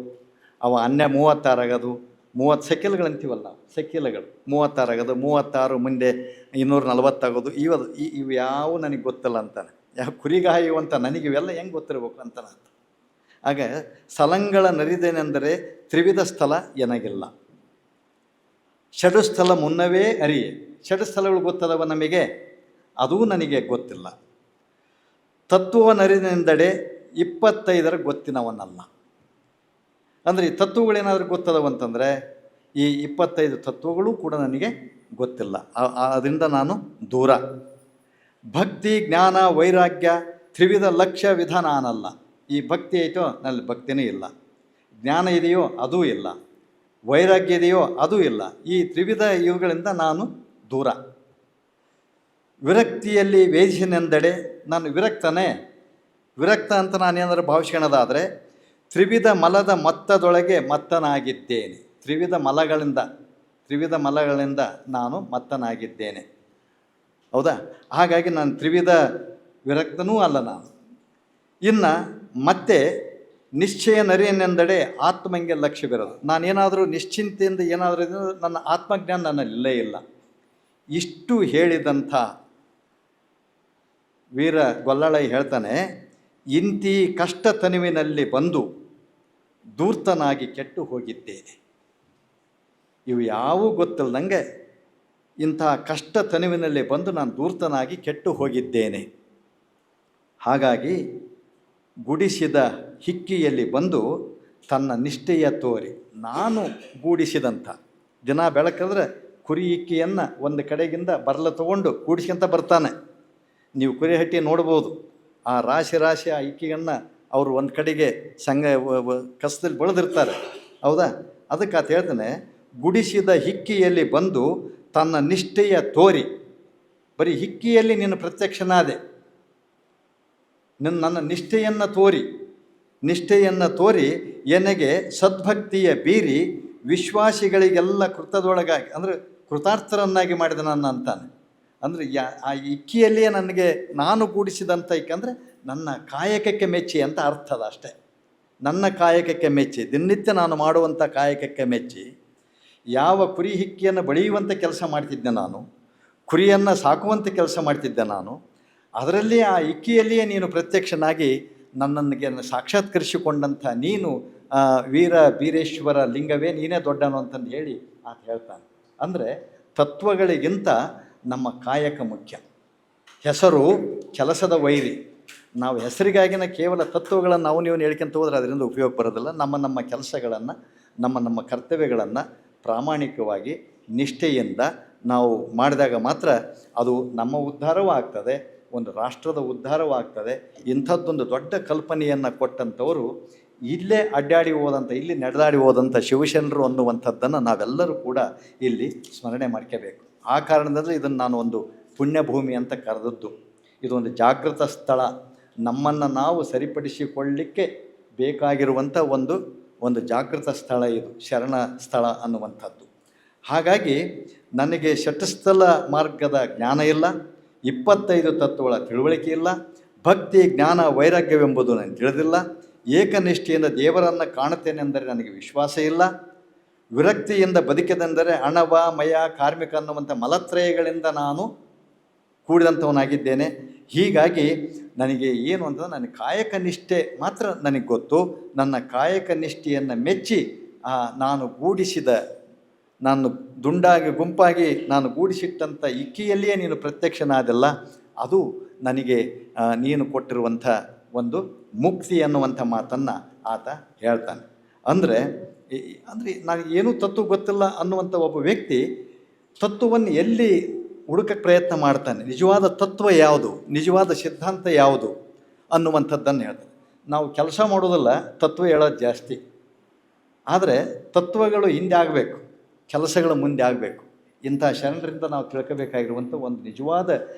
ಅವ 36 ಆಗೋದು, 30 ಸೆಕೆಲ್ಗಳು ಅಂತೀವಲ್ಲ, ಸೆಕೆಲ್ಗಳು 36 ಆಗೋದು, 36 ಮುಂದೆ 240 ಆಗೋದು. ಇವು ಯಾವ ನನಗೆ ಗೊತ್ತಿಲ್ಲ ಅಂತಾನೆ. ಯಾವ ಕುರಿಗಾಯುವಂತ ನನಗೆ ಇವೆಲ್ಲ ಹೆಂಗೆ ಗೊತ್ತಿರಬೇಕು ಅಂತಾನೆ. ಆಗ ಸ್ಥಳಗಳ ನರಿದೇನೆಂದರೆ ತ್ರಿವಿಧ ಸ್ಥಳ ಎನಗಿಲ್ಲ, ಷಡುಸ್ಥಳ ಮುನ್ನವೇ ಅರಿಯೆ. ಷಡುಸ್ಥಳಗಳು ಗೊತ್ತದವ ನಮಗೆ, ಅದೂ ನನಗೆ ಗೊತ್ತಿಲ್ಲ. ತತ್ವವನರಿನೆಂದಡೆ 25 ಗೊತ್ತಿನವನಲ್ಲ. ಅಂದರೆ ಈ ತತ್ವಗಳೇನಾದರೂ ಗೊತ್ತದವಂತಂದರೆ ಈ 25 ತತ್ವಗಳು ಕೂಡ ನನಗೆ ಗೊತ್ತಿಲ್ಲ, ಅದರಿಂದ ನಾನು ದೂರ. ಭಕ್ತಿ ಜ್ಞಾನ ವೈರಾಗ್ಯ ತ್ರಿವಿಧ ಲಕ್ಷ್ಯ ವಿಧ ನಾನಲ್ಲ. ಈ ಭಕ್ತಿ ಐತೋ ನಲ್ಲಿ ಭಕ್ತಿನೇ ಇಲ್ಲ, ಜ್ಞಾನ ಇದೆಯೋ ಅದೂ ಇಲ್ಲ, ವೈರಾಗ್ಯ ಇದೆಯೋ ಅದೂ ಇಲ್ಲ. ಈ ತ್ರಿವಿಧ ಇವುಗಳಿಂದ ನಾನು ದೂರ. ವಿರಕ್ತಿಯಲ್ಲಿ ವೇದಿಸಿನೆಂದಡೆ ನಾನು ವಿರಕ್ತ ಅಂತ ನಾನೇನಾದರೂ ಭಾವಿಸ್ಕೊಳ್ಳೋದಾದರೆ ತ್ರಿವಿಧ ಮಲದ ಮತ್ತದೊಳಗೆ ಮತ್ತನಾಗಿದ್ದೇನೆ. ತ್ರಿವಿಧ ಮಲಗಳಿಂದ ನಾನು ಮತ್ತನಾಗಿದ್ದೇನೆ. ಹೌದಾ? ಹಾಗಾಗಿ ನಾನು ತ್ರಿವಿಧ ವಿರಕ್ತನೂ ಅಲ್ಲ ನಾನು. ಇನ್ನು ಮತ್ತೆ ನಿಶ್ಚಯ ನರಿಯನೆಂದಡೆ ಆತ್ಮಂಗೆ ಲಕ್ಷ್ಯವಿರೋದು. ನಾನೇನಾದರೂ ನಿಶ್ಚಿಂತೆಯಿಂದ ಏನಾದರೂ ನನ್ನ ಆತ್ಮಜ್ಞಾನ ನನ್ನಲ್ಲಿಲ್ಲೇ ಇಲ್ಲ. ಇಷ್ಟು ಹೇಳಿದಂಥ ವೀರ ಗೊಲ್ಲಳೈ ಹೇಳ್ತಾನೆ, ಇಂತಿ ಕಷ್ಟ ತನುವಿನಲ್ಲಿ ಬಂದು ಧೂರ್ತನಾಗಿ ಕೆಟ್ಟು ಹೋಗಿದ್ದೇನೆ. ಇವು ಯಾವೂ ಗೊತ್ತಿಲ್ಲದಂಗೆ ಇಂಥ ಕಷ್ಟ ತನುವಿನಲ್ಲಿ ಬಂದು ನಾನು ಧೂರ್ತನಾಗಿ ಕೆಟ್ಟು ಹೋಗಿದ್ದೇನೆ. ಹಾಗಾಗಿ ಗುಡಿಸಿದ ಹಿಕ್ಕಿಯಲ್ಲಿ ಬಂದು ತನ್ನ ನಿಷ್ಠೆಯ ತೋರಿ, ನಾನು ಗೂಡಿಸಿದಂಥ ದಿನ ಬೆಳಕಿದ್ರೆ ಕುರಿ ಹಿಕ್ಕಿಯನ್ನು ಒಂದು ಕಡೆಗಿಂದ ಬರಲ ತಗೊಂಡು ಗೂಡಿಸ್ಕೊಂತ ಬರ್ತಾನೆ. ನೀವು ಕುರಿ ಹಟ್ಟಿ ನೋಡ್ಬೋದು, ಆ ರಾಶಿ ಆ ಹಿಕ್ಕಿಯನ್ನು ಅವರು ಒಂದು ಕಡೆಗೆ ಕಸದಲ್ಲಿ ಬೆಳೆದಿರ್ತಾರೆ. ಹೌದಾ? ಅದಕ್ಕೆ ಆತ ಹೇಳ್ತಾನೆ, ಗುಡಿಸಿದ ಹಿಕ್ಕಿಯಲ್ಲಿ ಬಂದು ತನ್ನ ನಿಷ್ಠೆಯ ತೋರಿ. ಬರೀ ಹಿಕ್ಕಿಯಲ್ಲಿ ನೀನು ಪ್ರತ್ಯಕ್ಷನಾದೆ, ನನ್ನ ನಿಷ್ಠೆಯನ್ನು ತೋರಿ ಎನಗೆ ಸದ್ಭಕ್ತಿಯ ಬೀರಿ ವಿಶ್ವಾಸಿಗಳಿಗೆಲ್ಲ ಕೃತದೊಳಗಾಗಿ, ಅಂದರೆ ಕೃತಾರ್ಥರನ್ನಾಗಿ ಮಾಡಿದ ನನ್ನ ಅಂತಾನೆ. ಅಂದರೆ ಆ ಇಕ್ಕಿಯಲ್ಲಿಯೇ ನನಗೆ ನಾನು ಕೂಡಿಸಿದಂಥ ಅಂದರೆ ನನ್ನ ಕಾಯಕಕ್ಕೆ ಮೆಚ್ಚಿ ಅಂತ ಅರ್ಥ ಅದ ಅಷ್ಟೇ. ನನ್ನ ಕಾಯಕಕ್ಕೆ ಮೆಚ್ಚಿ, ದಿನನಿತ್ಯ ನಾನು ಮಾಡುವಂಥ ಕಾಯಕಕ್ಕೆ ಮೆಚ್ಚಿ ಯಾವ ಕುರಿ ಹಿಕ್ಕಿಯನ್ನು ಬಳಿಯುವಂಥ ಕೆಲಸ ಮಾಡ್ತಿದ್ದೆ ನಾನು, ಕುರಿಯನ್ನು ಸಾಕುವಂಥ ಕೆಲಸ ಮಾಡ್ತಿದ್ದೆ ನಾನು, ಅದರಲ್ಲಿ ಆ ಇಕ್ಕಿಯಲ್ಲಿಯೇ ನೀನು ಪ್ರತ್ಯಕ್ಷನಾಗಿ ನನ್ನನಿಗೆ ಸಾಕ್ಷಾತ್ಕರಿಸಿಕೊಂಡಂಥ ನೀನು ಬೀರೇಶ್ವರ ಲಿಂಗವೇ ನೀನೇ ದೊಡ್ಡನು ಅಂತಂದು ಹೇಳಿ ಆತ ಹೇಳ್ತಾನೆ. ಅಂದರೆ ತತ್ವಗಳಿಗಿಂತ ನಮ್ಮ ಕಾಯಕ ಮುಖ್ಯ. ಹೆಸರು ಕೆಲಸದ ವೈರಿ. ನಾವು ಹೆಸರಿಗಾಗಿನ ಕೇವಲ ತತ್ವಗಳನ್ನು ನೀವು ಹೇಳ್ಕೊಂತ ಹೋದ್ರೆ ಅದರಿಂದ ಉಪಯೋಗ ಬರೋದಿಲ್ಲ. ನಮ್ಮ ಕೆಲಸಗಳನ್ನು, ನಮ್ಮ ಕರ್ತವ್ಯಗಳನ್ನು ಪ್ರಾಮಾಣಿಕವಾಗಿ ನಿಷ್ಠೆಯಿಂದ ನಾವು ಮಾಡಿದಾಗ ಮಾತ್ರ ಅದು ನಮ್ಮ ಉದ್ಧಾರವೂ ಆಗ್ತದೆ, ಒಂದು ರಾಷ್ಟ್ರದ ಉದ್ಧಾರವೂ ಆಗ್ತದೆ. ಇಂಥದ್ದೊಂದು ದೊಡ್ಡ ಕಲ್ಪನೆಯನ್ನು ಕೊಟ್ಟಂಥವರು ಇಲ್ಲೇ ಅಡ್ಡಾಡಿ ಹೋದಂಥ, ಇಲ್ಲಿ ನಡೆದಾಡಿ ಹೋದಂಥ ಶಿವಶರಣರು ಅನ್ನುವಂಥದ್ದನ್ನು ನಾವೆಲ್ಲರೂ ಕೂಡ ಇಲ್ಲಿ ಸ್ಮರಣೆ ಮಾಡ್ಕೋಬೇಕು. ಆ ಕಾರಣದಿಂದ ಇದನ್ನು ನಾನು ಒಂದು ಪುಣ್ಯಭೂಮಿ ಅಂತ ಕರೆದದ್ದು. ಇದೊಂದು ಜಾಗೃತ ಸ್ಥಳ, ನಮ್ಮನ್ನು ನಾವು ಸರಿಪಡಿಸಿಕೊಳ್ಳಲಿಕ್ಕೆ ಬೇಕಾಗಿರುವಂಥ ಒಂದು ಜಾಗೃತ ಸ್ಥಳ ಇದು, ಶರಣ ಸ್ಥಳ ಅನ್ನುವಂಥದ್ದು. ಹಾಗಾಗಿ ನನಗೆ ಷಟಸ್ಥಲ ಮಾರ್ಗದ ಜ್ಞಾನ ಇಲ್ಲ, 25 ತತ್ವಗಳ ತಿಳುವಳಿಕೆ ಇಲ್ಲ, ಭಕ್ತಿ ಜ್ಞಾನ ವೈರಾಗ್ಯವೆಂಬುದು ನನಗೆ ತಿಳಿದಿಲ್ಲ. ಏಕನಿಷ್ಠೆಯಿಂದ ದೇವರನ್ನು ಕಾಣುತ್ತೇನೆಂದರೆ ನನಗೆ ವಿಶ್ವಾಸ ಇಲ್ಲ. ವಿರಕ್ತಿಯಿಂದ ಬದುಕಿದೆಂದರೆ ಅಣವ ಮಯ ಕಾರ್ಮಿಕ ಅನ್ನುವಂಥ ಮಲತ್ರಯಗಳಿಂದ ನಾನು ಕೂಡಿದಂಥವನಾಗಿದ್ದೇನೆ. ಹೀಗಾಗಿ ನನಗೆ ಏನು ಅಂತಂದ್ರೆ ನನ್ನ ಕಾಯಕ ನಿಷ್ಠೆ ಮಾತ್ರ ನನಗೆ ಗೊತ್ತು. ನನ್ನ ಕಾಯಕ ನಿಷ್ಠೆಯನ್ನು ಮೆಚ್ಚಿ ನಾನು ಗೂಡಿಸಿದ, ನಾನು ದುಂಡಾಗಿ ಗುಂಪಾಗಿ ನಾನು ಗೂಡಿಸಿಟ್ಟಂಥ ಇಕ್ಕಿಯಲ್ಲಿಯೇ ನೀನು ಪ್ರತ್ಯಕ್ಷನಾದಲ್ಲ, ಅದು ನನಗೆ ನೀನು ಕೊಟ್ಟಿರುವಂಥ ಒಂದು ಮುಕ್ತಿ ಅನ್ನುವಂಥ ಮಾತನ್ನು ಆತ ಹೇಳ್ತಾನೆ. ಅಂದರೆ ನನಗೇನೂ ತತ್ವ ಗೊತ್ತಿಲ್ಲ ಅನ್ನುವಂಥ ಒಬ್ಬ ವ್ಯಕ್ತಿ ತತ್ವವನ್ನು ಎಲ್ಲಿ ಹುಡುಕಕ್ಕೆ ಪ್ರಯತ್ನ ಮಾಡ್ತಾನೆ, ನಿಜವಾದ ತತ್ವ ಯಾವುದು, ನಿಜವಾದ ಸಿದ್ಧಾಂತ ಯಾವುದು ಅನ್ನುವಂಥದ್ದನ್ನು ಹೇಳ್ತಾನೆ. ನಾವು ಕೆಲಸ ಮಾಡೋದಲ್ಲ, ತತ್ವ ಹೇಳೋದು ಜಾಸ್ತಿ. ಆದರೆ ತತ್ವಗಳು ಹಿಂದೆ ಆಗಬೇಕು, ಕೆಲಸಗಳು ಮುಂದೆ ಆಗಬೇಕು. ಇಂಥ ಶರಣರಿಂದ ನಾವು ತಿಳ್ಕೋಬೇಕಾಗಿರುವಂಥ ಒಂದು ನಿಜವಾದ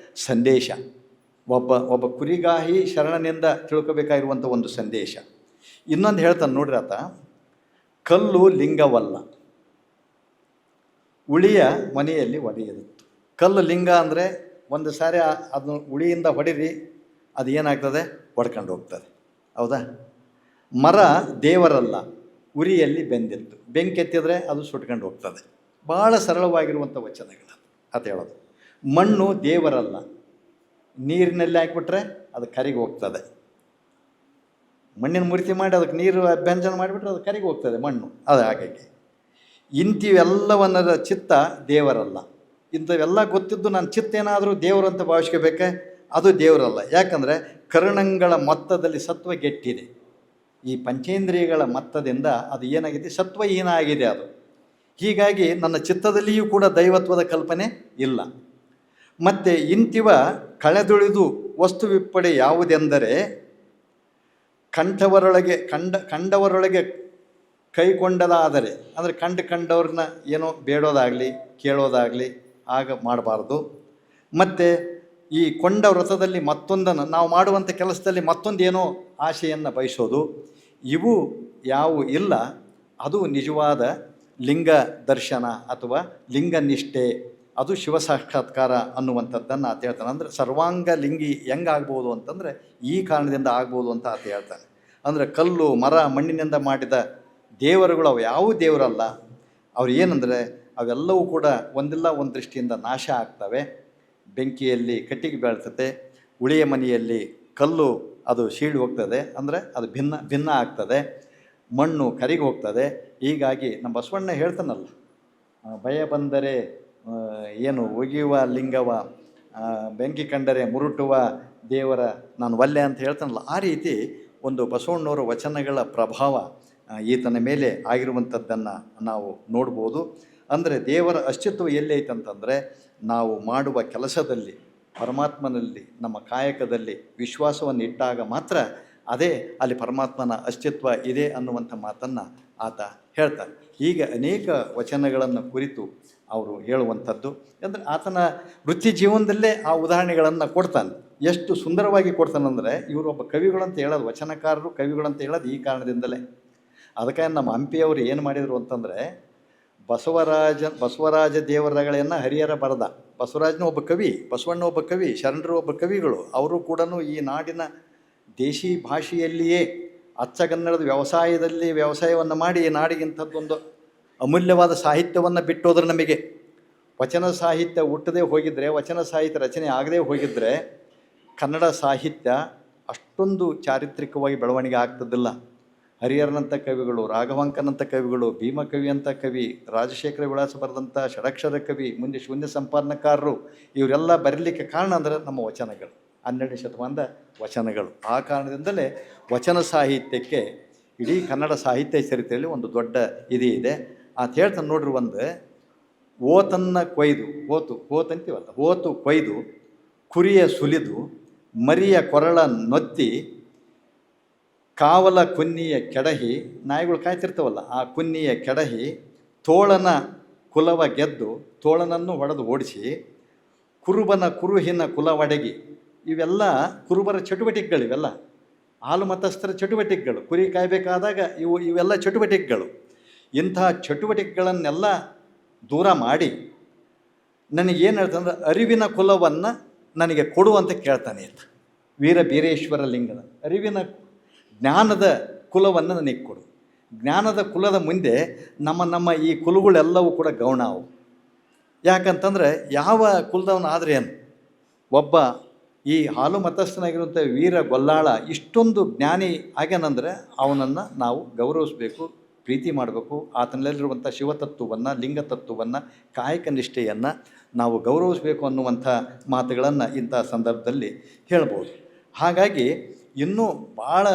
ಸಂದೇಶ, ಒಬ್ಬ ಕುರಿಗಾಹಿ ಶರಣನಿಂದ ತಿಳ್ಕೋಬೇಕಾಗಿರುವಂಥ ಒಂದು ಸಂದೇಶ. ಇನ್ನೊಂದು ಹೇಳ್ತಾನೆ ನೋಡ್ರಿ ಆತ, ಕಲ್ಲು ಲಿಂಗವಲ್ಲ, ಉಳಿಯ ಮನೆಯಲ್ಲಿ ಒಡೆಯದಿತ್ತು. ಕಲ್ಲು ಲಿಂಗ ಅಂದರೆ ಒಂದು ಸಾರಿ ಅದನ್ನು ಉಳಿಯಿಂದ ಹೊಡಿರಿ, ಅದು ಏನಾಗ್ತದೆ, ಒಡ್ಕೊಂಡು ಹೋಗ್ತದೆ. ಹೌದಾ? ಮರ ದೇವರಲ್ಲ, ಉರಿಯಲ್ಲಿ ಬೆಂದಿತ್ತು, ಬೆಂಕಿ ಎತ್ತಿದ್ರೆ ಅದು ಸುಟ್ಕೊಂಡು ಹೋಗ್ತದೆ. ಭಾಳ ಸರಳವಾಗಿರುವಂಥ ವಚನಗಳು ಅಂತ ಹೇಳೋದು. ಮಣ್ಣು ದೇವರಲ್ಲ, ನೀರಿನಲ್ಲಿ ಹಾಕಿಬಿಟ್ರೆ ಅದು ಕರಿಗೆ ಹೋಗ್ತದೆ. ಮಣ್ಣಿನ ಮೂರ್ತಿ ಮಾಡಿ ಅದಕ್ಕೆ ನೀರು ಅಭ್ಯಂಜನ ಮಾಡಿಬಿಟ್ರೆ ಅದು ಕರಿಗೆ ಹೋಗ್ತದೆ ಮಣ್ಣು. ಅದು ಹಾಗಾಗಿ ಇಂಥವೆಲ್ಲವನ್ನರ ಚಿತ್ತ ದೇವರಲ್ಲ. ಇಂಥವೆಲ್ಲ ಗೊತ್ತಿದ್ದು ನಾನು ಚಿತ್ತ ಏನಾದರೂ ದೇವರು ಅಂತ ಭಾವಿಸ್ಕೋಬೇಕೆ, ಅದು ದೇವರಲ್ಲ. ಯಾಕಂದರೆ ಕರ್ಣಗಳ ಮೊತ್ತದಲ್ಲಿ ಸತ್ವ ಗೆಟ್ಟಿದೆ. ಈ ಪಂಚೇಂದ್ರಿಯಗಳ ಮತ್ತದಿಂದ ಅದು ಏನಾಗಿದೆ, ಸತ್ವಹೀನ ಆಗಿದೆ ಅದು. ಹೀಗಾಗಿ ನನ್ನ ಚಿತ್ತದಲ್ಲಿಯೂ ಕೂಡ ದೈವತ್ವದ ಕಲ್ಪನೆ ಇಲ್ಲ. ಮತ್ತು ಇಂತಿವ ಕಳೆದುಳಿದು ವಸ್ತುವಿಪ್ಪಡೆ ಯಾವುದೆಂದರೆ ಕಂಡವರೊಳಗೆ ಕೈಕೊಂಡದಾದರೆ, ಅಂದರೆ ಕಂಡವ್ರನ್ನ ಏನೋ ಬೇಡೋದಾಗಲಿ ಕೇಳೋದಾಗಲಿ ಆಗ ಮಾಡಬಾರ್ದು. ಮತ್ತು ಈ ಕೊಂಡ ವ್ರತದಲ್ಲಿ ಮತ್ತೊಂದನ್ನು, ನಾವು ಮಾಡುವಂಥ ಕೆಲಸದಲ್ಲಿ ಮತ್ತೊಂದೇನೋ ಆಶೆಯನ್ನು ಬಯಸೋದು, ಇವು ಯಾವು ಇಲ್ಲ, ಅದು ನಿಜವಾದ ಲಿಂಗ ದರ್ಶನ ಅಥವಾ ಲಿಂಗನಿಷ್ಠೆ, ಅದು ಶಿವ ಸಾಕ್ಷಾತ್ಕಾರ ಅನ್ನುವಂಥದ್ದನ್ನು ಆತ ಹೇಳ್ತಾನೆ. ಅಂದರೆ ಸರ್ವಾಂಗ ಲಿಂಗಿ ಹೆಂಗಾಗ್ಬೋದು ಅಂತಂದರೆ ಈ ಕಾರಣದಿಂದ ಆಗ್ಬೋದು ಅಂತ ಆತ ಹೇಳ್ತಾನೆ. ಅಂದರೆ ಕಲ್ಲು ಮರ ಮಣ್ಣಿನಿಂದ ಮಾಡಿದ ದೇವರುಗಳು ಅವು ಯಾವ ದೇವರಲ್ಲ. ಅವ್ರು ಏನಂದರೆ ಅವೆಲ್ಲವೂ ಕೂಡ ಒಂದಿಲ್ಲ ಒಂದು ದೃಷ್ಟಿಯಿಂದ ನಾಶ ಆಗ್ತವೆ. ಬೆಂಕಿಯಲ್ಲಿ ಕಟ್ಟಿಗೆ ಬೆಳ್ತದೆ, ಉಳಿಯ ಮನೆಯಲ್ಲಿ ಕಲ್ಲು ಅದು ಸೀಳು ಹೋಗ್ತದೆ, ಅಂದರೆ ಅದು ಭಿನ್ನ ಆಗ್ತದೆ, ಮಣ್ಣು ಕರಿಗೆ ಹೋಗ್ತದೆ. ಹೀಗಾಗಿ ನಮ್ಮ ಬಸವಣ್ಣ ಹೇಳ್ತಾನಲ್ಲ, ಭಯ ಬಂದರೆ ಏನು ಒಗೆಯುವ ಲಿಂಗವ, ಬೆಂಕಿ ಕಂಡರೆ ಮುರುಟುವ ದೇವರ ನಾನು ಒಲ್ಲೆ ಅಂತ ಹೇಳ್ತಾನಲ್ಲ, ಆ ರೀತಿ ಒಂದು ಬಸವಣ್ಣವರ ವಚನಗಳ ಪ್ರಭಾವ ಈತನ ಮೇಲೆ ಆಗಿರುವಂಥದ್ದನ್ನು ನಾವು ನೋಡ್ಬೋದು. ಅಂದರೆ ದೇವರ ಅಸ್ತಿತ್ವ ಎಲ್ಲೈತಂತಂದರೆ ನಾವು ಮಾಡುವ ಕೆಲಸದಲ್ಲಿ, ಪರಮಾತ್ಮನಲ್ಲಿ, ನಮ್ಮ ಕಾಯಕದಲ್ಲಿ ವಿಶ್ವಾಸವನ್ನು ಇಟ್ಟಾಗ ಮಾತ್ರ ಅದೇ ಅಲ್ಲಿ ಪರಮಾತ್ಮನ ಅಸ್ತಿತ್ವ ಇದೆ ಅನ್ನುವಂಥ ಮಾತನ್ನು ಆತ ಹೇಳ್ತಾನೆ. ಹೀಗೆ ಅನೇಕ ವಚನಗಳನ್ನು ಕುರಿತು ಅವರು ಹೇಳುವಂಥದ್ದು. ಅಂದರೆ ಆತನ ವೃತ್ತಿ ಜೀವನದಲ್ಲೇ ಆ ಉದಾಹರಣೆಗಳನ್ನು ಕೊಡ್ತಾನೆ. ಎಷ್ಟು ಸುಂದರವಾಗಿ ಕೊಡ್ತಾನಂದರೆ, ಇವರು ಒಬ್ಬ ಕವಿಗಳಂತ ಹೇಳೋದು, ವಚನಕಾರರು ಕವಿಗಳಂತ ಹೇಳೋದು ಈ ಕಾರಣದಿಂದಲೇ. ಅದಕ್ಕೆ ನಮ್ಮ ಹಂಪಿಯವರು ಏನು ಮಾಡಿದರು ಅಂತಂದರೆ, ಬಸವರಾಜ ದೇವರಗಳನ್ನು ಹರಿಹರ ಬರೆದ. ಬಸವರಾಜನ ಒಬ್ಬ ಕವಿ, ಬಸವಣ್ಣ ಒಬ್ಬ ಕವಿ, ಶರಣರು ಒಬ್ಬ ಕವಿಗಳು. ಅವರು ಕೂಡ ಈ ನಾಡಿನ ದೇಶಿ ಭಾಷೆಯಲ್ಲಿಯೇ ಅಚ್ಚಗನ್ನಡದ ವ್ಯವಸಾಯವನ್ನು ಮಾಡಿ ಈ ನಾಡಿಗಿಂಥದ್ದೊಂದು ಅಮೂಲ್ಯವಾದ ಸಾಹಿತ್ಯವನ್ನು ಬಿಟ್ಟೋದ್ರೆ ನಮಗೆ ವಚನ ಸಾಹಿತ್ಯ ಹುಟ್ಟದೇ ಹೋಗಿದ್ದರೆ, ವಚನ ಸಾಹಿತ್ಯ ರಚನೆ ಆಗದೇ ಹೋಗಿದ್ದರೆ ಕನ್ನಡ ಸಾಹಿತ್ಯ ಅಷ್ಟೊಂದು ಚಾರಿತ್ರಿಕವಾಗಿ ಬೆಳವಣಿಗೆ ಆಗ್ತದಿಲ್ಲ. ಹರಿಹರನಂಥ ಕವಿಗಳು, ರಾಘವಾಂಕನಂಥ ಕವಿಗಳು, ಭೀಮಕವಿ ಅಂತ ಕವಿ, ರಾಜಶೇಖರ ವಿಳಾಸ ಬರೆದಂಥ ಷಡಕ್ಷರ ಕವಿ, ಮುಂದೆ ಶೂನ್ಯ ಸಂಪಾದನಕಾರರು, ಇವರೆಲ್ಲ ಬರೀಲಿಕ್ಕೆ ಕಾರಣ ಅಂದರೆ ನಮ್ಮ ವಚನಗಳು, 12ನೇ ಶತಮಾನದ ವಚನಗಳು. ಆ ಕಾರಣದಿಂದಲೇ ವಚನ ಸಾಹಿತ್ಯಕ್ಕೆ ಇಡೀ ಕನ್ನಡ ಸಾಹಿತ್ಯ ಚರಿತ್ರೆಯಲ್ಲಿ ಒಂದು ದೊಡ್ಡ ಇದೆ. ಅಂತ ಹೇಳ್ತಾನೆ ನೋಡ್ರಿ, ಒಂದು ಓತನ್ನು ಕೊಯ್ದು, ಓತು ಕೊಯ್ದು ಕುರಿಯ ಸುಲಿದು ಮರಿಯ ಕೊರಳ ನೊತ್ತಿ ಕಾವಲ ಕುನ್ನಿಯ ಕೆಡಹಿ, ನಾಯಿಗಳು ಕಾಯ್ತಿರ್ತಾವಲ್ಲ, ಆ ಕುನ್ನಿಯ ಕೆಡಹಿ ತೋಳನ ಕುಲವ ಗೆದ್ದು ತೋಳನನ್ನು ಹೊಡೆದು ಓಡಿಸಿ ಕುರುಬನ ಕುರುಹಿನ ಕುಲವಡಗಿ. ಇವೆಲ್ಲ ಕುರುಬರ ಚಟುವಟಿಕೆಗಳು, ಇವೆಲ್ಲ ಹಾಲು ಮತಸ್ಥರ ಚಟುವಟಿಕೆಗಳು. ಕುರಿ ಕಾಯಬೇಕಾದಾಗ ಇವೆಲ್ಲ ಚಟುವಟಿಕೆಗಳು. ಇಂಥ ಚಟುವಟಿಕೆಗಳನ್ನೆಲ್ಲ ದೂರ ಮಾಡಿ ನನಗೇನು ಹೇಳ್ತಂದ್ರೆ ಅರಿವಿನ ಕುಲವನ್ನು ನನಗೆ ಕೊಡು ಅಂತ ಕೇಳ್ತಾನೆ ಅಂತ. ವೀರ ಬೀರೇಶ್ವರ ಲಿಂಗದ ಅರಿವಿನ ಜ್ಞಾನದ ಕುಲವನ್ನು ನನಗೆ ಕೊಡು. ಜ್ಞಾನದ ಕುಲದ ಮುಂದೆ ನಮ್ಮ ಈ ಕುಲಗಳೆಲ್ಲವೂ ಕೂಡ ಗೌಣ ಅವು. ಯಾಕಂತಂದರೆ ಯಾವ ಕುಲದವನಾದ್ರೆ ಏನು, ಒಬ್ಬ ಈ ಹಾಲು ಮತಸ್ಥನಾಗಿರುವಂಥ ವೀರ ಗೊಲ್ಲಾಳ ಇಷ್ಟೊಂದು ಜ್ಞಾನಿ ಆಗ್ಯಾನಂದರೆ ಅವನನ್ನು ನಾವು ಗೌರವಿಸಬೇಕು, ಪ್ರೀತಿ ಮಾಡಬೇಕು. ಆತನಲ್ಲಿರುವಂಥ ಶಿವತತ್ವವನ್ನು, ಲಿಂಗತತ್ವವನ್ನು, ಕಾಯಕ ನಿಷ್ಠೆಯನ್ನು ನಾವು ಗೌರವಿಸಬೇಕು ಅನ್ನುವಂಥ ಮಾತುಗಳನ್ನು ಇಂಥ ಸಂದರ್ಭದಲ್ಲಿ ಹೇಳ್ಬೋದು. ಹಾಗಾಗಿ ಇನ್ನೂ ಭಾಳ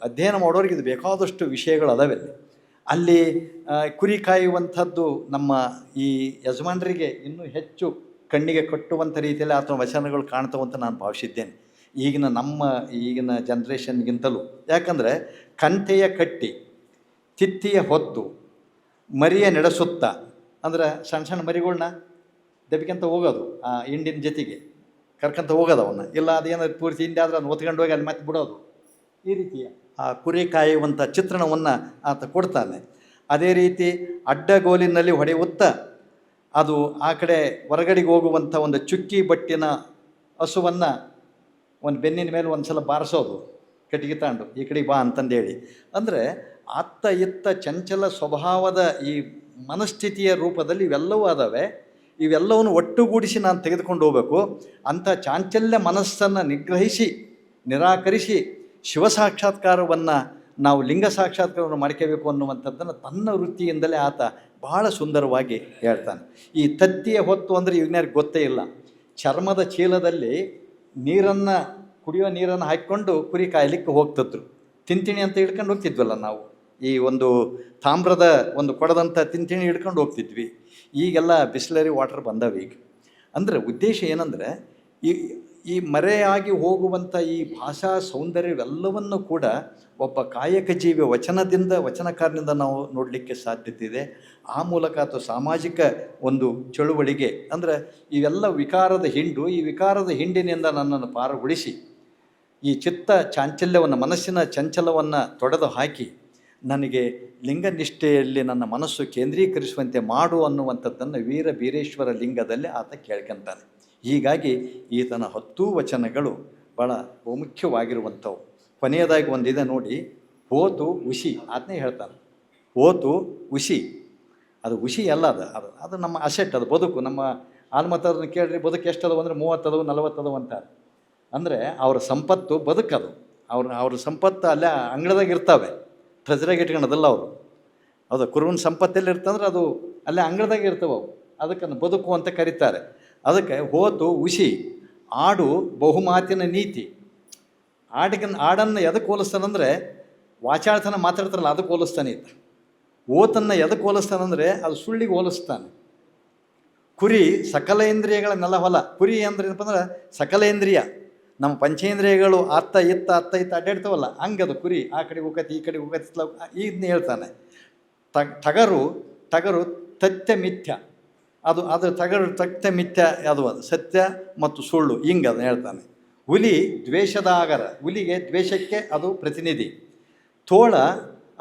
ಅಧ್ಯಯನ ಮಾಡೋರಿಗೆ ಇದು ಬೇಕಾದಷ್ಟು ವಿಷಯಗಳು ಅದಾವಲ್ಲಿ. ಅಲ್ಲಿ ಕುರಿ ಕಾಯುವಂಥದ್ದು ನಮ್ಮ ಈ ಯಜಮಾನರಿಗೆ ಇನ್ನೂ ಹೆಚ್ಚು ಕಣ್ಣಿಗೆ ಕಟ್ಟುವಂಥ ರೀತಿಯಲ್ಲಿ ಆತನ ವಚನಗಳು ಕಾಣ್ತವಂತ ನಾನು ಭಾವಿಸಿದ್ದೇನೆ ಈಗಿನ ಜನ್ರೇಷನ್ಗಿಂತಲೂ. ಯಾಕಂದರೆ ಕಂತೆಯ ಕಟ್ಟಿ, ತಿತ್ತಿಯ ಹೊತ್ತು, ಮರಿಯ ನಡೆಸುತ್ತ, ಅಂದ್ರೆ ಸಣ್ಣ ಸಣ್ಣ ಮರಿಗಳ್ನ ದಬ್ಬಿಕೊಂತ ಹೋಗೋದು ಆ ಹಿಂಡಿನ ಜೊತೆಗೆ ಕರ್ಕೊಂತ ಹೋಗೋದು ಅವನ್ನ, ಇಲ್ಲ ಅದೇನಾದ್ರು ಪೂರ್ತಿ ಹಿಂದೆ ಆದ್ರೆ ಅದನ್ನ ಒತ್ಕೊಂಡು ಹೋಗಿ ಅಲ್ಲಿ ಮತ್ತೆ ಬಿಡೋದು. ಈ ರೀತಿಯ ಆ ಕುರಿ ಕಾಯುವಂಥ ಚಿತ್ರಣವನ್ನು ಆತ ಕೊಡ್ತಾನೆ. ಅದೇ ರೀತಿ ಅಡ್ಡಗೋಲಿನಲ್ಲಿ ಹೊಡೆಯುತ್ತ ಅದು ಆ ಕಡೆ ಹೊರಗಡೆಗೆ ಹೋಗುವಂಥ ಒಂದು ಚುಕ್ಕಿ ಬಟ್ಟಿನ ಹಸುವನ್ನು ಒಂದು ಬೆನ್ನಿನ ಮೇಲೆ ಒಂದು ಸಲ ಬಾರಿಸೋದು, ಕಟ್ಟಿಗೆ ತಾಂಡು ಈ ಕಡೆ ಬಾ ಅಂತಂದೇಳಿ. ಅಂದರೆ ಅತ್ತ ಇತ್ತ ಚಂಚಲ ಸ್ವಭಾವದ ಈ ಮನಸ್ಥಿತಿಯ ರೂಪದಲ್ಲಿ ಇವೆಲ್ಲವೂ ಅದಾವೆ. ಇವೆಲ್ಲವನ್ನು ಒಟ್ಟುಗೂಡಿಸಿ ನಾನು ತೆಗೆದುಕೊಂಡು ಹೋಗಬೇಕು. ಅಂಥ ಚಾಂಚಲ್ಯ ಮನಸ್ಸನ್ನು ನಿಗ್ರಹಿಸಿ ನಿರಾಕರಿಸಿ ಶಿವ ಸಾಕ್ಷಾತ್ಕಾರವನ್ನು ನಾವು ಲಿಂಗ ಸಾಕ್ಷಾತ್ಕಾರವನ್ನು ಮಾಡ್ಕೋಬೇಕು ಅನ್ನುವಂಥದ್ದನ್ನು ತನ್ನ ವೃತ್ತಿಯಿಂದಲೇ ಆತ ಬಹಳ ಸುಂದರವಾಗಿ ಹೇಳ್ತಾನೆ. ಈ ತತ್ತಿಯ ಹೊತ್ತು ಅಂದರೆ ಇವ್ಯಾರಿಗೆ ಗೊತ್ತೇ ಇಲ್ಲ. ಚರ್ಮದ ಚೀಲದಲ್ಲಿ ನೀರನ್ನು, ಕುಡಿಯೋ ನೀರನ್ನು ಹಾಕಿಕೊಂಡು ಕುರಿ ಕಾಯಲಿಕ್ಕೆ ಹೋಗ್ತಿದ್ರು. ತಿಂತಿಣಿ ಅಂತ ಹಿಡ್ಕೊಂಡು ಹೋಗ್ತಿದ್ವಲ್ಲ ನಾವು, ಈ ಒಂದು ತಾಮ್ರದ ಒಂದು ಕೊಡದಂಥ ತಿಂತಿಣಿ ಹಿಡ್ಕೊಂಡು ಹೋಗ್ತಿದ್ವಿ. ಈಗೆಲ್ಲ ಬಿಸ್ಲರಿ ವಾಟರ್ ಬಂದವೆ ಈಗ. ಅಂದರೆ ಉದ್ದೇಶ ಏನಂದರೆ ಈ ಮರೆಯಾಗಿ ಹೋಗುವಂಥ ಈ ಭಾಷಾ ಸೌಂದರ್ಯವೆಲ್ಲವನ್ನು ಕೂಡ ಒಬ್ಬ ಕಾಯಕ ಜೀವಿ ವಚನಕಾರನಿಂದ ನಾವು ನೋಡಲಿಕ್ಕೆ ಸಾಧ್ಯತೆ ಇದೆ. ಆ ಮೂಲಕ ಅಥವಾ ಸಾಮಾಜಿಕ ಒಂದು ಚಳುವಳಿಗೆ ಅಂದರೆ ಇವೆಲ್ಲ ವಿಕಾರದ ಹಿಂಡು, ಈ ವಿಕಾರದ ಹಿಂಡಿನಿಂದ ನನ್ನನ್ನು ಪಾರುಗೊಳಿಸಿ ಈ ಚಿತ್ತ ಚಾಂಚಲ್ಯವನ್ನು, ಮನಸ್ಸಿನ ಚಂಚಲವನ್ನು ತೊಡೆದು ಹಾಕಿ ನನಗೆ ಲಿಂಗನಿಷ್ಠೆಯಲ್ಲಿ ನನ್ನ ಮನಸ್ಸು ಕೇಂದ್ರೀಕರಿಸುವಂತೆ ಮಾಡು ಅನ್ನುವಂಥದ್ದನ್ನು ವೀರ ಬೀರೇಶ್ವರ ಲಿಂಗದಲ್ಲಿ ಆತ ಕೇಳ್ಕೊಂತಾನೆ. ಹೀಗಾಗಿ ಈತನ 10 ವಚನಗಳು ಭಾಳ ಬಹುಮುಖ್ಯವಾಗಿರುವಂಥವು. ಕೊನೆಯದಾಗಿ ಒಂದಿದೆ ನೋಡಿ, ಹೋತು ಉಷಿ ಆತನೇ ಹೇಳ್ತಾನೆ. ಹೋತು ಉಷಿ, ಅದು ಉಷಿ ಅಲ್ಲ, ಅದು ನಮ್ಮ ಅಸೆಟ್, ಅದು ಬದುಕು. ನಮ್ಮ ಆಲ್ಮತದನ್ನು ಕೇಳ್ರಿ, ಬದುಕು ಎಷ್ಟದವು ಅಂದರೆ 30 ಅದಾವು 40 ಅದಾವು ಅಂತಾರೆ. ಅಂದರೆ ಅವರ ಸಂಪತ್ತು ಬದುಕದು. ಅವ್ರ ಸಂಪತ್ತು ಅಲ್ಲೇ ಅಂಗಳದಾಗ ಇರ್ತಾವೆ, ಟ್ರೆಜರಾಗಿ ಇಟ್ಕೊಳ್ಳೋದಲ್ಲ ಅವರು. ಅದು ಕುರುವಿನ ಸಂಪತ್ತಲ್ಲಿ ಇರ್ತಂದ್ರೆ ಅದು ಅಲ್ಲೇ ಅಂಗಳದಾಗ ಇರ್ತವೆ ಅವು. ಅದಕ್ಕೆ ಬದುಕು ಅಂತ ಕರೀತಾರೆ. ಅದಕ್ಕೆ ಹೋತು ಉಷಿ, ಆಡು ಬಹುಮಾತಿನ ನೀತಿ. ಆಡನ್ನು ಎದಕ್ಕೆ ಹೋಲಿಸ್ತಾನಂದರೆ ವಾಚಾಳ್ತನ ಮಾತಾಡ್ತಾರಲ್ಲ ಅದಕ್ಕೆ ಹೋಲಿಸ್ತಾನೆ ಇದ್ದ. ಓತನ್ನು ಎದಕ್ಕೆ ಹೋಲಿಸ್ತಾನಂದರೆ ಅದು ಸುಳ್ಳಿಗೆ ಹೋಲಿಸ್ತಾನೆ. ಕುರಿ ಸಕಲ ಇಂದ್ರಿಯಗಳ ಹೊಲ. ಕುರಿ ಅಂದ್ರೆ ಏನಪ್ಪ ಅಂದ್ರೆ ಸಕಲೇಂದ್ರಿಯ, ನಮ್ಮ ಪಂಚೇಂದ್ರಿಯಗಳು ಅತ್ತ ಇತ್ತ ಅಡ್ಡಾಡ್ತಾವಲ್ಲ, ಹಂಗೆ ಅದು ಕುರಿ. ಆ ಕಡೆ ಹೋಗತಿ ಈ ಕಡೆ ಹೋಗತಿ ಇದನ್ನ ಹೇಳ್ತಾನೆ. ಟಗರು ತಥ್ಯ ಮಿಥ್ಯ, ಅದು ಟಗರು ತಥ್ಯ ಮಿಥ್ಯ, ಅದು ಸತ್ಯ ಮತ್ತು ಸುಳ್ಳು, ಹಿಂಗೆ ಅದನ್ನ ಹೇಳ್ತಾನೆ. ಹುಲಿ ದ್ವೇಷದ ಆಗರ, ಹುಲಿಗೆ ದ್ವೇಷಕ್ಕೆ ಅದು ಪ್ರತಿನಿಧಿ. ತೋಳ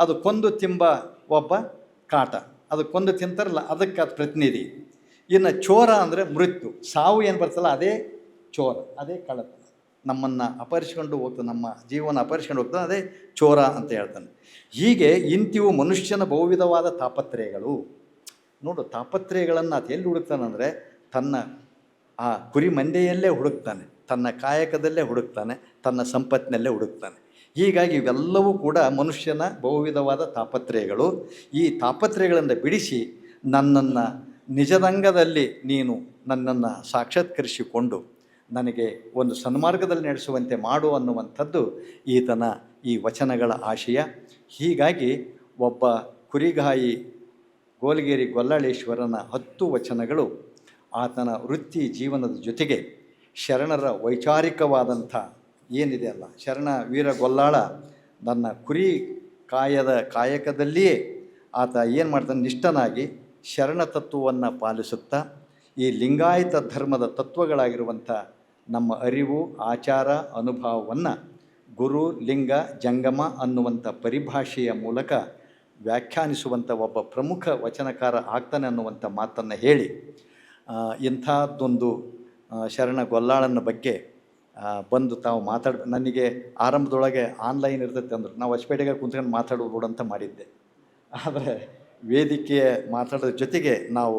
ಅದು ಕೊಂದು ತಿಂಬ ಒಬ್ಬ ಕಾಟ, ಅದು ಕೊಂದು ತಿಂತಾರಲ್ಲ ಅದಕ್ಕೆ ಅದು ಪ್ರತಿನಿಧಿ. ಇನ್ನು ಚೋರ ಅಂದರೆ ಮೃತ್ಯು, ಸಾವು ಏನು ಬರ್ತಲ್ಲ ಅದೇ ಚೋರ, ಅದೇ ಕಳ್ಳತನ. ನಮ್ಮನ್ನು ಅಪಹರಿಸ್ಕೊಂಡು ಹೋಗ್ತಾನೆ, ನಮ್ಮ ಜೀವನ ಅಪಹರಿಸ್ಕೊಂಡು ಹೋಗ್ತಾನೆ, ಅದೇ ಚೋರ ಅಂತ ಹೇಳ್ತಾನೆ. ಹೀಗೆ ಇಂತಿವು ಮನುಷ್ಯನ ಬಹುವಿಧವಾದ ತಾಪತ್ರಯಗಳು. ನೋಡು, ತಾಪತ್ರಯಗಳನ್ನು ಅದು ಎಲ್ಲಿ ಹುಡುಕ್ತಾನಂದರೆ ತನ್ನ ಆ ಕುರಿ ಮಂದೆಯಲ್ಲೇ ಹುಡುಕ್ತಾನೆ, ತನ್ನ ಕಾಯಕದಲ್ಲೇ ಹುಡುಕ್ತಾನೆ, ತನ್ನ ಸಂಪತ್ತಿನಲ್ಲೇ ಹುಡುಕ್ತಾನೆ. ಹೀಗಾಗಿ ಇವೆಲ್ಲವೂ ಕೂಡ ಮನುಷ್ಯನ ಬಹುವಿಧವಾದ ತಾಪತ್ರಯಗಳು. ಈ ತಾಪತ್ರಯಗಳಿಂದ ಬಿಡಿಸಿ ನನ್ನನ್ನು ನಿಜದಂಗದಲ್ಲಿ ನೀನು ನನ್ನನ್ನು ಸಾಕ್ಷಾತ್ಕರಿಸಿಕೊಂಡು ನನಗೆ ಒಂದು ಸನ್ಮಾರ್ಗದಲ್ಲಿ ನಡೆಸುವಂತೆ ಮಾಡು ಅನ್ನುವಂಥದ್ದು ಈತನ ಈ ವಚನಗಳ ಆಶಯ. ಹೀಗಾಗಿ ಒಬ್ಬ ಕುರಿಗಾಯಿ ಗೋಲಗೇರಿ ಗೊಲ್ಲಾಳೇಶ್ವರನ 10 ವಚನಗಳು ಆತನ ವೃತ್ತಿ ಜೀವನದ ಜೊತೆಗೆ ಶರಣರ ವೈಚಾರಿಕವಾದಂಥ ಏನಿದೆ ಅಲ್ಲ, ಶರಣ ವೀರ ಗೊಲ್ಲಾಳ ನನ್ನ ಕುರಿ ಕಾಯಕದಲ್ಲಿಯೇ ಆತ ಏನು ಮಾಡ್ತಾನೆ, ನಿಷ್ಠನಾಗಿ ಶರಣ ತತ್ವವನ್ನು ಪಾಲಿಸುತ್ತಾ ಈ ಲಿಂಗಾಯತ ಧರ್ಮದ ತತ್ವಗಳಾಗಿರುವಂಥ ನಮ್ಮ ಅರಿವು, ಆಚಾರ, ಅನುಭವವನ್ನು ಗುರು, ಲಿಂಗ, ಜಂಗಮ ಅನ್ನುವಂಥ ಪರಿಭಾಷೆಯ ಮೂಲಕ ವ್ಯಾಖ್ಯಾನಿಸುವಂಥ ಒಬ್ಬ ಪ್ರಮುಖ ವಚನಕಾರ ಆಗ್ತಾನೆ ಅನ್ನುವಂಥ ಮಾತನ್ನು ಹೇಳಿ ಇಂಥದ್ದೊಂದು ಶರಣ ಗೊಲ್ಲಾಳನ ಬಗ್ಗೆ ಬಂದು ತಾವು ನನಗೆ ಆರಂಭದೊಳಗೆ ಆನ್ಲೈನ್ ಇರ್ತೈತೆ ಅಂದರು. ನಾವು ಹೊಸಪೇಟೆಗೆ ಕುಂತ್ಕೊಂಡು ಮಾತಾಡೋದು ಅಂತ ಮಾಡಿದ್ದೆ. ಆದರೆ ವೇದಿಕೆಯ ಮಾತಾಡೋದ್ರ ಜೊತೆಗೆ ನಾವು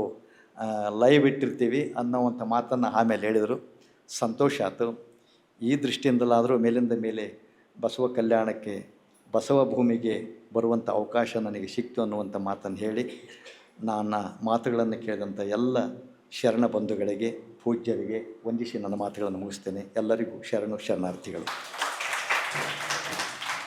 ಲೈವ್ ಇಟ್ಟಿರ್ತೀವಿ ಅನ್ನೋವಂಥ ಮಾತನ್ನು ಆಮೇಲೆ ಹೇಳಿದರು. ಸಂತೋಷ ಆಯ್ತು. ಈ ದೃಷ್ಟಿಯಿಂದಲಾದರೂ ಮೇಲಿಂದ ಮೇಲೆ ಬಸವ ಕಲ್ಯಾಣಕ್ಕೆ, ಬಸವ ಭೂಮಿಗೆ ಬರುವಂಥ ಅವಕಾಶ ನನಗೆ ಸಿಕ್ತು ಅನ್ನುವಂಥ ಮಾತನ್ನು ಹೇಳಿ, ನನ್ನ ಮಾತುಗಳನ್ನು ಕೇಳಿದಂಥ ಎಲ್ಲ ಶರಣ ಬಂಧುಗಳಿಗೆ, ಪೂಜ್ಯರಿಗೆ ವಂದಿಸಿ ನನ್ನ ಮಾತುಗಳನ್ನು ಮುಗಿಸ್ತೇನೆ. ಎಲ್ಲರಿಗೂ ಶರಣಾರ್ಥಿಗಳು.